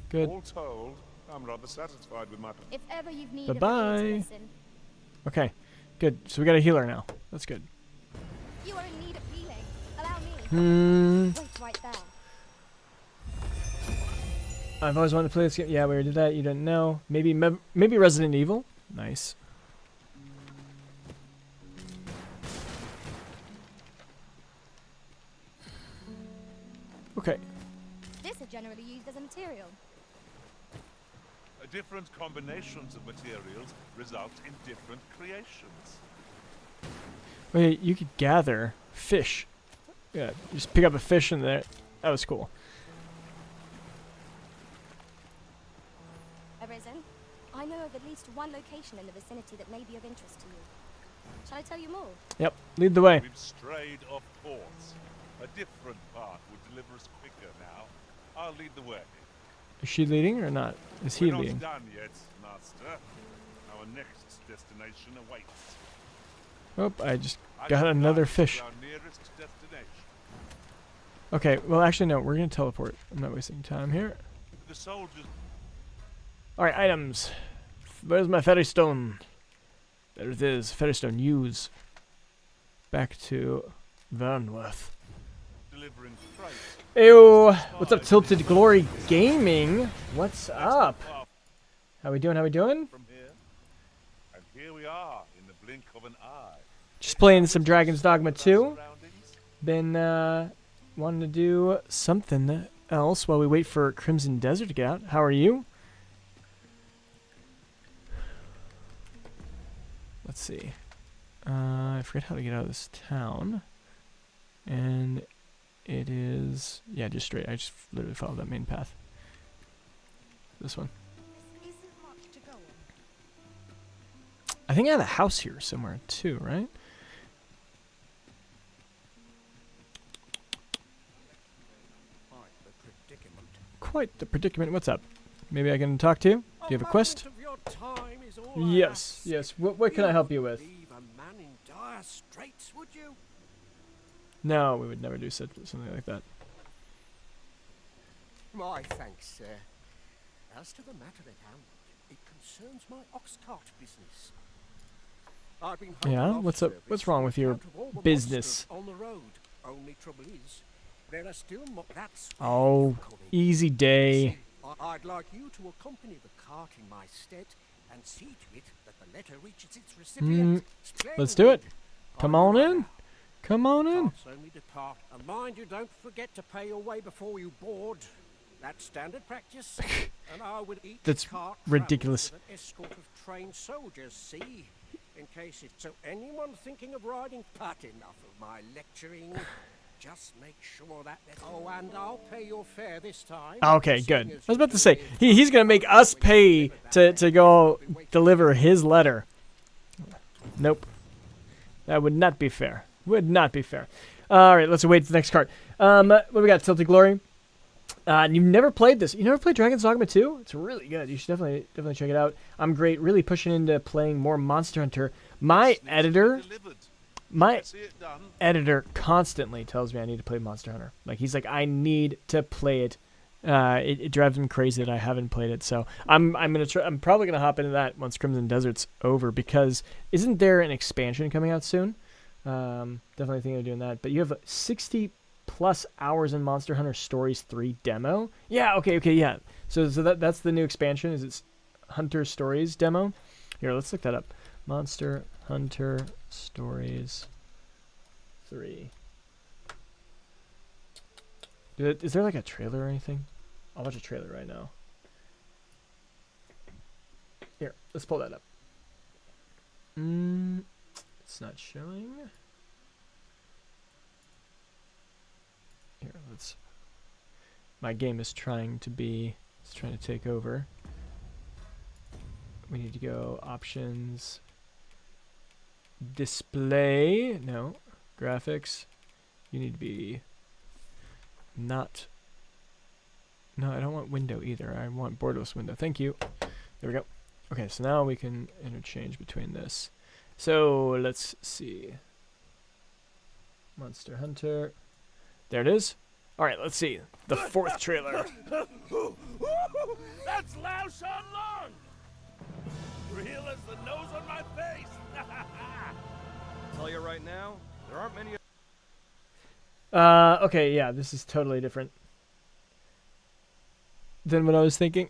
Good. All told, I'm rather satisfied with my... If ever you've needed Bye-bye. a to listen, Okay. Good. So we got a healer now. That's good. you are in need of healing. Allow me. Wait right there. I've always wanted to play this game. Yeah, we already did that. You didn't know. Maybe Resident Evil. Nice. Okay. This is generally used as a material. Different combinations of materials result in different creations. Wait, you could gather fish. Yeah, just pick up a fish in there. That was cool. Arisen, I know of at least one location in the vicinity that may be of interest to you. Shall I tell you more? Yep. Lead the way. We've strayed off course. A different path would deliver us quicker now. I'll lead the way. Is she leading or not? Is he We're leading? not done yet, Master. Our next destination awaits. Oh, I just I got shall another guide you fish. to our nearest destination. Okay, well, actually, no. We're going to teleport. I'm not wasting time here. The soldiers. All right, items. Where's my ferry stone? There it is. Ferry stone. Use. Back to Vernworth. Delivering freight. Ew. What's up, Tilted Glory Gaming? What's up? How we doing? How we doing? From here, and here we are in the blink of an eye. Just playing some Dragon's Dogma 2. Surroundings. Been wanting to do something else while we wait for Crimson Desert to get out. How are you? Let's see. I forget how to get out of this town. And it is... Yeah, just straight. I just literally followed that main path. This one. I think I have a house here somewhere too, right? Quite the predicament. What's up? Maybe I can talk to you? Do you have a quest? Yes, yes. What can I help you with? No, we would never do something like that. My thanks, sir. As to the matter at hand, it concerns my ox cart business. I've been Yeah, holding off what's up? service What's wrong with your out of all the business? monsters on the road. Only trouble is, there are still that's Oh, easy day. I'd like you to accompany the cart in my stead and see to it that the letter reaches its recipient. Let's do it. Splendid. Come Are you on in. right? Come on in. Carts only depart. And mind you, don't forget to pay your way before you board. That's standard practice. And I would eat That's the cart ridiculous. with an escort of trained soldiers, see? In case it's so anyone thinking of riding, but enough of my lecturing. Just make sure that oh, and I'll pay your fare this time. Okay, good. I was about to say, he's going to make us pay to go deliver his letter. Nope. That would not be fair. Would not be fair. All right, let's wait for the next card. What do we got? Tilted Glory. You've never played this. You never played Dragon's Dogma 2? It's really good. You should definitely check it out. I'm great. Really pushing into playing more Monster Hunter. My editor constantly tells me I need to play Monster Hunter. Like, he's like, I need to play it. It drives him crazy that I haven't played it. So I'm probably gonna hop into that once Crimson Desert's over, because isn't there an expansion coming out soon? Definitely thinking of doing that. But you have 60 plus hours in Monster Hunter Stories 3 demo. Yeah, okay, yeah. So that's the new expansion. Is it Hunter Stories demo? Here, let's look that up. Monster Hunter Stories 3. Is there like a trailer or anything? I'll watch a trailer right now. Here, let's pull that up. It's not showing. Here, let's... My game is trying to take over. We need to go options, display, no, graphics. You need to be not, no, I don't want window either. I want borderless window. Thank you. There we go. Okay, so now we can interchange between this. So let's see. Monster Hunter. There it is. All right, let's see. The fourth trailer. That's Lao Shan Long! Real as the nose on my face! Tell you right now, there aren't many. Okay, yeah, this is totally different than what I was thinking.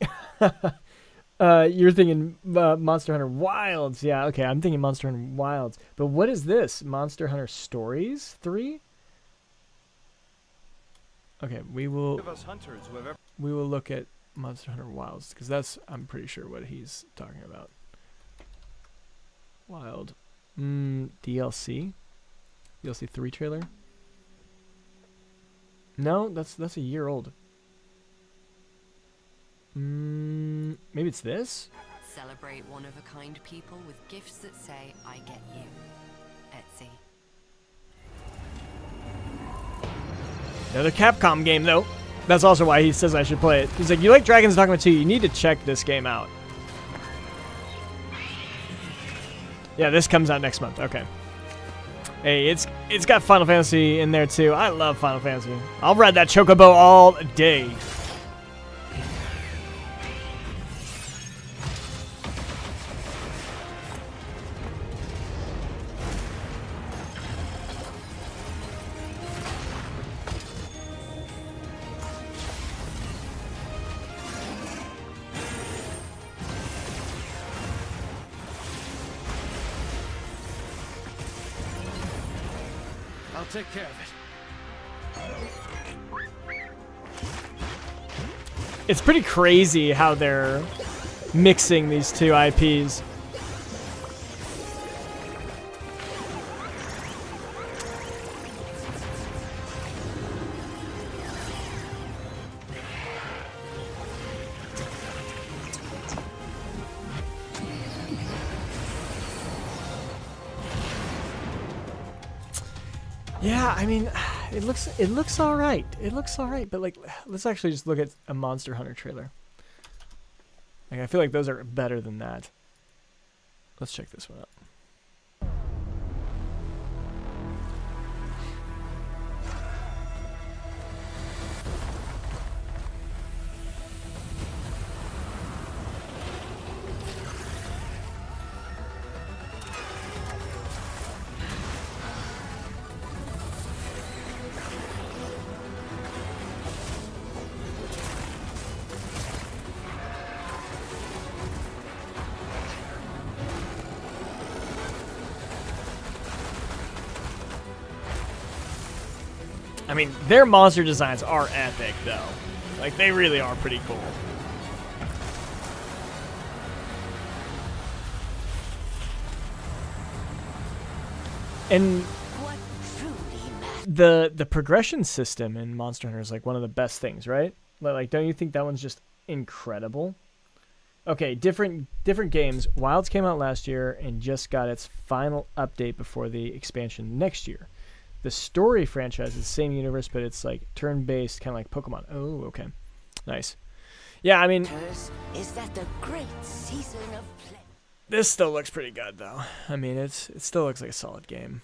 You're thinking Monster Hunter Wilds. Yeah, okay, I'm thinking Monster Hunter Wilds. But what is this? Monster Hunter Stories 3? Okay, we will look at Monster Hunter Wilds, because that's, I'm pretty sure, what he's talking about. Wild. DLC? DLC 3 trailer? No, that's a year old. Maybe it's this? Celebrate one-of-a-kind people with gifts that say, I get you. Etsy. Another Capcom game, though. That's also why he says I should play it. He's like, you like Dragon's Dogma 2, you need to check this game out. Yeah, this comes out next month. Okay. Hey, it's got Final Fantasy in there too. I love Final Fantasy. I'll ride that Chocobo all day. I'll take care of it. It's pretty crazy how they're mixing these two IPs. Yeah, I mean, it looks all right. It looks all right, but like, let's actually just look at a Monster Hunter trailer. Like, I feel like those are better than that. Let's check this one out. I mean, their monster designs are epic, though. Like, they really are pretty cool. And the progression system in Monster Hunter is like one of the best things, right? Like, don't you think that one's just incredible? Okay, different games. Wilds came out last year and just got its final update before the expansion next year. The story franchise is the same universe, but it's like turn-based, kind of like Pokemon. Oh, okay. Nice. Yeah, I mean, is that the great season of play? This still looks pretty good, though. I mean, it still looks like a solid game.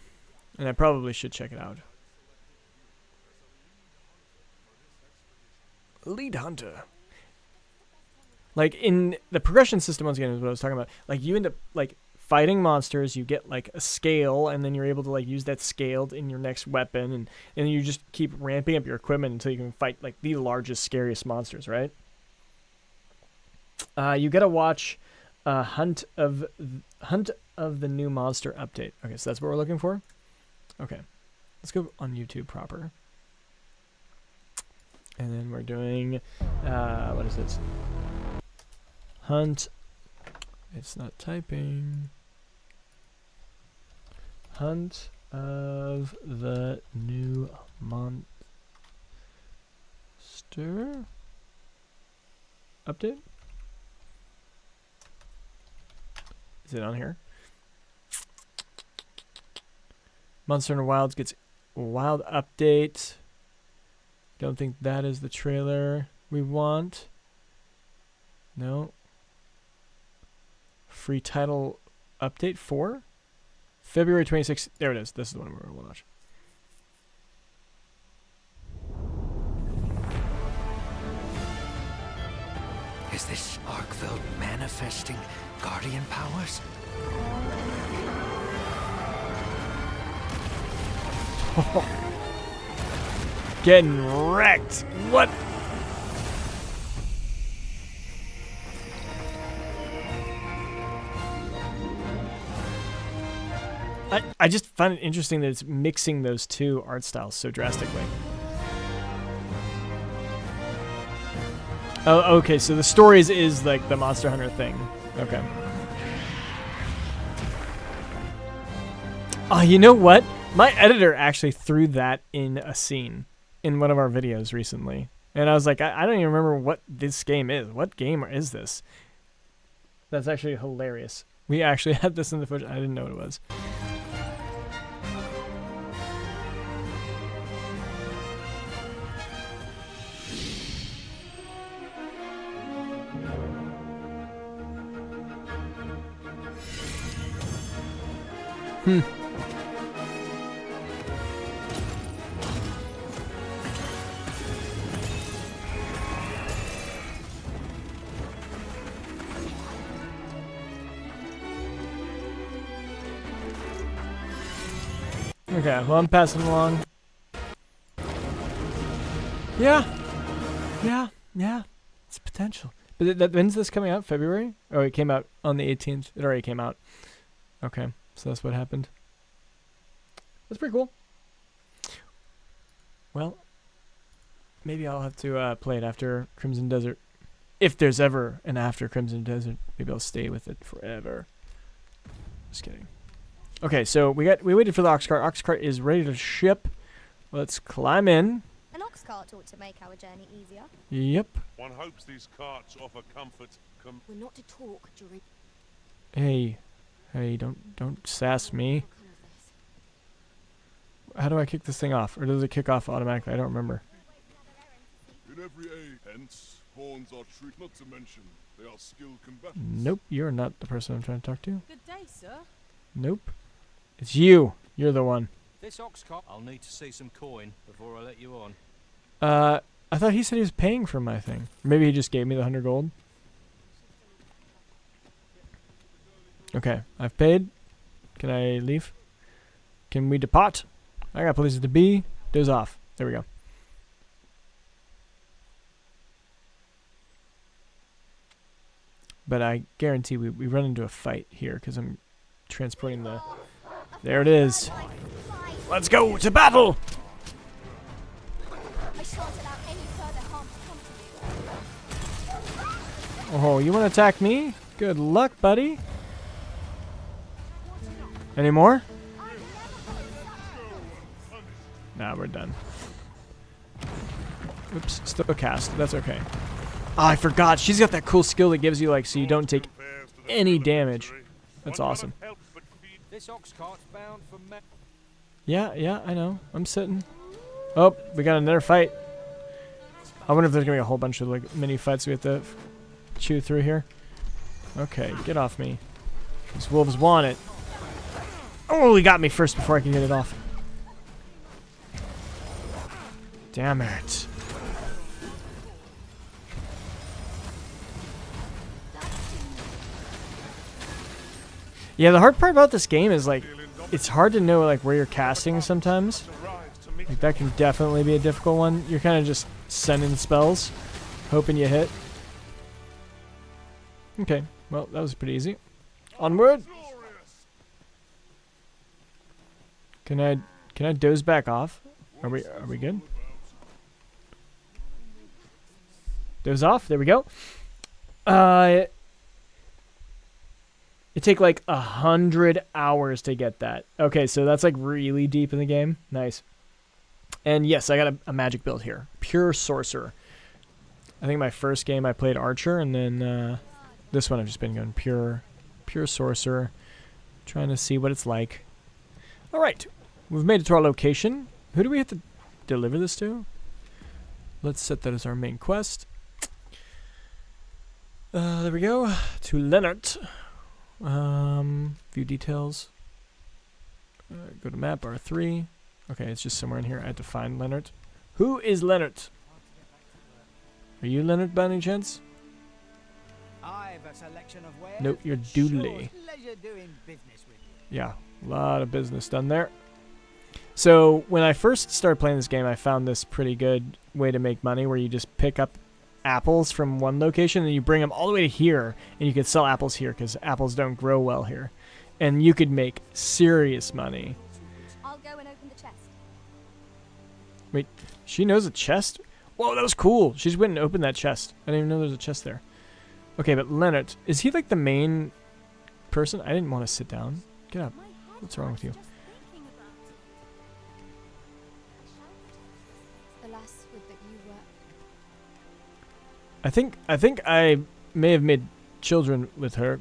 And I probably should check it out. Lead Hunter. Like, in the progression system, once again, is what I was talking about. Like, you end up, like, fighting monsters, you get like a scale, and then you're able to like use that scale in your next weapon, and you just keep ramping up your equipment until you can fight like the largest, scariest monsters, right? You gotta watch Hunt of the New Monster update. Okay, so that's what we're looking for. Okay, let's go on YouTube proper, and then we're doing what is it? Hunt. It's not typing. Hunt of the New Monster update? Is it on here? Monster Hunter Wilds gets wild update. Don't think that is the trailer we want. No. Free title update 4? February 26th. There it is. This is the one we're going to watch. Is this Arkville manifesting guardian powers? Getting wrecked. What? I just find it interesting that it's mixing those two art styles so drastically. Oh, okay, so the stories is like the Monster Hunter thing. Okay. Oh, you know what? My editor actually threw that in a scene in one of our videos recently. And I was like, I don't even remember what this game is. What game is this? That's actually hilarious. We actually had this in the footage. I didn't know what it was. Okay, well, I'm passing along. Yeah. It's potential. But when's this coming out? February? Oh, it came out on the 18th. It already came out. Okay, so that's what happened. That's pretty cool. Well, maybe I'll have to play it after Crimson Desert. If there's ever an after Crimson Desert, maybe I'll stay with it forever. Just kidding. Okay, so we waited for the ox cart. Ox cart is ready to ship. Let's climb in. An ox cart ought to make our journey easier. Yep. One hopes these carts offer comfort. We're not to talk during... Hey, don't sass me. How do I kick this thing off? Or does it kick off automatically? I don't remember. In every age, hence, horns are treated, not to mention they are skilled combatants. Nope, you're not the person I'm trying to talk to. Good day, sir. Nope. It's you. You're the one. This ox cart. I'll need to see some coin before I let you on. I thought he said he was paying for my thing. Maybe he just gave me the 100 gold. Okay, I've paid. Can I leave? Can we depart? I got places to be. Doze off. There we go. But I guarantee we run into a fight here because I'm transporting the... There it is. Let's go to battle! Oh, you want to attack me? Good luck, buddy. Any more? Nah, we're done. Oops, still a cast. That's okay. Oh, I forgot. She's got that cool skill that gives you, like, so you don't take any damage. That's awesome. This ox cart's bound for Yeah, I know. I'm sitting. Oh, we got another fight. I wonder if there's gonna be a whole bunch of, like, mini fights we have to chew through here. Okay, get off me. These wolves want it. Oh, he got me first before I can get it off. Damn it. Yeah, the hard part about this game is, like, it's hard to know, like, where you're casting sometimes. Like, that can definitely be a difficult one. You're kind of just sending spells, hoping you hit. Okay, well, that was pretty easy. Onward! Can I doze back off? Are we good? Doze off. There we go. It take like 100 hours to get that. Okay, so that's like really deep in the game. Nice. And yes, I got a magic build here. Pure sorcerer. I think my first game I played archer, and then this one I've just been going pure sorcerer. Trying to see what it's like. All right, we've made it to our location. Who do we have to deliver this to? Let's set that as our main quest. There we go. To Leonard. View details. Go to map R3. Okay, it's just somewhere in here. I had to find Leonard. Who is Leonard? Are you Leonard by any chance? I've a selection of wares. Nope, you're Doodly. Pleasure doing business with you. Yeah, a lot of business done there. So when I first started playing this game, I found this pretty good way to make money where you just pick up apples from one location and you bring them all the way to here, and you could sell apples here because apples don't grow well here. And you could make serious money. I'll go and open the chest. Wait, she knows a chest? Whoa, that was cool. She just went and opened that chest. I didn't even know there was a chest there. Okay, but Leonard, is he like the main person? I didn't want to sit down. Get up. What's wrong with you? Alas, would that you were... I think I may have made children with her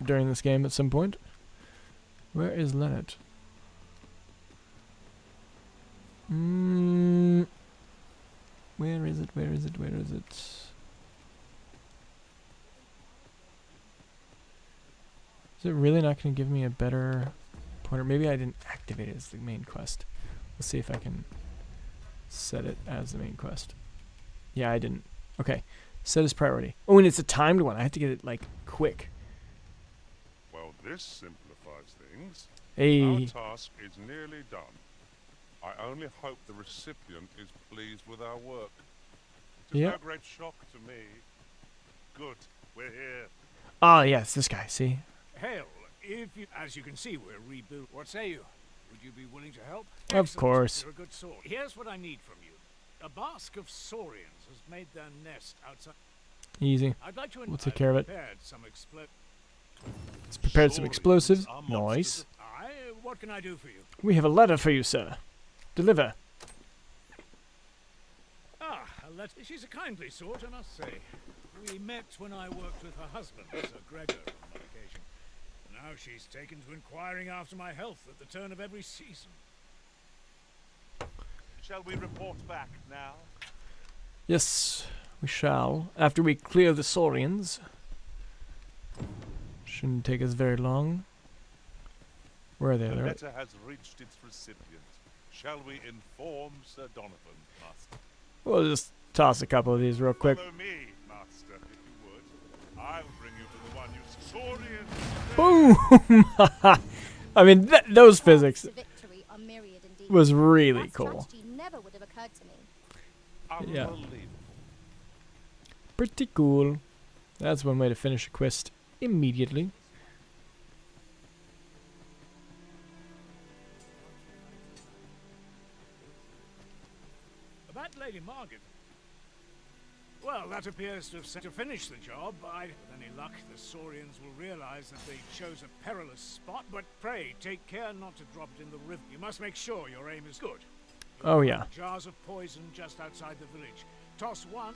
during this game at some point. Where is Leonard? Where is it? Where is it? Where is it? Is it really not going to give me a better... Pointer. Maybe I didn't activate it as the main quest. Let's see if I can set it as the main quest. Yeah, I didn't. Okay. Set as priority. Oh, and it's a timed one. I have to get it, like, quick. Well, this simplifies things. Hey. Our task is nearly done. I only hope the recipient is pleased with our work. It's Yeah. no great shock to me. Good, we're here. Ah, yes, this guy. See? Hell, if you, as you can see, we're rebuilt. What say you? Would you be willing to help? Of Excellent. course. You're a good sort. Here's what I need from you. A basque of saurians has made their nest outside. Easy. I'd like to We'll take care of it. prepared some Let's prepare some explosives. Are Nice. monsters. what can I do for you? We have a letter for you, sir. Deliver. Ah, she's a kindly sort, I must say. We met when I worked with her husband, Sir Gregor, on one occasion. Now she's taken to inquiring after my health at the turn of every season. Shall we report back now? Yes, we shall. After we clear the saurians. Shouldn't take us very long. Where are they? The They're- letter has reached its recipient. Shall we inform Sir Donovan, Master? We'll just toss a couple of these real quick. Follow me, Master, if you would. I'll bring you to the one you saurian. Boom! I mean, those physics To victory are myriad indeed. was really That cool. strategy never would have occurred to me. Yeah. Unbelievable. Pretty cool. That's one way to finish a quest immediately. About Lady Margaret. Well, that appears to have to finish the job. With any luck, the saurians will realize that they chose a perilous spot. But pray, take care not to drop it in the river. You must make sure your aim is good. Oh, yeah. Jars of poison just outside the village. Toss one.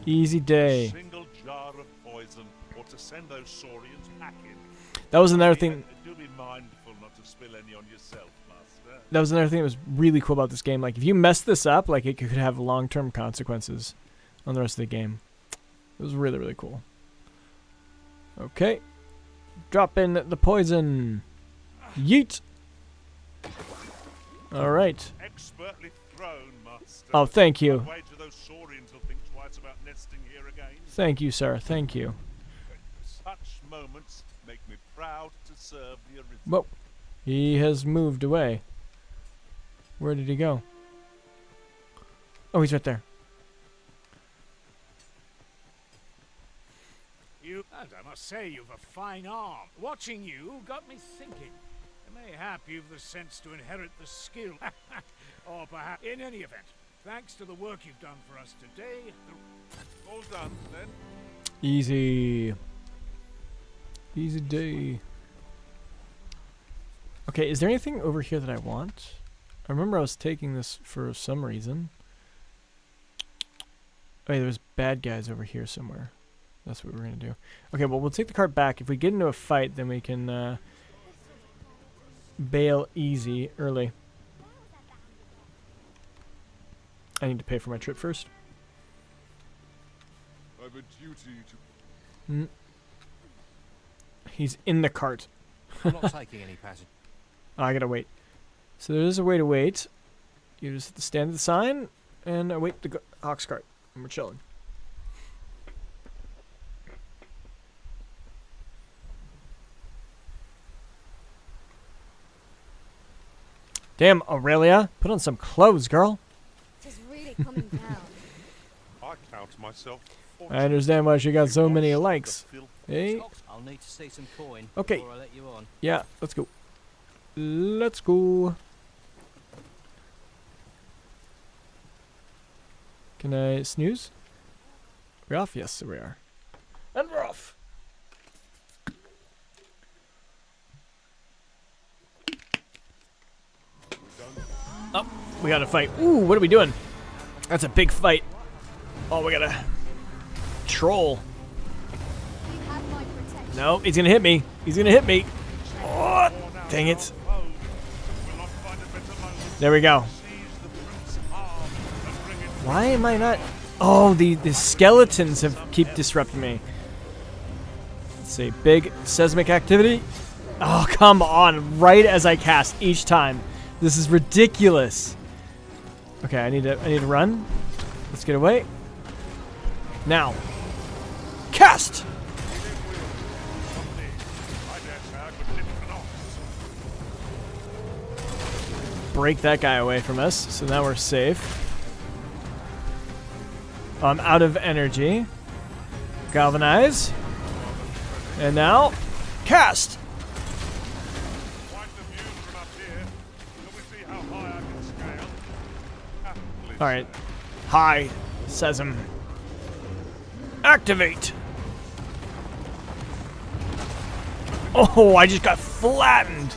Easy day. Single jar of poison, or to send those saurians packing. That was another thing. Do be mindful not to spill any on yourself, Master. That was another thing that was really cool about this game. Like, if you mess this up, like, it could have long-term consequences on the rest of the game. It was really, really cool. Okay. Drop in the poison. Yeet. All right. Expertly thrown, Master. Oh, thank you. I'd wager those saurians will think twice about nesting here again. Thank you, sir. Thank you. Such moments make me proud to serve the original. Whoa. He has moved away. Where did he go? Oh, he's right there. And I must say, you've a fine arm. Watching you got me thinking. Mayhap you've the sense to inherit the skill. Or perhaps, in any event, thanks to the work you've done for us today, All done, then. Easy. Easy day. Okay, is there anything over here that I want? I remember I was taking this for some reason. Oh, yeah, there's bad guys over here somewhere. That's what we're going to do. Okay, well, we'll take the cart back. If we get into a fight, then we can bail easy early. I need to pay for my trip first. I've a duty to... He's in the cart. I'm not taking any passage. Oh, I gotta wait. So there is a way to wait. You just have to stand at the sign and await the ox cart. And we're chilling. Damn, Aurelia. Put on some clothes, girl. It is really coming down. I count myself... I understand why she got so many likes. Hey? I'll need to see some coin Okay. before I let you on. Yeah, let's go. Let's go. Can I snooze? We're off? Yes, we are. And we're off. Oh, we gotta fight. Ooh, what are we doing? That's a big fight. Oh, we gotta troll. You have my protection. No, he's gonna hit me. He's gonna hit me. Oh, dang it. There we go. Why am I not? Oh, the skeletons keep disrupting me. Let's see. Big seismic activity. Oh, come on. Right as I cast each time. This is ridiculous. Okay, I need to run. Let's get away. Now. Cast! Break that guy away from us, so now we're safe. I'm out of energy. Galvanize. And now, cast! Alright. Hi, says him. Activate! Oh, I just got flattened!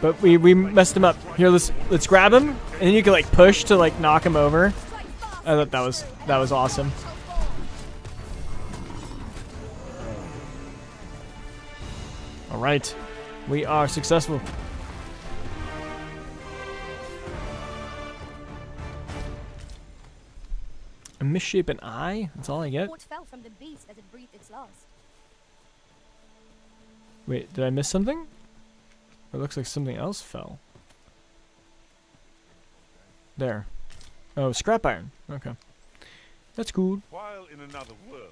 But we messed him up. Here, let's grab him, and then you can like push to like knock him over. I thought that was awesome. All right, we are successful. A misshapen eye? That's all I get? What fell from the beast as it breathed its last? Wait, did I miss something? It looks like something else fell. There. Oh, scrap iron. Okay. That's cool. While in another world,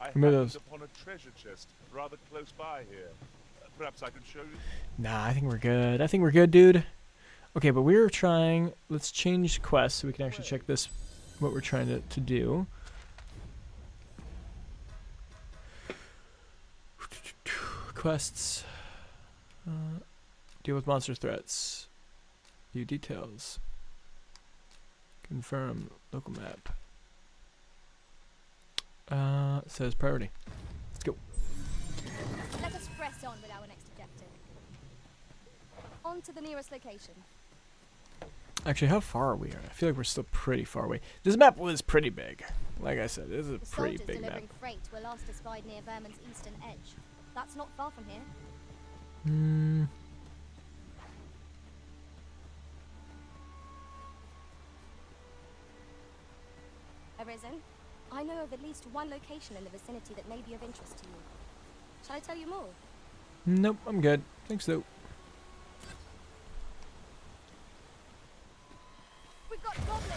I Remember happened those. upon a treasure chest rather close by here. Perhaps I can show you. Nah, I think we're good. I think we're good, dude. Okay, but we were trying... Let's change quest so we can actually check this, what we're trying to do. Quests. Deal with monster threats. View details. Confirm local map. It says priority. Let's go. Let us press on with our next objective. On to the nearest location. Actually, how far are we? I feel like we're still pretty far away. This map was pretty big. Like I said, this is a pretty big map. Delivering freight were last espied near Vermin's eastern edge. That's not far from here. Arisen, I know of at least one location in the vicinity that may be of interest to you. Shall I tell you more? Nope, I'm good. Thanks, though. We've got goblins!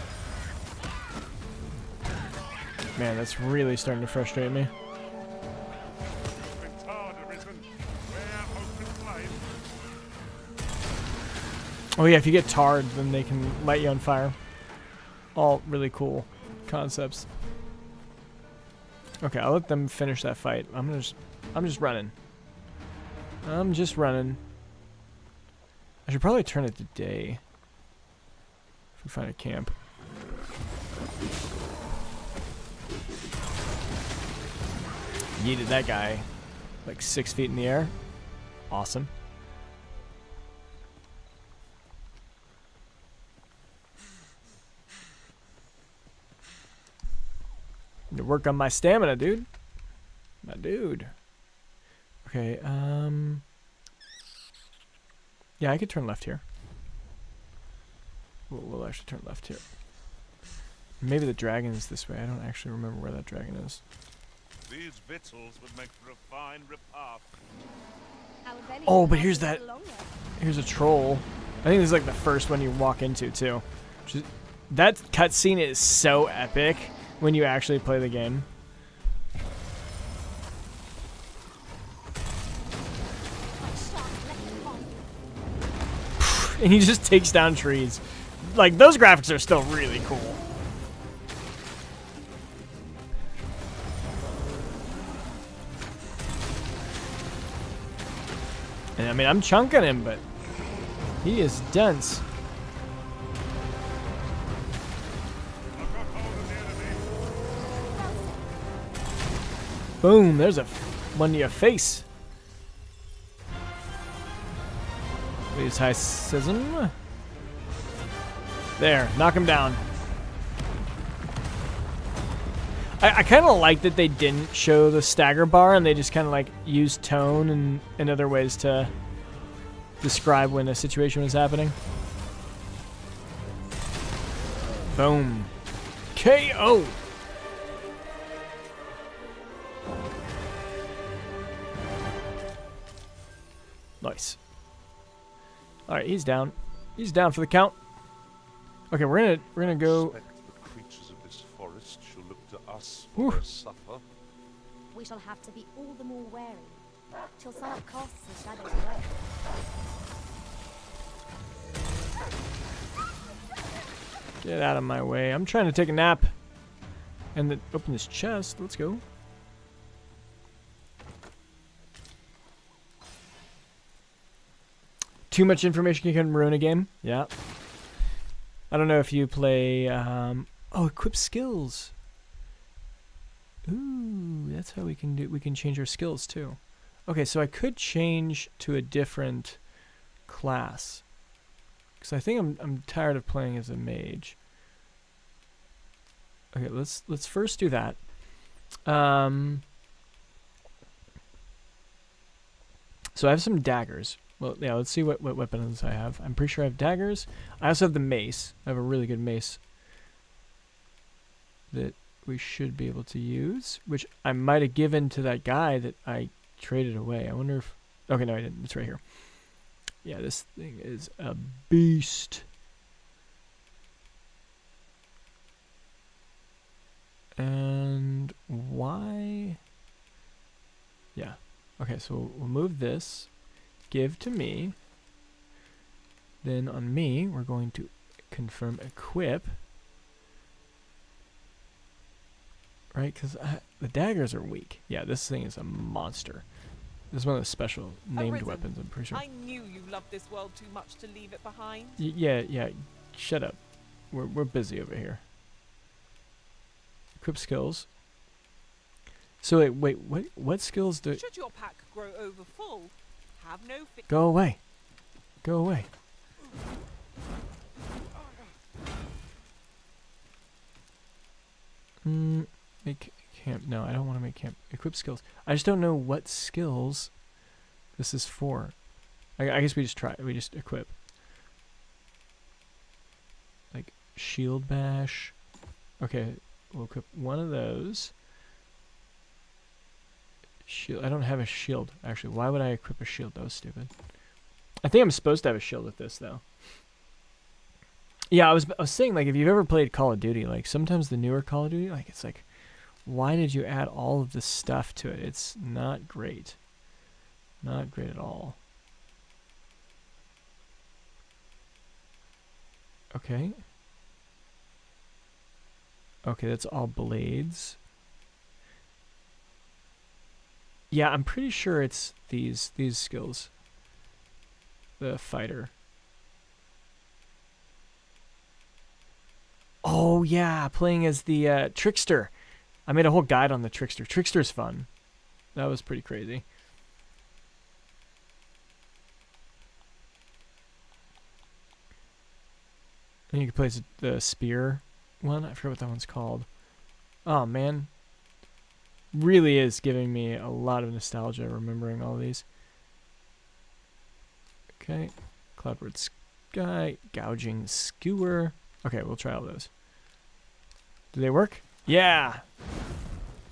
Man, that's really starting to frustrate me. Oh yeah, if you get tarred, then they can light you on fire. All really cool concepts. Okay, I'll let them finish that fight. I'm just running. I'm just running. I should probably turn it to day. If we find a camp. Yeeted that guy like 6 feet in the air. Awesome. Need to work on my stamina, dude. My dude. Okay, yeah, I could turn left here. We'll actually turn left here. Maybe the dragon is this way. I don't actually remember where that dragon is. These victuals would make for a fine repast. Oh, but here's that. Here's a troll. I think this is like the first one you walk into too. That cutscene is so epic when you actually play the game. And he just takes down trees. Like, those graphics are still really cool. And I mean, I'm chunking him, but he is dense. Boom, there's a one to your face. Please, high sism. There, knock him down. I kind of like that they didn't show the stagger bar and they just kind of like used tone and other ways to describe when a situation was happening. Boom. KO. Nice. All right, he's down. He's down for the count. Okay, we're gonna go. I suspect the creatures of this forest shall look to us Whew. for their supper. We shall have to be all the more wary till sunlight casts the shadows away. Get out of my way. I'm trying to take a nap. And then open this chest. Let's go. Too much information can ruin a game. Yeah. I don't know if you play. Oh, equip skills. Ooh, that's how we can do. We can change our skills too. Okay, so I could change to a different class. Because I think I'm tired of playing as a mage. Okay, let's first do that. So I have some daggers. Well, yeah, let's see what weapons I have. I'm pretty sure I have daggers. I also have the mace. I have a really good mace that we should be able to use, which I might have given to that guy that I traded away. I wonder if... Okay, no, I didn't. It's right here. Yeah, this thing is a beast. And why? Yeah. Okay, so we'll move this. Give to me. Then on me, we're going to confirm equip. Right, because the daggers are weak. Yeah, this thing is a monster. This is one of the special named Arisen, weapons, I'm pretty sure. I knew you loved this world too much to leave it behind. Yeah, shut up. We're busy over here. Equip skills. So wait, what skills do... Should your pack grow over full, have no fear. Go away. Go away. Make camp. No, I don't want to make camp. Equip skills. I just don't know what skills this is for. I guess we just try. We just equip. Like shield bash. Okay, we'll equip one of those. Shield. I don't have a shield actually. Why would I equip a shield? That was stupid. I think I'm supposed to have a shield with this though. Yeah, I was saying, like, if you've ever played Call of Duty, like sometimes the newer Call of Duty, like it's like, why did you add all of this stuff to it? It's not great. Not great at all. Okay. Okay, that's all blades. Yeah, I'm pretty sure it's these skills. The fighter. Oh yeah, playing as the trickster. I made a whole guide on the trickster. Trickster's fun. That was pretty crazy. And you can play the spear one. I forget what that one's called. Oh man. Really is giving me a lot of nostalgia remembering all these. Okay. Cloudward Sky. Gouging Skewer. Okay, we'll try all those. Do they work? Yeah!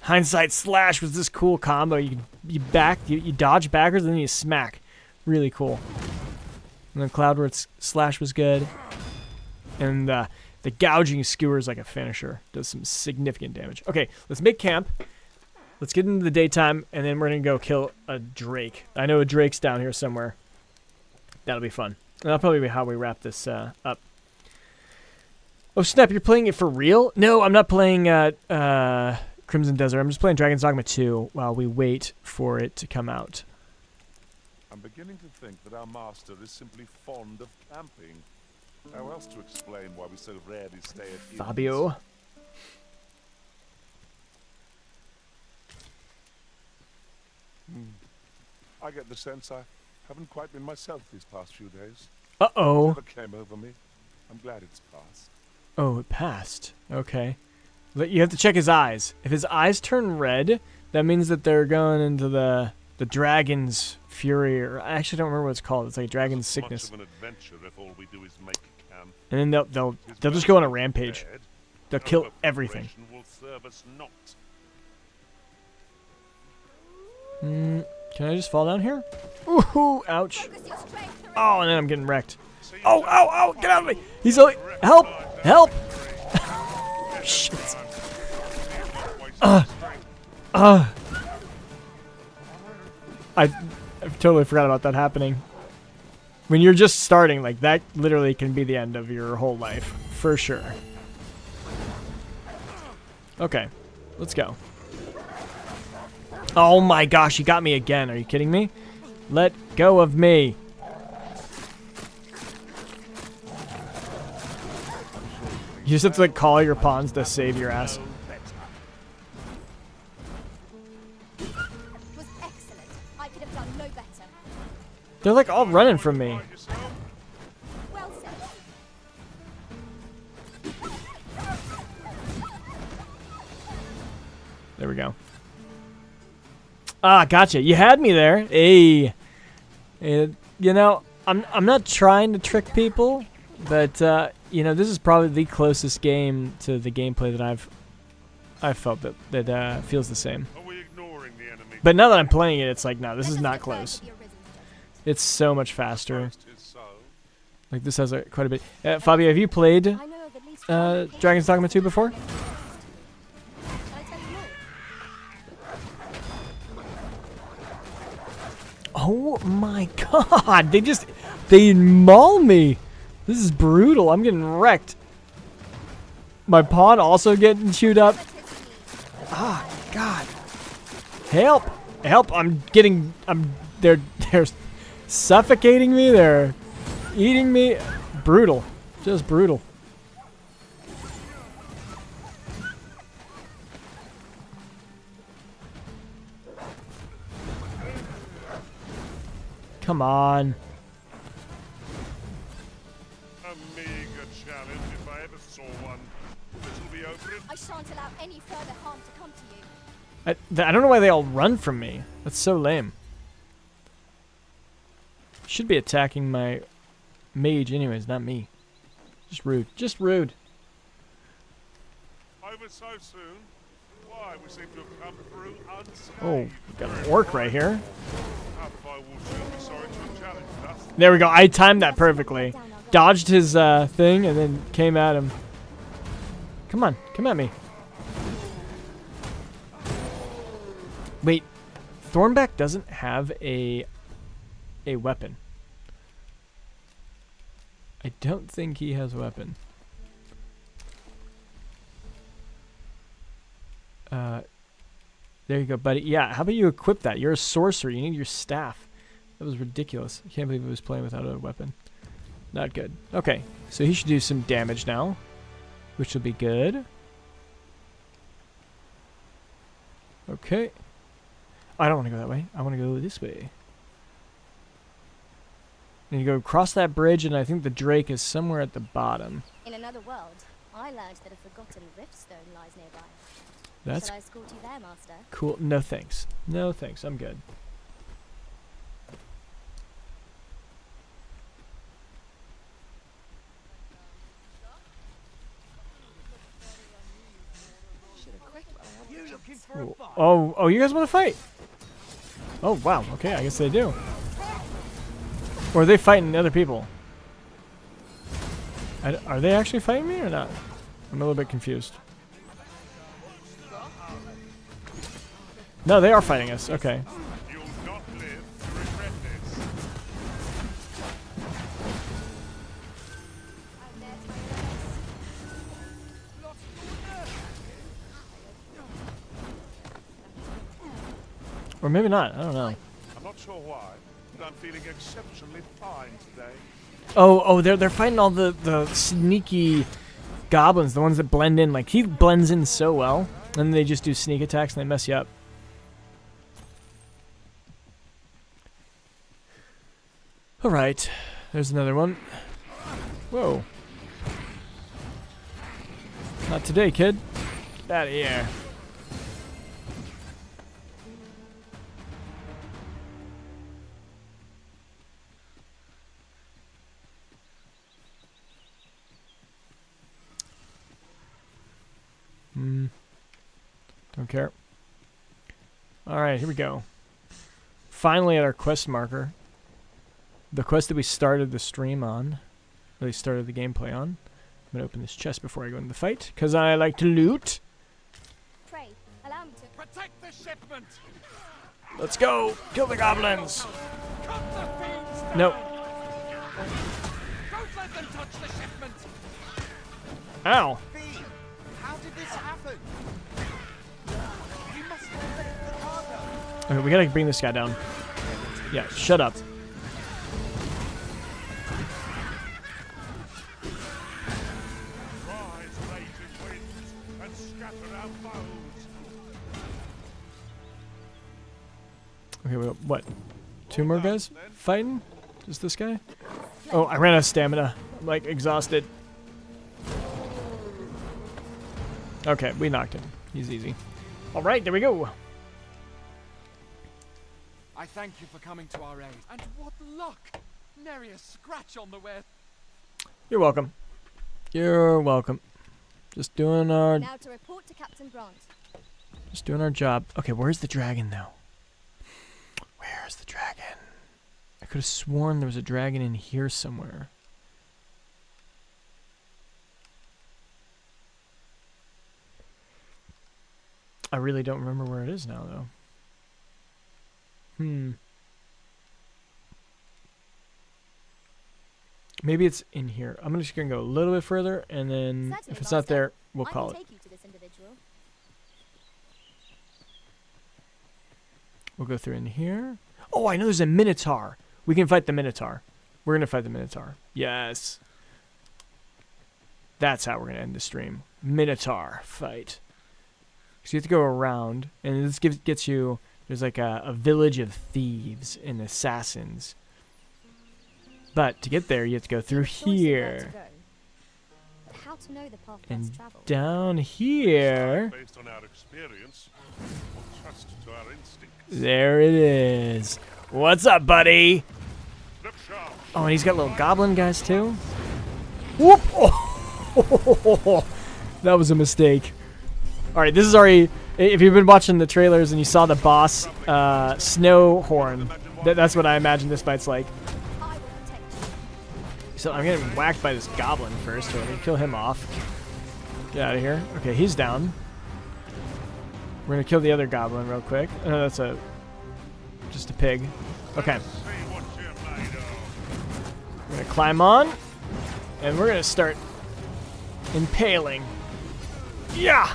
Hindsight Slash was this cool combo. You dodge backwards and then you smack. Really cool. And then Cloudward Slash was good. And the Gouging Skewer is like a finisher. Does some significant damage. Okay, let's make camp. Let's get into the daytime, and then we're going to go kill a drake. I know a drake's down here somewhere. That'll be fun. That'll probably be how we wrap this up. Oh snap, you're playing it for real? No, I'm not playing Crimson Desert. I'm just playing Dragon's Dogma 2 while we wait for it to come out. I'm beginning to think that our master is simply fond of camping. How else to explain why we so rarely stay at inns? Fabio. I get the sense I haven't quite been myself these past few days. Uh-oh. Whatever came over me, I'm glad it's passed. Oh, it passed. Okay. You have to check his eyes. If his eyes turn red, that means that they're going into the dragon's fury, or I actually don't remember what it's called. It's like dragon's sickness. Much of an adventure if all we do is make camp. And then they'll just go on a rampage. They'll kill everything. Will serve us not. Can I just fall down here? Ooh, ouch. Oh, and then I'm getting wrecked. Oh, ow, ow, get out of me. He's like, help, help. Shit. I've totally forgot about that happening. When you're just starting, like, that literally can be the end of your whole life. For sure. Okay, let's go. Oh my gosh, he got me again. Are you kidding me? Let go of me. You just have to, like, call your pawns to save your ass. They're like all running from me. There we go. Ah, gotcha. You had me there. Hey. You know, I'm not trying to trick people, but you know, this is probably the closest game to the gameplay that I've felt that feels the same. But now that I'm playing it, it's like, no, this is not close. It's so much faster. Like, this has quite a bit. Fabio, have you played Dragon's Dogma 2 before? Oh my god, they maul me. This is brutal. I'm getting wrecked. My pawn also getting chewed up. Ah, god. Help. Help. They're suffocating me. They're eating me. Brutal. Just brutal. Come on. A meager challenge if I ever saw one. This will be over it. I shan't allow any further harm to come to you. I don't know why they all run from me. That's so lame. Should be attacking my mage anyways, not me. Just rude. Just rude. Over so soon. Why, we seem to have come through unscathed. Oh, got an orc right here. Us. There we go. I timed that perfectly. Dodged his thing and then came at him. Come on, come at me. Wait, Thornback doesn't have a weapon. I don't think he has a weapon. There you go, buddy. Yeah, how about you equip that? You're a sorcerer. You need your staff. That was ridiculous. I can't believe he was playing without a weapon. Not good. Okay, so he should do some damage now, which will be good. Okay. I don't want to go that way. I want to go this way. And you go across that bridge, and I think the Drake is somewhere at the bottom. In another world, I learned that a forgotten riftstone lies nearby. That's Shall I escort you there, Master? cool. No thanks. No thanks. I'm good. Ooh. Oh, you guys want to fight? Oh, wow. Okay, I guess they do. Or are they fighting other people? Are they actually fighting me or not? I'm a little bit confused. No, they are fighting us. Okay. You'll not live to regret this. Or maybe not. I don't know. I'm not sure why, but I'm feeling exceptionally fine today. Oh, they're fighting all the sneaky goblins, the ones that blend in. Like, he blends in so well, and they just do sneak attacks and they mess you up. All right, there's another one. Whoa. Not today, kid. Get out of here. Don't care. All right, here we go. finally at our quest marker. The quest that we started the stream on. At least started the gameplay on. I'm going to open this chest before I go into the fight, because I like to loot. Pray, allow me to protect the shipment. Let's go! Kill the goblins! Cut the fiends down. Nope. Don't let them touch the shipment. Ow! How did this happen? You must have left the cargo. Okay, we gotta bring this guy down. Yeah, shut up. Rise, raging winds, and scatter our foes. Okay, we got, what? 2 more guys fighting? Just this guy? Oh, I ran out of stamina. I'm like exhausted. Okay, we knocked him. He's easy. Alright, there we go. I thank you for coming to our aid. And what luck! Nary a scratch on the way. You're welcome. You're welcome. Just doing our now to report to Captain Grant. Just doing our job. Okay, where's the dragon though? Where's the dragon? I could have sworn there was a dragon in here somewhere. I really don't remember where it is now though. Maybe it's in here. I'm just gonna go a little bit further, and then Certainly, if it's not Master. there, we'll I call can it. take you to this individual. We'll go through in here. Oh, I know there's a Minotaur. We can fight the Minotaur. We're gonna fight the Minotaur. Yes. That's how we're gonna end the stream. Minotaur fight. So you have to go around, and this gets you. There's like a village of thieves and assassins. But to get there, you have to go through here. How to know the path And less traveled. down here. Based on our experience, we'll trust to our instincts. There it is. What's up, buddy? Look sharp. Oh, and he's got little goblin guys too. Whoop! Oh, that was a mistake. All right, this is already. If you've been watching the trailers and you saw the boss, Snowhorn, that's what I imagine this fight's like. So I'm getting whacked by this goblin first. So I'm gonna kill him off. Get out of here. Okay, he's down. We're gonna kill the other goblin real quick. Oh, that's just a pig. Okay. We're gonna climb on, and we're gonna start impaling. Yeah.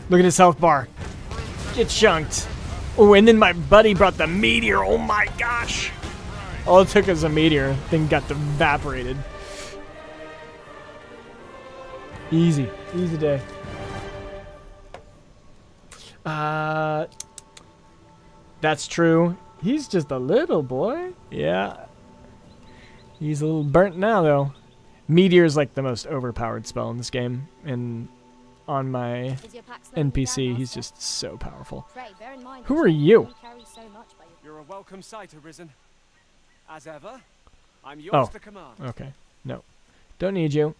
Look at his health bar. Get chunked. Oh, and then my buddy brought the meteor. Oh my gosh. All it took was a meteor. Thing got evaporated. Easy. Easy day. That's true. He's just a little boy. Yeah. He's a little burnt now, though. Meteor is like the most overpowered spell in this game. And on my NPC, he's just so powerful. Who are you? You're a welcome sight, Arisen. As ever, I'm yours to command. Okay. No. Don't need you.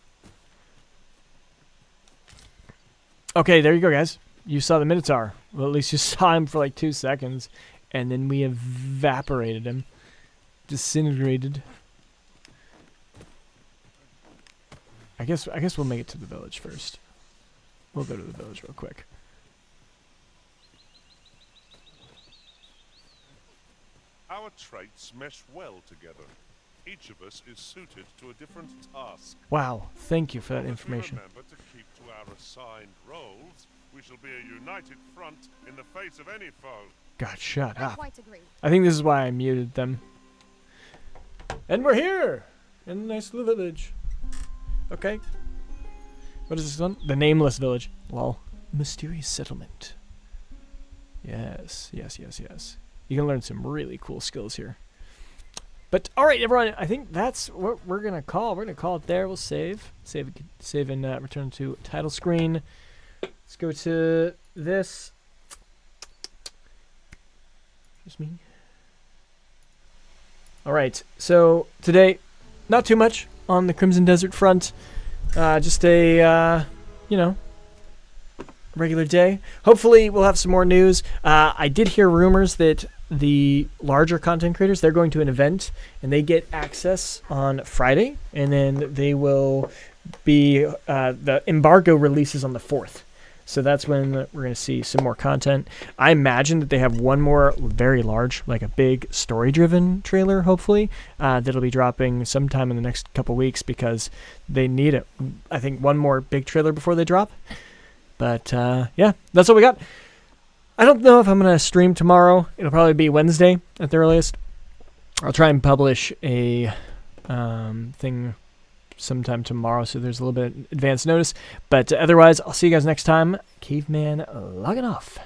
Okay, there you go, guys. You saw the Minotaur. Well, at least you saw him for like 2 seconds. And then we evaporated him. Disintegrated. I guess we'll make it to the village first. We'll go to the village real quick. Our traits mesh well together. Each of us is suited to a different task. Wow, thank you for that information. Remember to keep to our assigned roles. We shall be a united front in the face of any foe. God, shut up. Quite agree. I think this is why I muted them. And we're here in the nice little village. Okay. What is this one? The Nameless Village. Lol. Mysterious Settlement. Yes, yes, yes, yes. You can learn some really cool skills here. But all right, everyone. I think that's what we're gonna call. We're gonna call it there. We'll save, and return to title screen. Let's go to this. Just me. All right. So today, not too much on the Crimson Desert front. Just a regular day. Hopefully, we'll have some more news. I did hear rumors that the larger content creators, they're going to an event and they get access on Friday, and then they will be the embargo releases on the 4th. So that's when we're going to see some more content. I imagine that they have one more very large, like a big story-driven trailer, hopefully, that'll be dropping sometime in the next couple weeks, because they need it. I think one more big trailer before they drop. But yeah, that's what we got. I don't know if I'm going to stream tomorrow. It'll probably be Wednesday at the earliest. I'll try and publish a thing sometime tomorrow, so there's a little bit of advance notice. But otherwise, I'll see you guys next time. Caveman logging off.